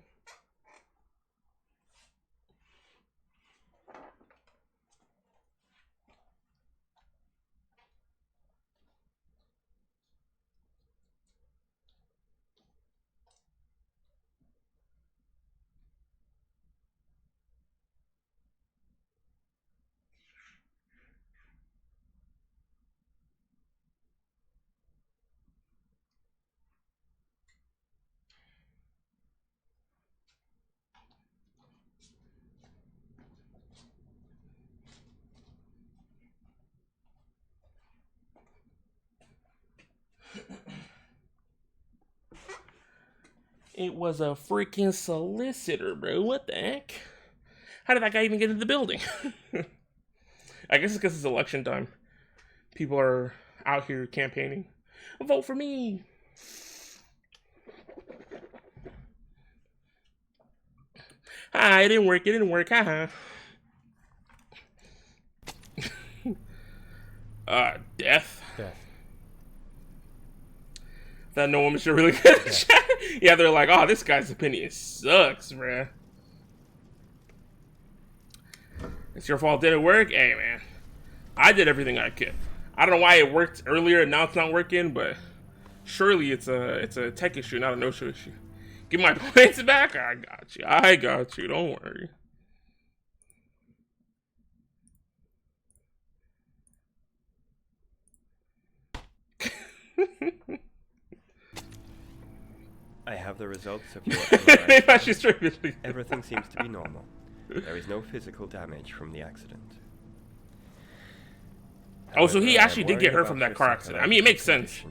Speaker 1: It was a freaking solicitor, bro. What the heck? How did that guy even get into the building? I guess it's because it's election time. People are out here campaigning. Vote for me. It didn't work. It didn't work. Haha. Death.
Speaker 2: Death.
Speaker 1: That no woman should really get a chat. Yeah, they're like, oh, this guy's opinion sucks, bruh. It's your fault. Did it work? Hey, man. I did everything I could. I don't know why it worked earlier and now it's not working, but surely it's a tech issue, not a no-show issue. Give my points back? I got you. I got you. Don't worry.
Speaker 15: I have the results of your MRI. Everything seems to be normal. There is no physical damage from the accident.
Speaker 1: Oh, so he
Speaker 15: However,
Speaker 1: actually
Speaker 15: I'm
Speaker 1: did get
Speaker 15: worried
Speaker 1: hurt
Speaker 15: about
Speaker 1: from that
Speaker 15: your
Speaker 1: car accident. I mean, it makes sense.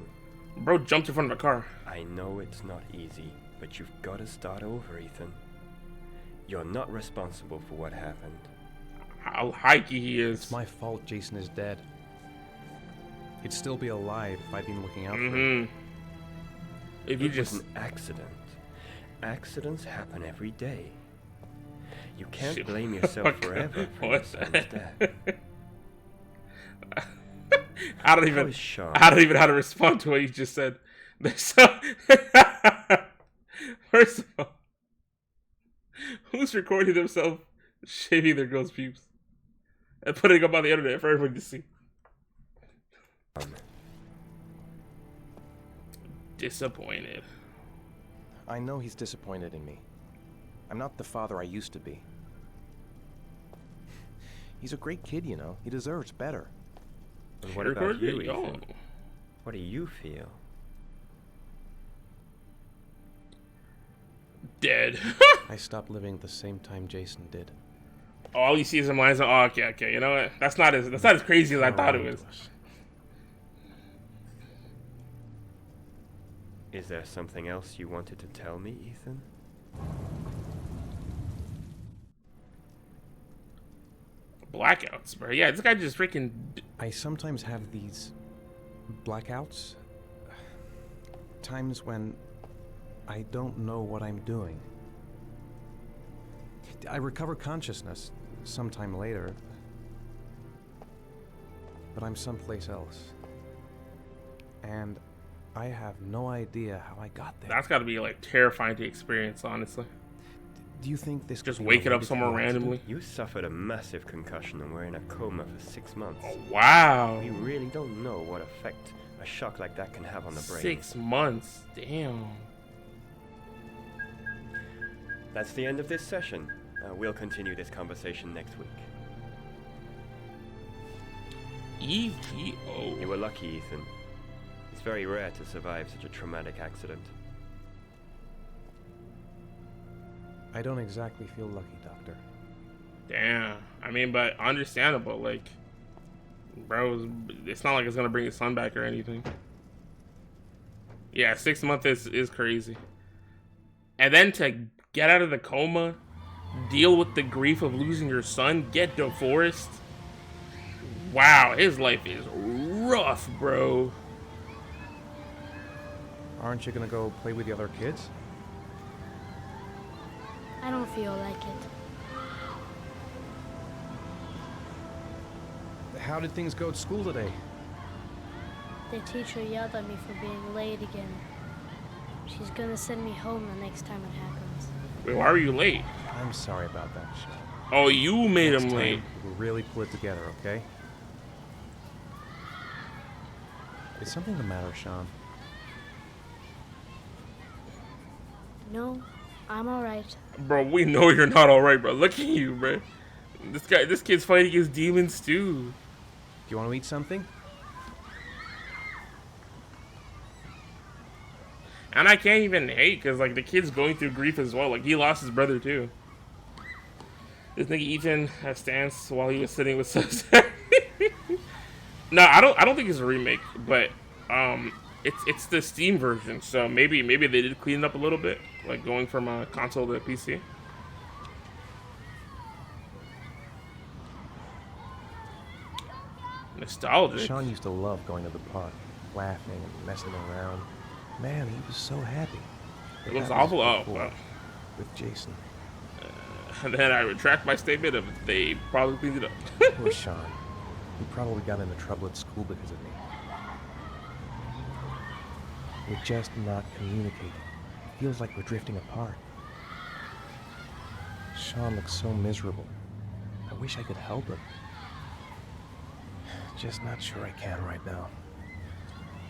Speaker 1: Bro jumped in front of a car.
Speaker 15: I know it's not easy, but you've got to start over, Ethan. You're not responsible for what happened.
Speaker 1: how high he is.
Speaker 2: It's my fault Jason is dead. He'd still be alive if I'd been looking out for him.
Speaker 1: Mm-hmm. If you
Speaker 15: It
Speaker 1: just
Speaker 15: was an accident. Accidents happen every day. You can't blame yourself forever for your son's death.
Speaker 1: I don't even know how to respond to what you just said. First of all, who's recording themselves shaving their girl's pubes and putting them up on the internet for everyone to see? Disappointed.
Speaker 2: I know he's disappointed in me. I'm not the father I used to be. He's a great kid, you know. He deserves better.
Speaker 15: And what about you, Ethan? What do you feel?
Speaker 1: Dead.
Speaker 2: I stopped living at the same time Jason did.
Speaker 1: Oh, all you see is him lines. Oh, okay. You know what? That's not as crazy as I thought it was.
Speaker 15: Is there something else you wanted to tell me, Ethan?
Speaker 1: Blackouts, bro. Yeah, this guy just freaking...
Speaker 2: I sometimes have these blackouts. Times when I don't know what I'm doing. I recover consciousness sometime later, but I'm someplace else. And I have no idea how I got there.
Speaker 1: That's got to be like terrifying to experience, honestly.
Speaker 2: Do you think this
Speaker 1: just waking up somewhere randomly?
Speaker 15: You suffered a massive concussion and were in a coma for 6 months.
Speaker 1: Oh, wow.
Speaker 15: We really don't know what effect a shock like that can have on the brain.
Speaker 1: 6 months, damn.
Speaker 15: That's the end of this session. We'll continue this conversation next week.
Speaker 1: EPO.
Speaker 15: You were lucky, Ethan. It's very rare to survive such a traumatic accident.
Speaker 2: I don't exactly feel lucky, Doctor.
Speaker 1: Damn. I mean, but understandable. Like, bro, it's not like it's gonna bring his son back or anything. Yeah, 6 months is crazy. And then to get out of the coma, deal with the grief of losing your son, get divorced. Wow, his life is rough, bro.
Speaker 2: Aren't you gonna go play with the other kids?
Speaker 4: I don't feel like it.
Speaker 2: How did things go at school today?
Speaker 4: The teacher yelled at me for being late again. She's gonna send me home the next time it happens.
Speaker 1: Wait, why were you late?
Speaker 2: I'm sorry about that, Sean.
Speaker 1: Oh, you made him late.
Speaker 2: We'll really pull it together, okay? Is something the matter, Sean?
Speaker 4: No, I'm alright.
Speaker 1: Bro, we know you're not alright, bro. Look at you, bro. This kid's fighting against demons too.
Speaker 2: Do you want to eat something?
Speaker 1: And I can't even hate, because, like, the kid's going through grief as well. Like, he lost his brother, too. This nigga Ethan has stance while he was sitting with Sub-Zero. No, I don't think it's a remake, but, it's the Steam version, so maybe they did clean it up a little bit, like, going from a console to a PC. Nostalgic.
Speaker 2: Sean used to love going to the park, laughing and messing around. Man, he was so happy.
Speaker 1: It looks awful. Oh, wow.
Speaker 2: With Jason.
Speaker 1: And then I retract my statement of they probably cleaned it up.
Speaker 2: Poor Sean. He probably got into trouble at school because of me. We're just not communicating. It feels like we're drifting apart. Sean looks so miserable. I wish I could help him. Just not sure I can right now.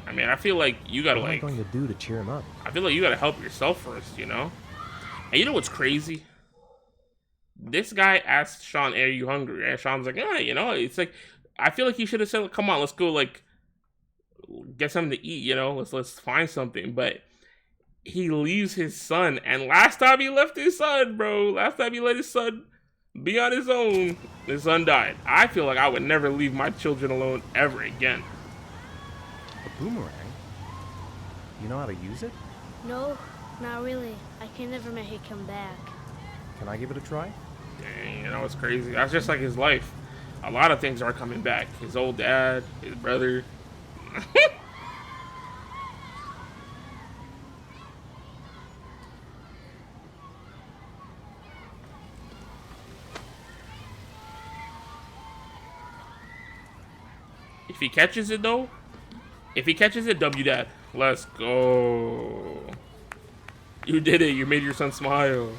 Speaker 1: I mean, I feel like you gotta,
Speaker 2: what
Speaker 1: like...
Speaker 2: What am I going to do to cheer him up?
Speaker 1: I feel like you gotta help yourself first, you know? And you know what's crazy? This guy asked Sean, are you hungry? And Sean's like, yeah, you know? It's like, I feel like he should have said, come on, let's go, like, get something to eat, you know? Let's find something. But he leaves his son. And last time he left his son, bro, last time he let his son be on his own, his son died. I feel like I would never leave my children alone ever again.
Speaker 2: A boomerang? You know how to use it?
Speaker 4: No, not really. I can never make it come back.
Speaker 2: Can I give it a try?
Speaker 1: Dang, that was crazy. That's just like his life. A lot of things are coming back. His old dad, his brother. If he catches it though, if he catches it, W dad. Let's go. You did it. You made your son smile.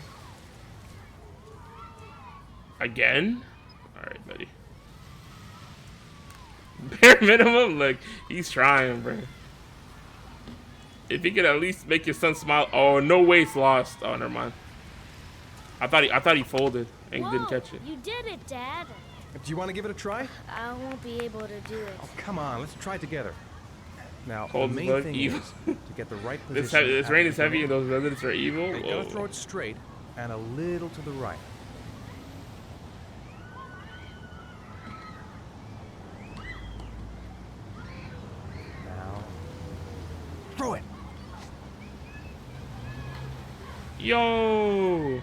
Speaker 1: Again? Alright, buddy. Bare minimum? Like, he's trying, bro. If he could at least make his son smile. Oh, no way it's lost. Oh, never mind. I thought he folded and didn't catch it.
Speaker 4: You did it, Dad.
Speaker 14: Do you want to give it a try?
Speaker 4: I won't be able to do it.
Speaker 14: Oh, come on. Let's try it together. Now,
Speaker 1: Cold
Speaker 14: the main
Speaker 1: blood,
Speaker 14: thing
Speaker 1: evil.
Speaker 14: is to get the right position.
Speaker 1: This rain is heavy and those residents are evil.
Speaker 14: You gotta throw it straight and a little to the right. Now, throw it.
Speaker 1: Yo.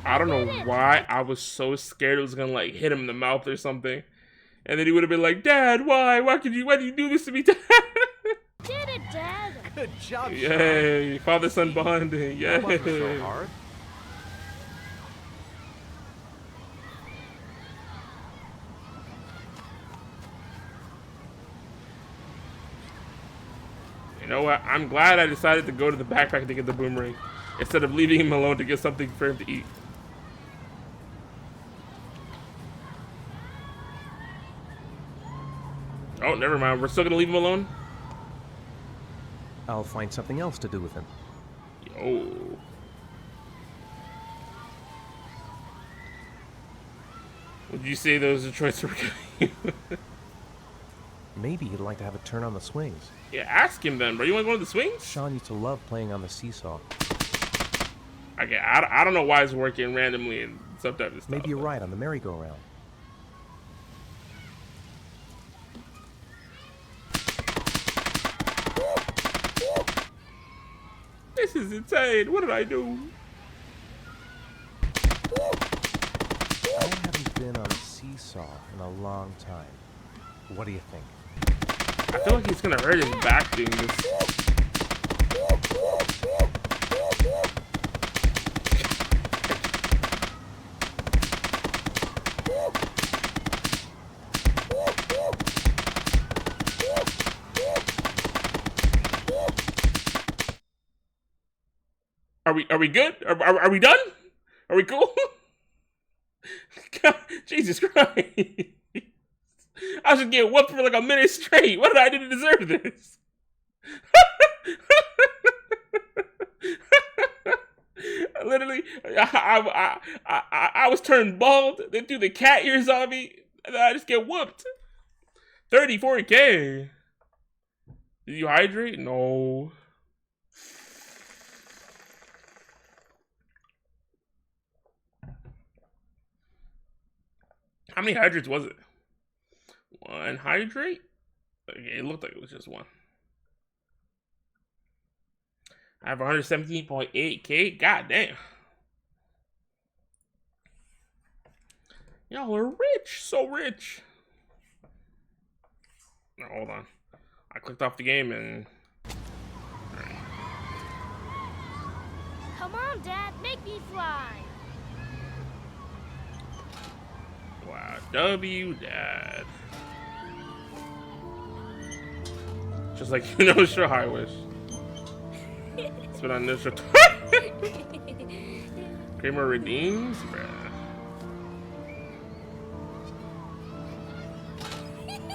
Speaker 1: I don't know why I was so scared it was gonna like hit him in the mouth or something, and then he would have been like, "Dad, why? Why did you do this to me, Dad?"
Speaker 4: Did it, Dad.
Speaker 14: Good job,
Speaker 1: Yay, father-son bonding. Yay.
Speaker 14: That wasn't so hard.
Speaker 1: You know what? I'm glad I decided to go to the backpack to get the boomerang instead of leaving him alone to get something for him to eat. Oh, never mind. We're still gonna leave him alone?
Speaker 2: I'll find something else to do with him.
Speaker 1: Yo. Would you say those are choices were good?
Speaker 2: Maybe he'd like to have a turn on the swings.
Speaker 1: Yeah, ask him then, bro. You want to go to the swings?
Speaker 2: Sean used to love playing on the seesaw.
Speaker 1: Okay, I don't know why it's working randomly and sometimes it's
Speaker 2: Maybe you're right on the merry-go-round.
Speaker 1: This is insane. What did I do?
Speaker 2: I haven't been on a seesaw in a long time. What do you think?
Speaker 1: I feel like he's gonna hurt his back doing this. Are we good? Are we done? Are we cool? God, Jesus Christ. I was just getting whooped for like a minute straight. What did I do to deserve this? Literally, I was turned bald. They threw the cat ears on me, and then I just get whooped. 34K. Did you hydrate? No. How many hydrates was it? One hydrate? Okay, it looked like it was just one. I have 117.8K. God damn. Y'all are rich. So rich. No, hold on. I clicked off the game and... Right.
Speaker 4: Come on, Dad. Make me fly.
Speaker 1: Wow. W Dad. Just like no sure high wish. It's been on this Kramer redeems, bruh.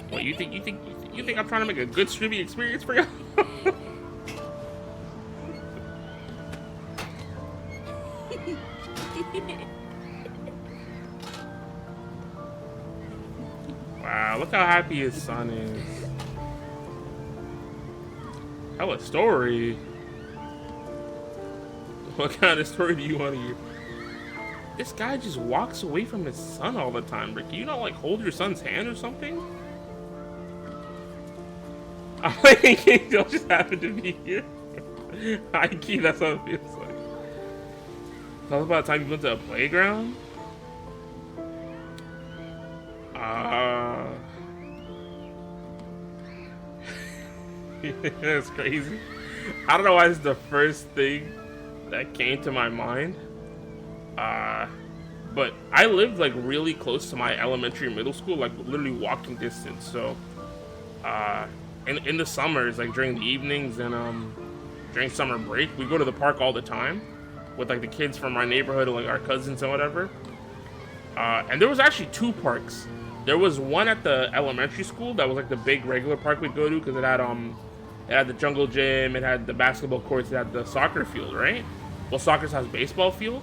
Speaker 1: What you think I'm trying to make a good streaming experience for you? Wow, look how happy his son is. Hell a story. What kind of story do you want to hear? This guy just walks away from his son all the time, Rick. Can you not like hold your son's hand or something? I'm thinking he'll just happen to be here. High key, that's what it feels like. Tell us about the time you went to a playground? That's crazy. I don't know why this is the first thing that came to my mind. But I lived like really close to my elementary and middle school, like literally walking distance. So, in the summers, like during the evenings and during summer break, we go to the park all the time with like the kids from our neighborhood and like our cousins and whatever. And there was actually two parks. There was one at the elementary school that was like the big regular park we'd go to because it had the jungle gym, it had the basketball courts, it had the soccer field, right? Well, soccer has baseball field.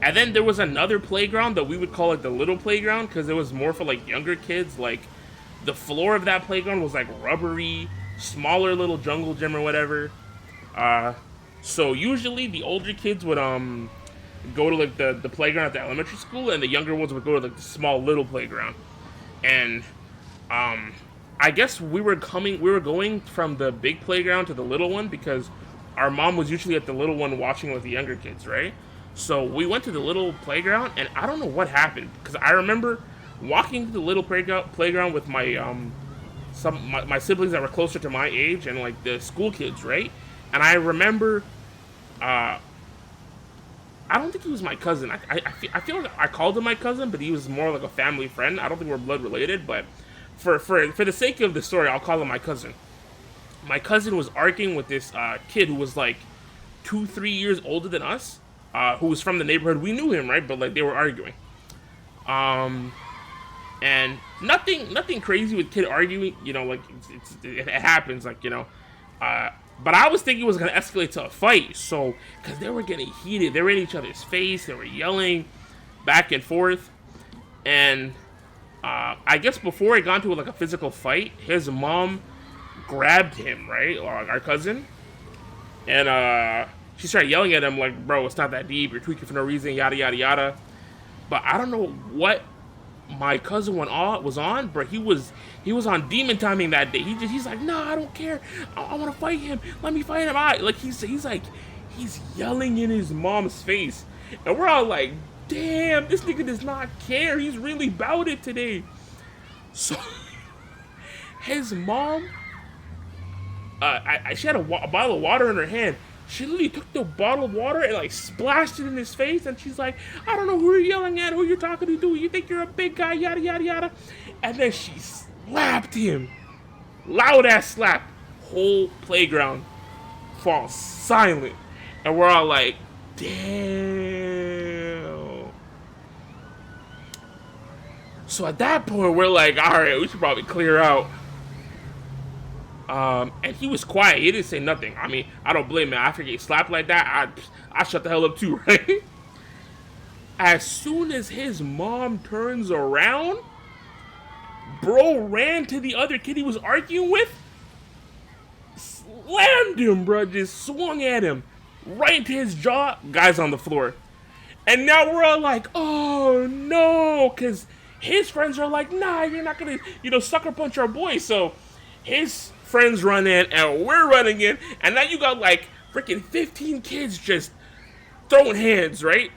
Speaker 1: And then there was another playground that we would call it the little playground because it was more for like younger kids. Like the floor of that playground was like rubbery, smaller little jungle gym or whatever. So usually the older kids would go to like the playground at the elementary school, and the younger ones would go to like the small little playground. And I guess we were going from the big playground to the little one because our mom was usually at the little one watching with the younger kids, right? So we went to the little playground, and I don't know what happened because I remember walking to the little playground with my my siblings that were closer to my age and like the school kids, right? And I remember, I don't think he was my cousin. I feel like I called him my cousin, but he was more like a family friend. I don't think we're blood related, but for the sake of the story, I'll call him my cousin. My cousin was arguing with this kid who was like 2-3 years older than us. Who was from the neighborhood. We knew him, right? But like they were arguing. And nothing crazy with kid arguing, you know, like it happens, like, you know. But I was thinking it was gonna escalate to a fight, so because they were getting heated, they were in each other's face, they were yelling back and forth, and I guess before it got into like a physical fight, his mom grabbed him, right, or our cousin, and she started yelling at him like, bro, it's not that deep, you're tweaking for no reason, yada yada yada. But I don't know what my cousin was on, but he was on demon timing that day. He's like, nah, I don't care, I want to fight him, let me fight him. He's yelling in his mom's face, and we're all like, damn, this nigga does not care, he's really about it today. So his mom, she had a bottle of water in her hand. She literally took the bottle of water and like splashed it in his face, and she's like, I don't know who you're yelling at, who you're talking to, do you think you're a big guy, yada yada yada. And then she slapped him, loud ass slap. Whole playground falls silent, and we're all like, damn. So at that point we're like, all right, we should probably clear out. And he was quiet. He didn't say nothing. I mean, I don't blame him. After getting slapped like that, I shut the hell up too, right? As soon as his mom turns around, bro ran to the other kid he was arguing with, slammed him, bro, just swung at him, right into his jaw. Guy's on the floor. And now we're all like, oh no, because his friends are like, nah, you're not gonna, sucker punch our boy. So his friends run in, and we're running in, and now you got like freaking 15 kids just throwing hands, right?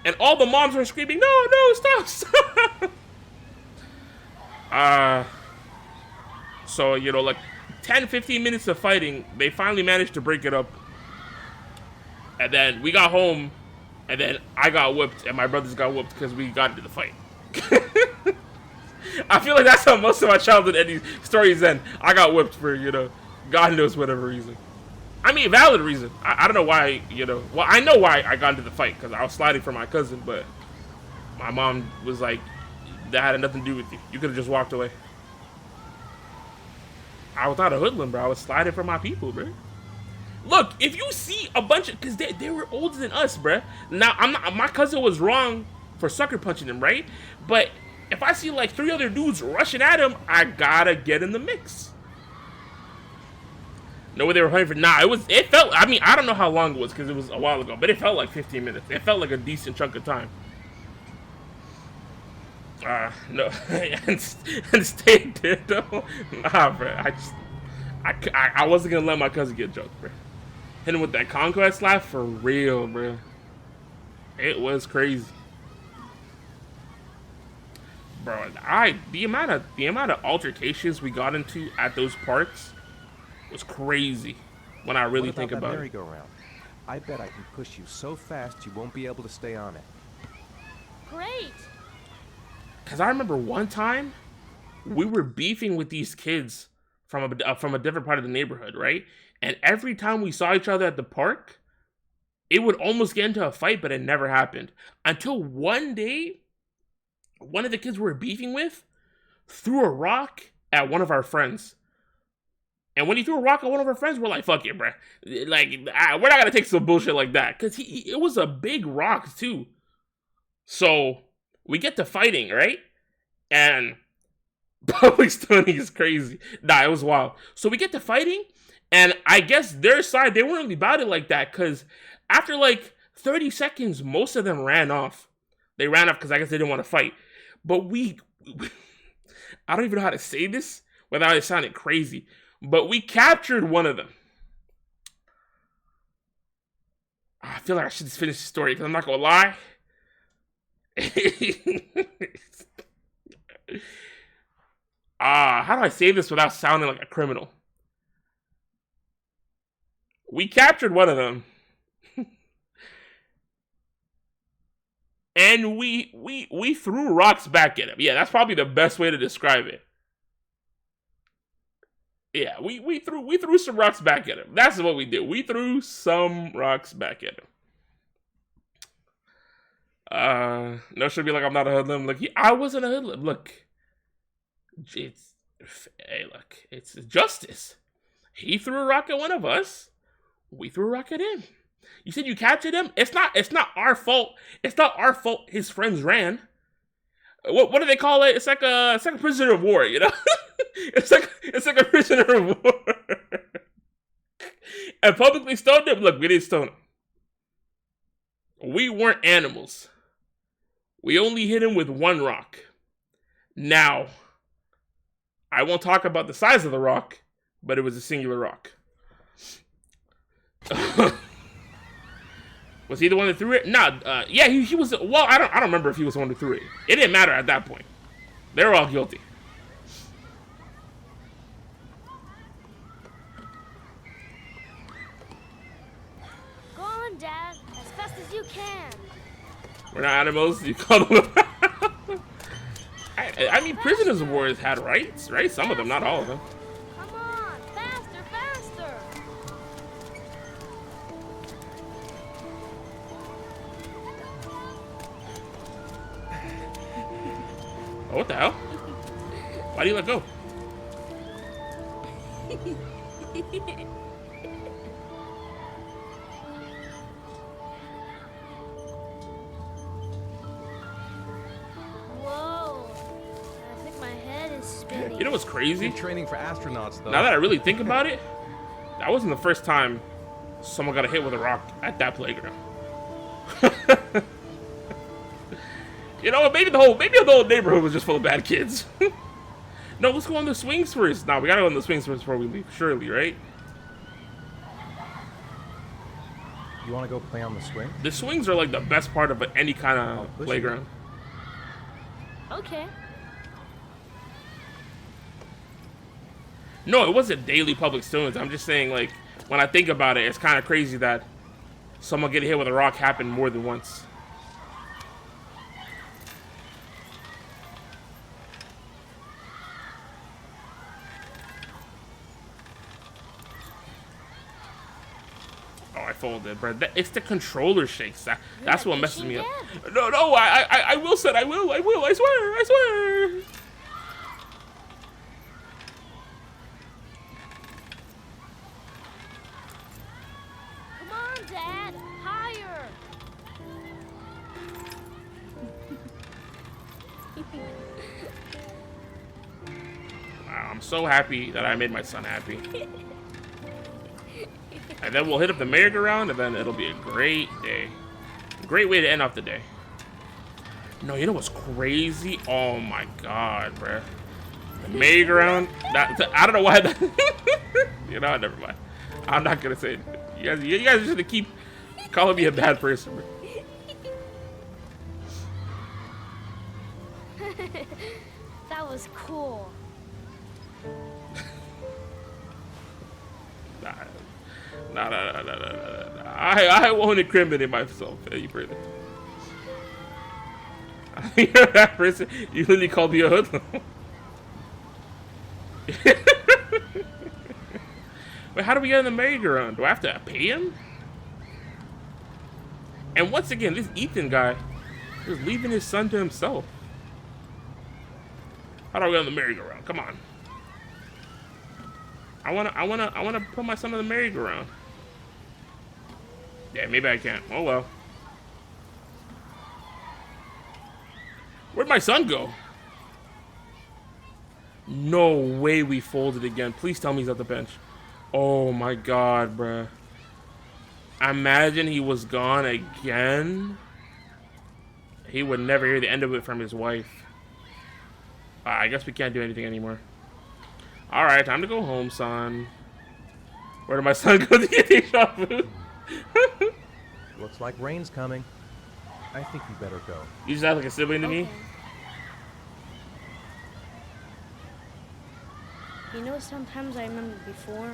Speaker 1: And all the moms are screaming, no, stop. So, like 10-15 minutes of fighting, they finally managed to break it up. And then we got home, and then I got whooped, and my brothers got whooped because we got into the fight. I feel like that's how most of my childhood ending stories end. I got whipped for, God knows whatever reason. I mean, valid reason. I don't know why, well, I know why I got into the fight, because I was sliding for my cousin, but my mom was like, that had nothing to do with you. You could have just walked away. I was not a hoodlum, bro. I was sliding for my people, bro. Look, if you see a bunch of, because they were older than us, bro. Now, my cousin was wrong for sucker punching him, right? But if I see like 3 other dudes rushing at him, I gotta get in the mix. Know what they were fighting for? Nah, it felt, I mean, I don't know how long it was because it was a while ago, but it felt like 15 minutes. It felt like a decent chunk of time. No, and stay there though. Nah, bro, I wasn't gonna let my cousin get jumped, bro. Hitting with that conquest laugh for real, bro. It was crazy. Bro, the amount of altercations we got into at those parks was crazy when I really think about it.
Speaker 2: Merry-go-round? I bet I can push you so fast you won't be able to stay on it.
Speaker 4: Great.
Speaker 1: Cause I remember one time we were beefing with these kids from a different part of the neighborhood, right? And every time we saw each other at the park, it would almost get into a fight, but it never happened. Until one day, one of the kids we were beefing with threw a rock at one of our friends. And when he threw a rock at one of our friends, we're like, fuck it, bruh. Like, we're not gonna take some bullshit like that. Because it was a big rock, too. So, we get to fighting, right? And public stoning is crazy. Nah, it was wild. So, we get to fighting, and I guess their side, they weren't really about it like that. Because after, like, 30 seconds, most of them ran off. They ran off because I guess they didn't want to fight. But I don't even know how to say this without it sounding crazy. But we captured one of them. I feel like I should just finish the story because I'm not going to lie. How do I say this without sounding like a criminal? We captured one of them. And we threw rocks back at him. Yeah, that's probably the best way to describe it. Yeah, we threw some rocks back at him. That's what we did. We threw some rocks back at him. No, should be like I'm not a hoodlum. Look, I wasn't a hoodlum. Look, it's justice. He threw a rock at one of us. We threw a rock at him. You said you captured him. It's not our fault. It's not our fault. His friends ran. What do they call it? It's like a prisoner of war, you know. It's like a prisoner of war. And publicly stoned him. Look, we didn't stone him. We weren't animals. We only hit him with one rock. Now, I won't talk about the size of the rock, but it was a singular rock. Was he the one that threw it? Nah, yeah, he was. Well, I don't remember if he was the one who threw it. It didn't matter at that point. They were all guilty.
Speaker 4: Go on, Dad, as fast as you can.
Speaker 1: We're not animals. You call them. I mean, prisoners of war had rights, right? Some of them, not all of them.
Speaker 4: Come on, faster, faster.
Speaker 1: Oh, what the hell? Why do you let go?
Speaker 4: Whoa, I think my head is spinning.
Speaker 1: You know what's crazy?
Speaker 2: Training for astronauts, though.
Speaker 1: Now that I really think about it, that wasn't the first time someone got hit with a rock at that playground. You know, maybe the whole neighborhood was just full of bad kids. No, let's go on the swings first. Nah, we gotta go on the swings first before we leave, surely, right?
Speaker 2: You want to go play on the swing?
Speaker 1: The swings are like the best part of any kind of playground.
Speaker 4: Okay.
Speaker 1: No, it wasn't daily public stones. I'm just saying, like, when I think about it, it's kind of crazy that someone getting hit with a rock happened more than once. Oh, I folded, bro. It's the controller shakes. That's what messes me up. No, I will, said I will, I swear.
Speaker 4: Come on, Dad, higher.
Speaker 1: Wow, I'm so happy that I made my son happy. And then we'll hit up the merry-go-round, and then it'll be a great day. Great way to end off the day. No, you know what's crazy? Oh my god, bruh. The merry-go-round. I don't know why that. You know, never mind. I'm not gonna say it. You guys are just gonna keep calling me a bad person.
Speaker 4: That was cool.
Speaker 1: Nah. I won't incriminate myself any further. You're that person. You literally called me a hoodlum. Wait, how do we get in the merry-go-round? Do I have to pay him? And once again, this Ethan guy is leaving his son to himself. How do I get on the merry-go-round? Come on. I wanna put my son on the merry-go-round. Yeah, maybe I can't. Oh well. Where'd my son go? No way we folded again. Please tell me he's at the bench. Oh my god, bruh. Imagine he was gone again. He would never hear the end of it from his wife. I guess we can't do anything anymore. Alright, time to go home, son. Where did my son go to get deja vu?
Speaker 2: Looks like rain's coming. I think you better go.
Speaker 1: You just act like a sibling to me?
Speaker 4: You know, sometimes I remember before.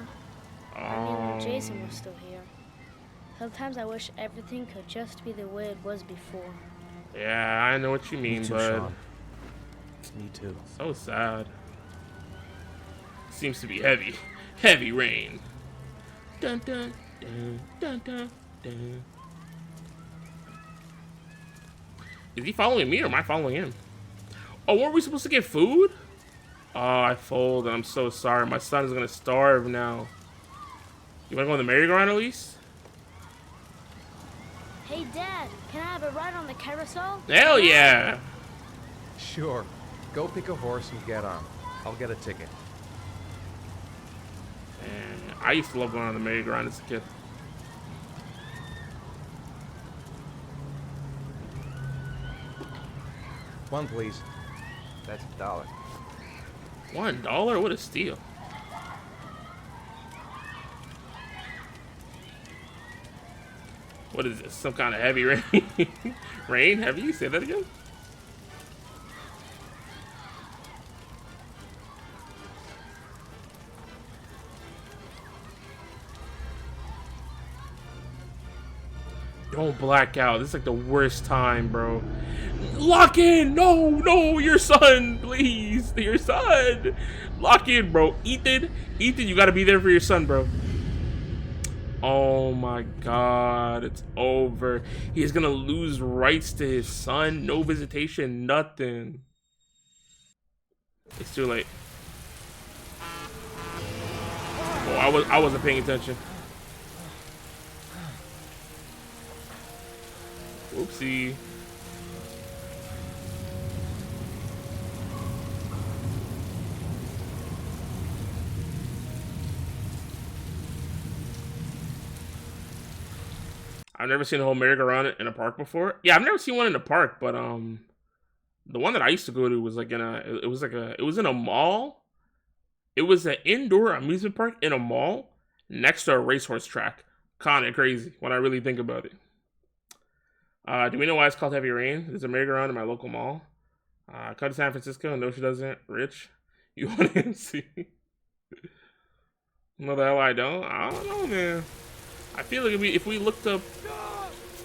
Speaker 4: I mean, when Jason was still here. Sometimes I wish everything could just be the way it was before.
Speaker 1: Yeah, I know what you mean,
Speaker 2: Me too,
Speaker 1: bud.
Speaker 2: Sean. Me too.
Speaker 1: So sad. Seems to be heavy. Heavy rain. Dun dun dun dun dun dun. Is he following me or am I following him? Oh, weren't we supposed to get food? Oh, I folded. I'm so sorry. My son is gonna starve now. You wanna go on the merry-go-round at least?
Speaker 4: Hey, Dad, can I have a ride on the carousel?
Speaker 1: Hell yeah!
Speaker 2: Sure. Go pick a horse and get on. I'll get a ticket.
Speaker 1: Man, I used to love going on the merry-go-round as a kid.
Speaker 2: One, please. That's $1.
Speaker 1: $1? What a steal. What is this? Some kind of heavy rain? Rain? Heavy? Say that again? Don't black out. This is like the worst time, bro. Lock in! No, no, your son, please. Your son. Lock in, bro. Ethan, you gotta be there for your son, bro. Oh my god, it's over. He's gonna lose rights to his son. No visitation, nothing. It's too late. Oh, I wasn't paying attention. Whoopsie. I've never seen a whole merry-go-round in a park before. Yeah, I've never seen one in a park, but the one that I used to go to was like it was in a mall. It was an indoor amusement park in a mall next to a racehorse track. Kind of crazy when I really think about it. Do we know why it's called Heavy Rain? There's a merry-go-round in my local mall. Come to San Francisco. No, she doesn't. Rich, you want to see? No, the hell I don't. I don't know, man. I feel like if we looked up...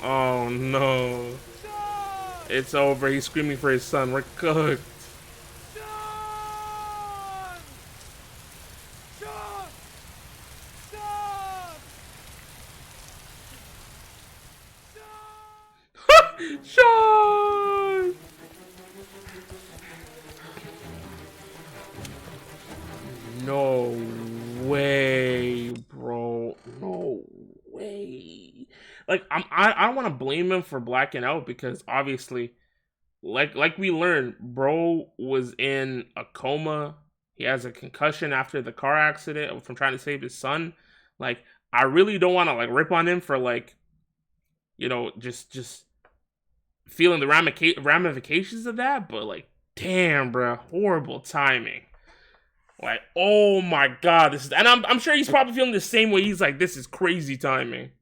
Speaker 1: Oh, no. It's over. He's screaming for his son. We're cooked. Sean! No way, bro. No way. Like I don't want to blame him for blacking out because obviously, like we learned, bro was in a coma. He has a concussion after the car accident from trying to save his son. Like I really don't want to like rip on him for like, you know, just feeling the ramifications of that. But like, damn, bro, horrible timing. Like, oh my god, this is, and I'm sure he's probably feeling the same way. He's like, this is crazy timing.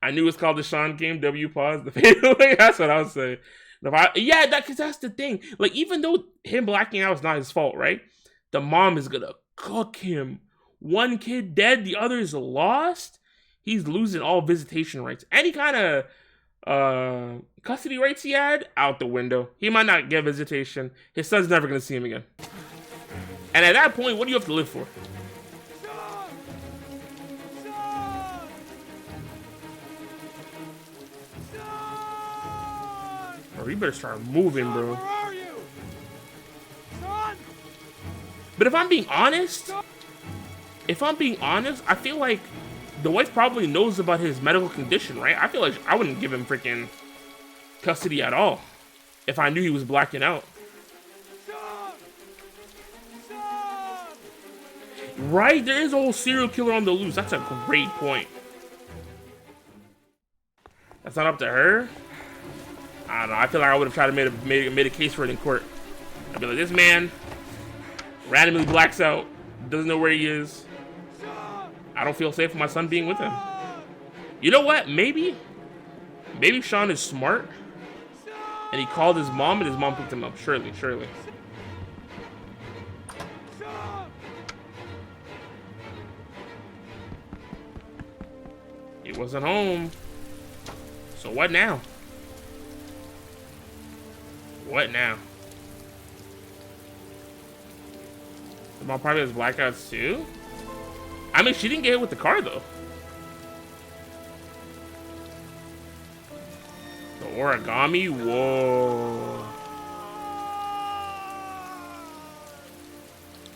Speaker 1: I knew it's called the Sean game. W pause the fatal. That's what I would say. Yeah, because that's the thing. Like, even though him blacking out is not his fault, right? The mom is gonna cook him. One kid dead, the other is lost. He's losing all visitation rights. Any kind of custody rights he had, out the window. He might not get visitation. His son's never gonna see him again. And at that point, what do you have to live for? Bro, you better start moving, bro.
Speaker 7: Where are you? Son?
Speaker 1: But if I'm being honest, I feel like the wife probably knows about his medical condition, right? I feel like I wouldn't give him freaking custody at all if I knew he was blacking out. Right? There is a whole serial killer on the loose. That's a great point. That's not up to her. I don't know. I feel like I would have tried to made a case for it in court. I'd be like, this man randomly blacks out, doesn't know where he is. I don't feel safe with my son being with him. You know what? Maybe Sean is smart, and he called his mom, and his mom picked him up. Surely. He wasn't home. So what now? What now? The mom probably has blackouts too? I mean, she didn't get hit with the car though. The origami? Whoa.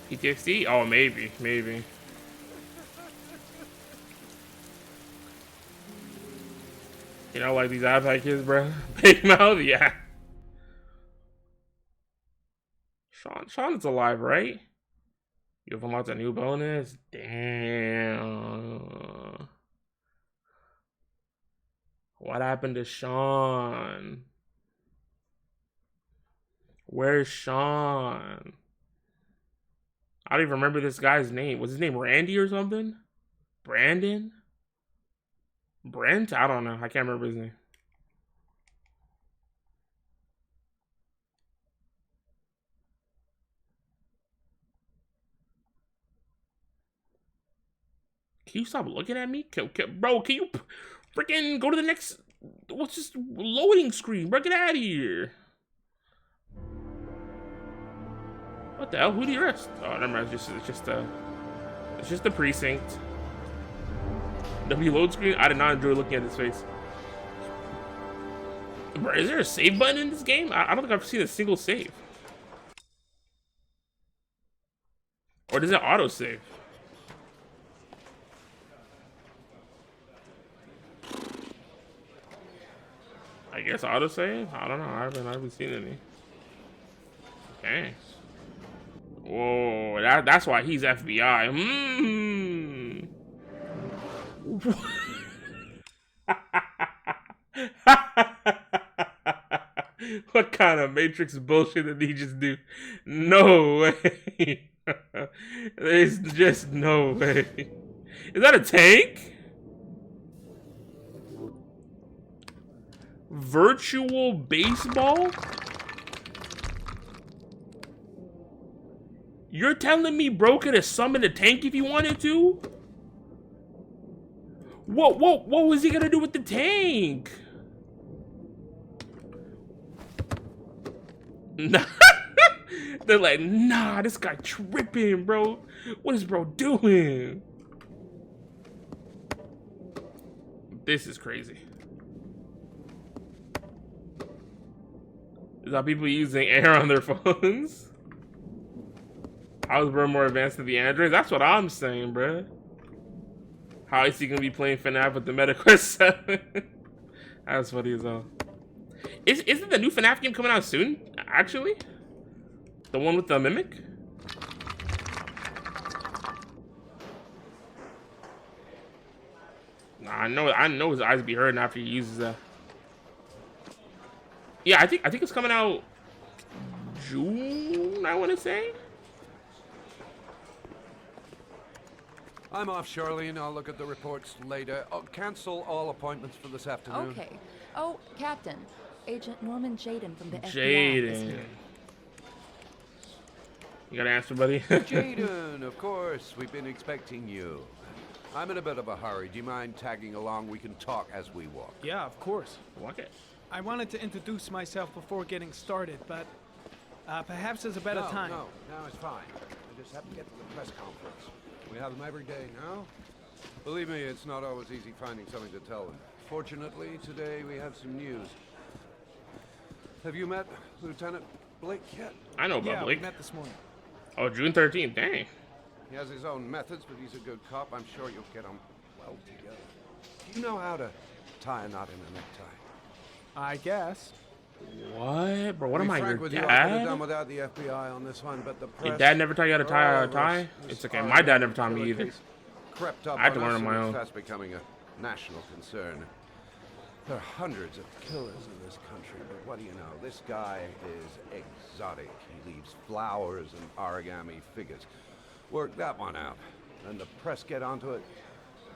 Speaker 1: PTSD? Oh, maybe. You know, like these iPad kids, bro. Big mouth, yeah. Sean is alive, right? You have unlocked a new bonus? Damn. What happened to Sean? Where's Sean? I don't even remember this guy's name. Was his name Randy or something? Brandon? Brent? I don't know. I can't remember his name. Can you stop looking at me? Bro, can you freaking go to the next... What's this loading screen? Bro, get out of here. What the hell? Who do you arrest? Oh, never mind. It's just the precinct. W load screen? I did not enjoy looking at his face. Bro, is there a save button in this game? I don't think I've seen a single save. Or does it auto save? I guess auto save? I don't know. I haven't seen any. Okay. Whoa, that's why he's FBI. What kind of Matrix bullshit did he just do? No way. There's just no way. Is that a tank? Virtual baseball? You're telling me bro could have summoned a tank if he wanted to? What was he gonna do with the tank? They're like, nah, this guy tripping, bro. What is bro doing? This is crazy. Is that people using air on their phones? How is bro more advanced than the Androids? That's what I'm saying, bro. How is he gonna be playing FNAF with the MetaQuest 7? That's funny as hell. Isn't the new FNAF game coming out soon, actually? The one with the Mimic? Nah, I know his eyes be hurting after he uses that. Yeah, I think it's coming out June, I wanna say.
Speaker 16: I'm off, Charlene. I'll look at the reports later. Oh, cancel all appointments for this afternoon.
Speaker 17: Okay. Oh, Captain. Agent Norman Jaden from the FBI is
Speaker 1: Jaden.
Speaker 17: here.
Speaker 1: You gotta answer, buddy.
Speaker 16: Jaden, of course. We've been expecting you. I'm in a bit of a hurry. Do you mind tagging along? We can talk as we walk.
Speaker 7: Yeah, of course.
Speaker 1: Walk it.
Speaker 7: I wanted to introduce myself before getting started, but perhaps there's a better time.
Speaker 16: No, it's fine. I just have to get to the press conference. We have them every day now. Believe me, it's not always easy finding something to tell them. Fortunately, today we have some news. Have you met Lieutenant Blake yet?
Speaker 1: I know about Blake.
Speaker 7: We met this morning.
Speaker 1: Oh, June 13th. Dang.
Speaker 16: He has his own methods, but he's a good cop. I'm sure you'll get on well together. Do you know how to tie a knot in a necktie?
Speaker 7: I guess.
Speaker 1: What? Bro, what am I, your
Speaker 16: with you, I could
Speaker 1: dad?
Speaker 16: have done without the FBI on this one, but the press...
Speaker 1: Your dad never taught you how to tie a tie?
Speaker 16: this
Speaker 1: It's okay. My dad never taught me
Speaker 16: killer
Speaker 1: either.
Speaker 16: case crept up
Speaker 1: I had to
Speaker 16: on
Speaker 1: learn
Speaker 16: us
Speaker 1: on my
Speaker 16: and
Speaker 1: own.
Speaker 16: it's fast becoming a national concern. There are hundreds of killers in this country, but what do you know? This guy is exotic. He leaves flowers and origami figures. Work that one out. Then the press get onto it,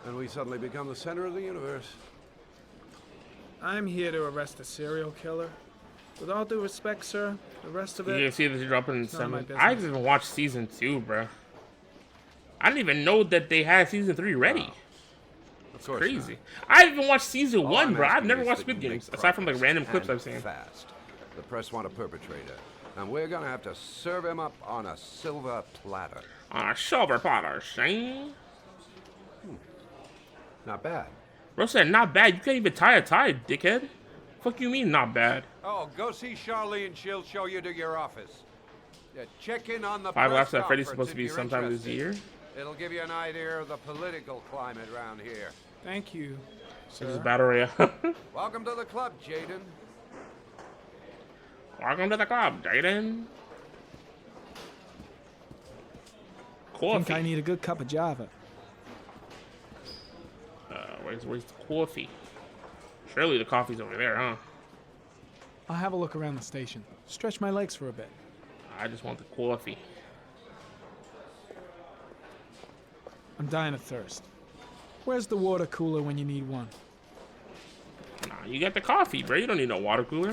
Speaker 16: and we suddenly become the center of the universe.
Speaker 7: I'm here to arrest a serial killer. With all due respect, sir, the rest of it...
Speaker 1: You can see that you're dropping in
Speaker 7: it's none of my
Speaker 1: 7.
Speaker 7: business.
Speaker 1: I haven't even watched season 2, bro. I didn't even know that they had season 3 ready.
Speaker 16: Of course
Speaker 1: Crazy. I haven't even watched season
Speaker 16: All
Speaker 1: 1,
Speaker 16: I'm
Speaker 1: bro. I've
Speaker 16: asking
Speaker 1: never
Speaker 16: is
Speaker 1: watched
Speaker 16: that
Speaker 1: Squid
Speaker 16: you
Speaker 1: Games,
Speaker 16: make
Speaker 1: aside from like
Speaker 16: progress,
Speaker 1: random clips
Speaker 16: and
Speaker 1: I've seen.
Speaker 16: Fast. The press want a perpetrator, and we're gonna have to serve him up on a silver platter.
Speaker 1: On a silver platter, Shane.
Speaker 16: Not bad.
Speaker 1: Bro said not bad. You can't even tie a tie, dickhead. Fuck you mean not bad?
Speaker 16: Oh, go see Charlene. She'll show you to your office. Yeah, check in on the
Speaker 1: 5
Speaker 16: press
Speaker 1: Laps at Freddy's
Speaker 16: conference
Speaker 1: supposed to
Speaker 16: if
Speaker 1: be
Speaker 16: you're
Speaker 1: sometime this
Speaker 16: interested.
Speaker 1: year.
Speaker 16: It'll give you an idea of the political climate around here.
Speaker 7: Thank you, sir.
Speaker 1: This is Battle Royale.
Speaker 16: Welcome to the club, Jaden.
Speaker 1: Welcome to the club, Jaden.
Speaker 7: I think
Speaker 1: Coffee.
Speaker 7: I need a good cup of Java.
Speaker 1: Where's the coffee? Surely the coffee's over there, huh?
Speaker 7: I'll have a look around the station. Stretch my legs for a bit.
Speaker 1: I just want the coffee.
Speaker 7: I'm dying of thirst. Where's the water cooler when you need one?
Speaker 1: Nah, you got the coffee, bro. You don't need no water cooler.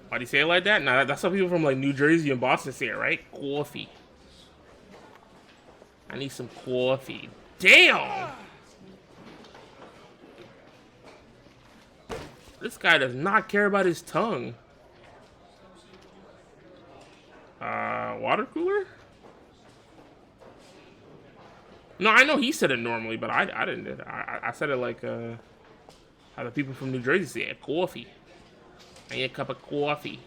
Speaker 1: Why do you say it like that? Nah, that's how people from like New Jersey and Boston say it, right? Coffee. I need some coffee. Damn! This guy does not care about his tongue. Water cooler? No, I know he said it normally, but I didn't. I said it like how the people from New Jersey say it. Coffee. I need a cup of coffee.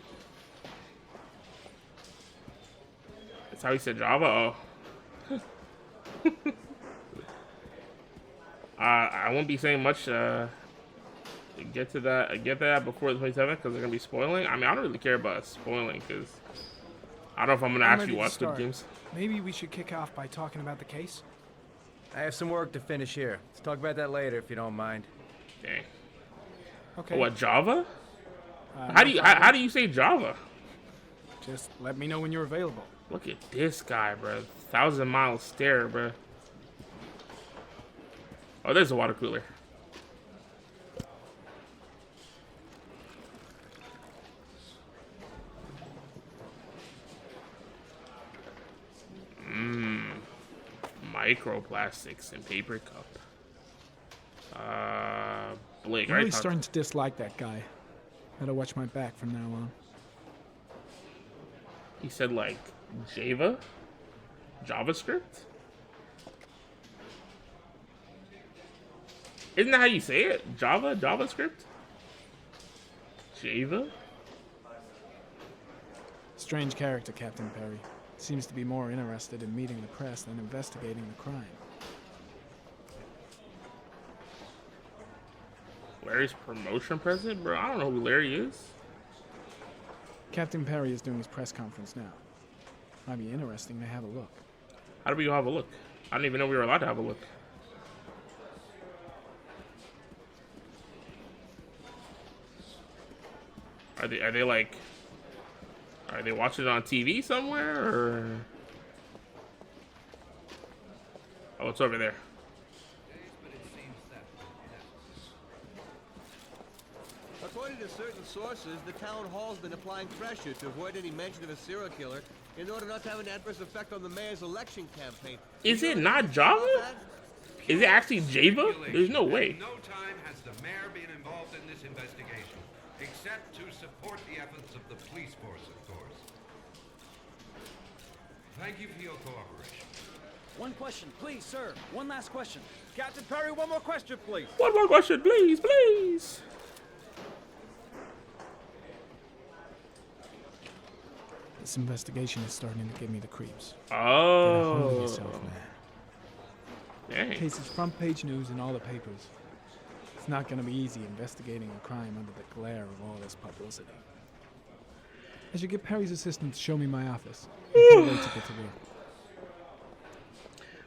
Speaker 1: That's how he said Java. Oh. I won't be saying much. Get to that before the 27th because they're gonna be spoiling. I mean, I don't really care about spoiling because I don't know if I'm gonna
Speaker 7: I'm
Speaker 1: actually
Speaker 7: ready to
Speaker 1: watch Squid
Speaker 7: start.
Speaker 1: Games.
Speaker 7: Maybe we should kick off by talking about the case.
Speaker 14: I have some work to finish here. Let's talk about that later if you don't mind.
Speaker 1: Dang.
Speaker 7: Okay.
Speaker 1: What, Java?
Speaker 7: No
Speaker 1: how do you
Speaker 7: problem.
Speaker 1: how do you say Java?
Speaker 7: Just let me know when you're available.
Speaker 1: Look at this guy, bro. 1,000-mile stare, bro. Oh, there's a water cooler. Microplastics and paper cup. Blake,
Speaker 7: I'm
Speaker 1: right?
Speaker 7: really starting to dislike that guy. Better watch my back from now on.
Speaker 1: He said like Java? JavaScript? Isn't that how you say it? Java? JavaScript? Java?
Speaker 7: Strange character, Captain Perry. Seems to be more interested in meeting the press than investigating the crime.
Speaker 1: Larry's promotion president? Bro, I don't know who Larry is.
Speaker 7: Captain Perry is doing his press conference now. Might be interesting to have a look.
Speaker 1: How do we go have a look? I didn't even know we were allowed to have a look. Are they like... Are they watching it on TV somewhere, or... Oh, it's over there.
Speaker 18: According to certain sources, the town hall's been applying pressure to avoid any mention of a serial killer in order not to have an adverse effect on the mayor's election campaign.
Speaker 1: Is it not Java? Is it actually Java? There's no way.
Speaker 19: No time has the mayor been involved in this investigation, except to support the efforts of the police force, of course. Thank you for your cooperation.
Speaker 14: One question, please, sir. One last question. Captain Perry, one more question, please.
Speaker 1: One more question, please, please.
Speaker 13: This investigation is starting to give me the creeps.
Speaker 1: Oh.
Speaker 13: Get a hold of yourself, man.
Speaker 1: Dang.
Speaker 13: Case is front page news in all the papers. It's not going to be easy investigating a crime under the glare of all this publicity. I should get Perry's assistant to show me my office. I can't wait to get to work.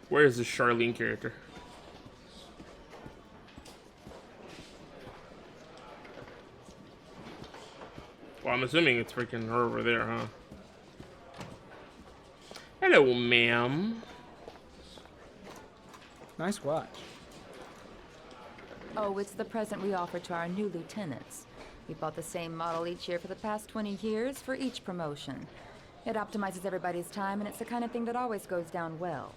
Speaker 1: Where is this Charlene character? Well, I'm assuming it's freaking her over there, huh? Hello, ma'am.
Speaker 13: Nice watch.
Speaker 17: Oh, it's the present we offer to our new lieutenants. We bought the same model each year for the past 20 years for each promotion. It optimizes everybody's time, and it's the kind of thing that always goes down well.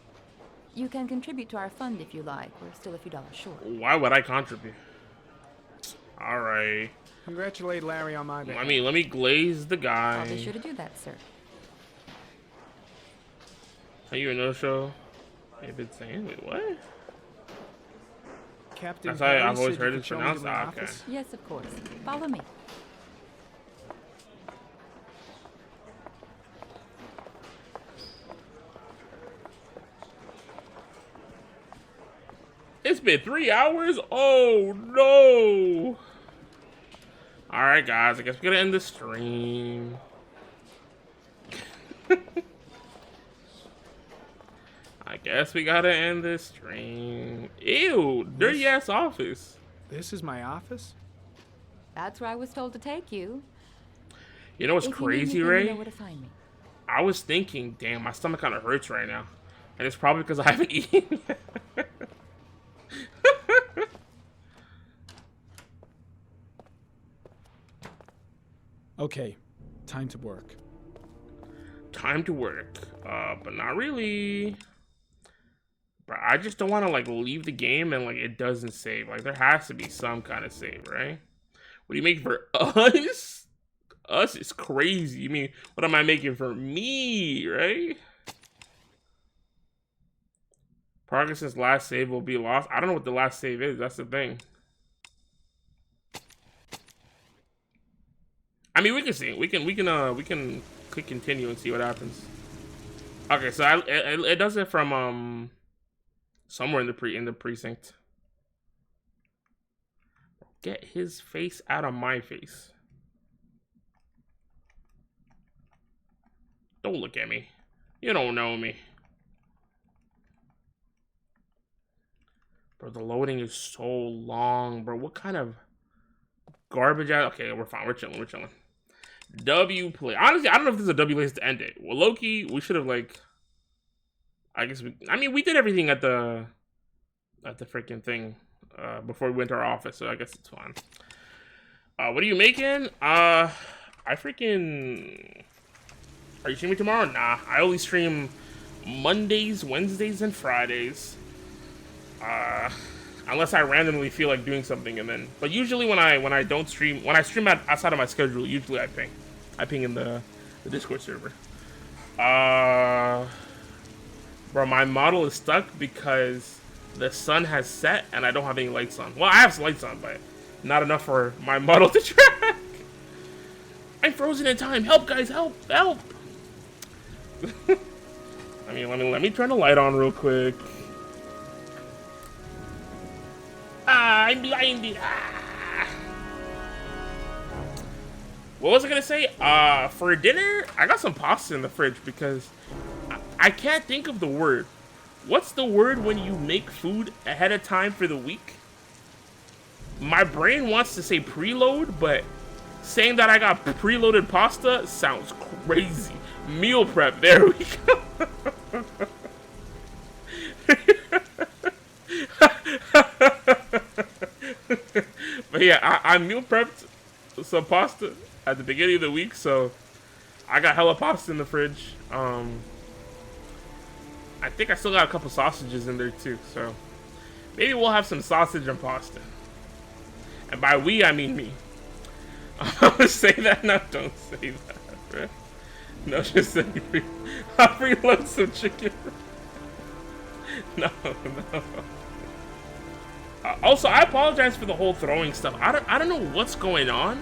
Speaker 17: You can contribute to our fund if you like. We're still a few dollars short.
Speaker 1: Why would I contribute? All right.
Speaker 7: Congratulate Larry on my behalf.
Speaker 1: Let me glaze the guy.
Speaker 17: I'll be sure to do that, sir.
Speaker 1: Are you a no-show? David saying, wait, what?
Speaker 7: Captain
Speaker 1: That's how
Speaker 7: Perry
Speaker 1: I've always
Speaker 7: said you
Speaker 1: heard
Speaker 7: could
Speaker 1: it
Speaker 7: show me
Speaker 1: pronounced.
Speaker 7: to my
Speaker 1: Ah, okay.
Speaker 7: office.
Speaker 17: Yes, of course. Follow me.
Speaker 1: It's been 3 hours? Oh, no. All right, guys. I guess we're going to end the stream. I guess we got to end this stream. Ew, dirty-ass office.
Speaker 7: This is my office?
Speaker 17: That's where I was told to take you.
Speaker 1: You know what's
Speaker 17: If you need
Speaker 1: crazy,
Speaker 17: anything,
Speaker 1: Ray?
Speaker 17: you know where to find me.
Speaker 1: I was thinking, damn, my stomach kind of hurts right now. And it's probably because I haven't eaten yet.
Speaker 13: Okay, time to work.
Speaker 1: Time to work. But not really. But I just don't want to, like, leave the game and, like, it doesn't save. Like, there has to be some kind of save, right? What do you make for us? Us is crazy. You mean, what am I making for me, right? Progress since last save will be lost. I don't know what the last save is. That's the thing. I mean, we can see. We can click continue and see what happens. Okay, so it does it from somewhere in the precinct. Get his face out of my face. Don't look at me. You don't know me. Bro, the loading is so long, bro. What kind of garbage? Okay, we're fine. We're chilling. We're chilling. W play. Honestly, I don't know if this is a W place to end it. Well, Loki, we should have, like, I guess we did everything at the freaking thing before we went to our office, so I guess it's fine. What are you making? I freaking. Are you streaming tomorrow? Nah, I only stream Mondays, Wednesdays, and Fridays. Unless I randomly feel like doing something, and then. But usually when I don't stream, when I stream outside of my schedule, usually I ping. I ping in the Discord server. Bro, my model is stuck because the sun has set and I don't have any lights on. Well, I have some lights on, but not enough for my model to track. I'm frozen in time. Help, guys! Help! Help! I mean, let me turn the light on real quick. Ah, I'm blinded. Ah. What was I gonna say? For dinner, I got some pasta in the fridge because I can't think of the word. What's the word when you make food ahead of time for the week? My brain wants to say preload, but saying that I got preloaded pasta sounds crazy. Meal prep. There we go. But yeah, I meal prepped some pasta at the beginning of the week, so I got hella pasta in the fridge. I think I still got a couple sausages in there too, so maybe we'll have some sausage and pasta. And by we, I mean me. I'm gonna say that now. Don't say that, bro. No, just say I'll freeload some chicken. No. Also, I apologize for the whole throwing stuff. I don't know what's going on.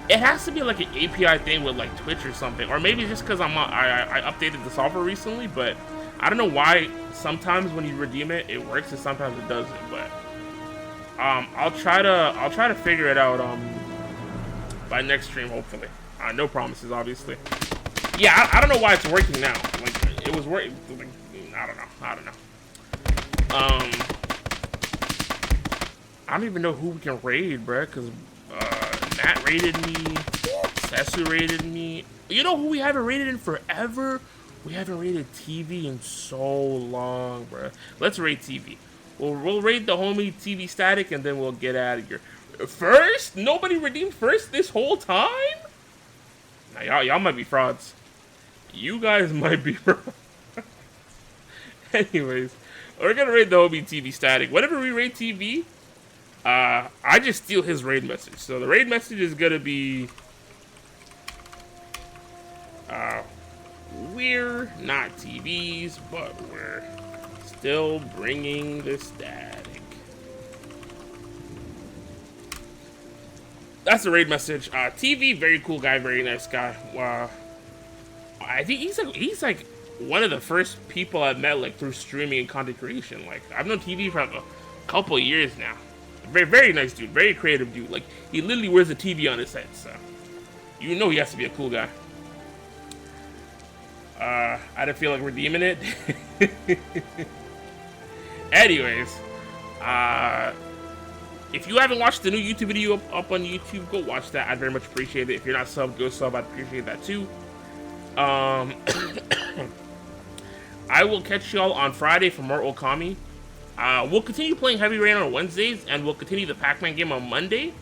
Speaker 1: It has to be like an API thing with like Twitch or something, or maybe just because I updated the software recently. But I don't know why. Sometimes when you redeem it, it works, and sometimes it doesn't. But I'll try to figure it out by next stream, hopefully. No promises, obviously. Yeah, I don't know why it's working now. Like it was working. Like, I don't know. I don't even know who we can raid, bruh, because Matt raided me, Sesu raided me. You know who we haven't raided in forever? We haven't raided TV in so long, bruh. Let's raid TV. We'll raid the homie TV Static, and then we'll get out of here. First? Nobody redeemed first this whole time? Now, y'all might be frauds. You guys might be frauds. Anyways, we're gonna raid the homie TV Static. Whenever we raid TV, I just steal his raid message. So the raid message is gonna be, we're not TVs, but we're still bringing the static. That's the raid message. TV, very cool guy, very nice guy. I think he's like one of the first people I've met like through streaming and content creation. Like I've known TV for like a couple of years now. Very, very nice dude, very creative dude. Like he literally wears a TV on his head, so you know he has to be a cool guy. I didn't feel like redeeming it. Anyways, if you haven't watched the new YouTube video up on YouTube, go watch that. I'd very much appreciate it. If you're not subbed, go sub. I'd appreciate that too. I will catch y'all on Friday for more Okami. We'll continue playing Heavy Rain on Wednesdays, and we'll continue the Pac-Man game on Monday.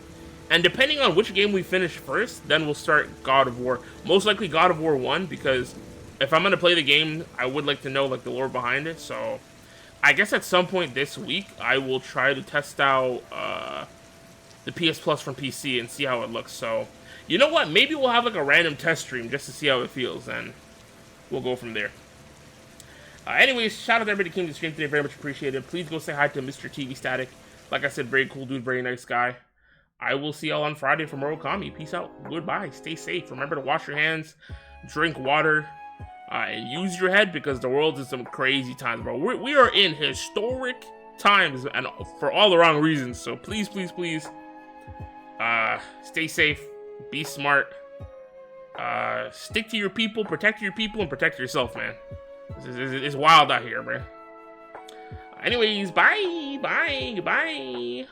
Speaker 1: And depending on which game we finish first, then we'll start God of War. Most likely God of War 1, because if I'm going to play the game, I would like to know like the lore behind it. So I guess at some point this week, I will try to test out the PS Plus from PC and see how it looks. So you know what? Maybe we'll have like a random test stream just to see how it feels, and we'll go from there. Anyways, shout out to everybody who came to the stream today. Very much appreciated. Please go say hi to Mr. TV Static. Like I said, very cool dude, very nice guy. I will see y'all on Friday for more Okami. Peace out. Goodbye. Stay safe. Remember to wash your hands, drink water, and use your head, because the world is some crazy times, bro. We are in historic times, and for all the wrong reasons. So please, please, please, stay safe. Be smart. Stick to your people, and protect yourself, man. It's wild out here, man. Anyways, bye, goodbye.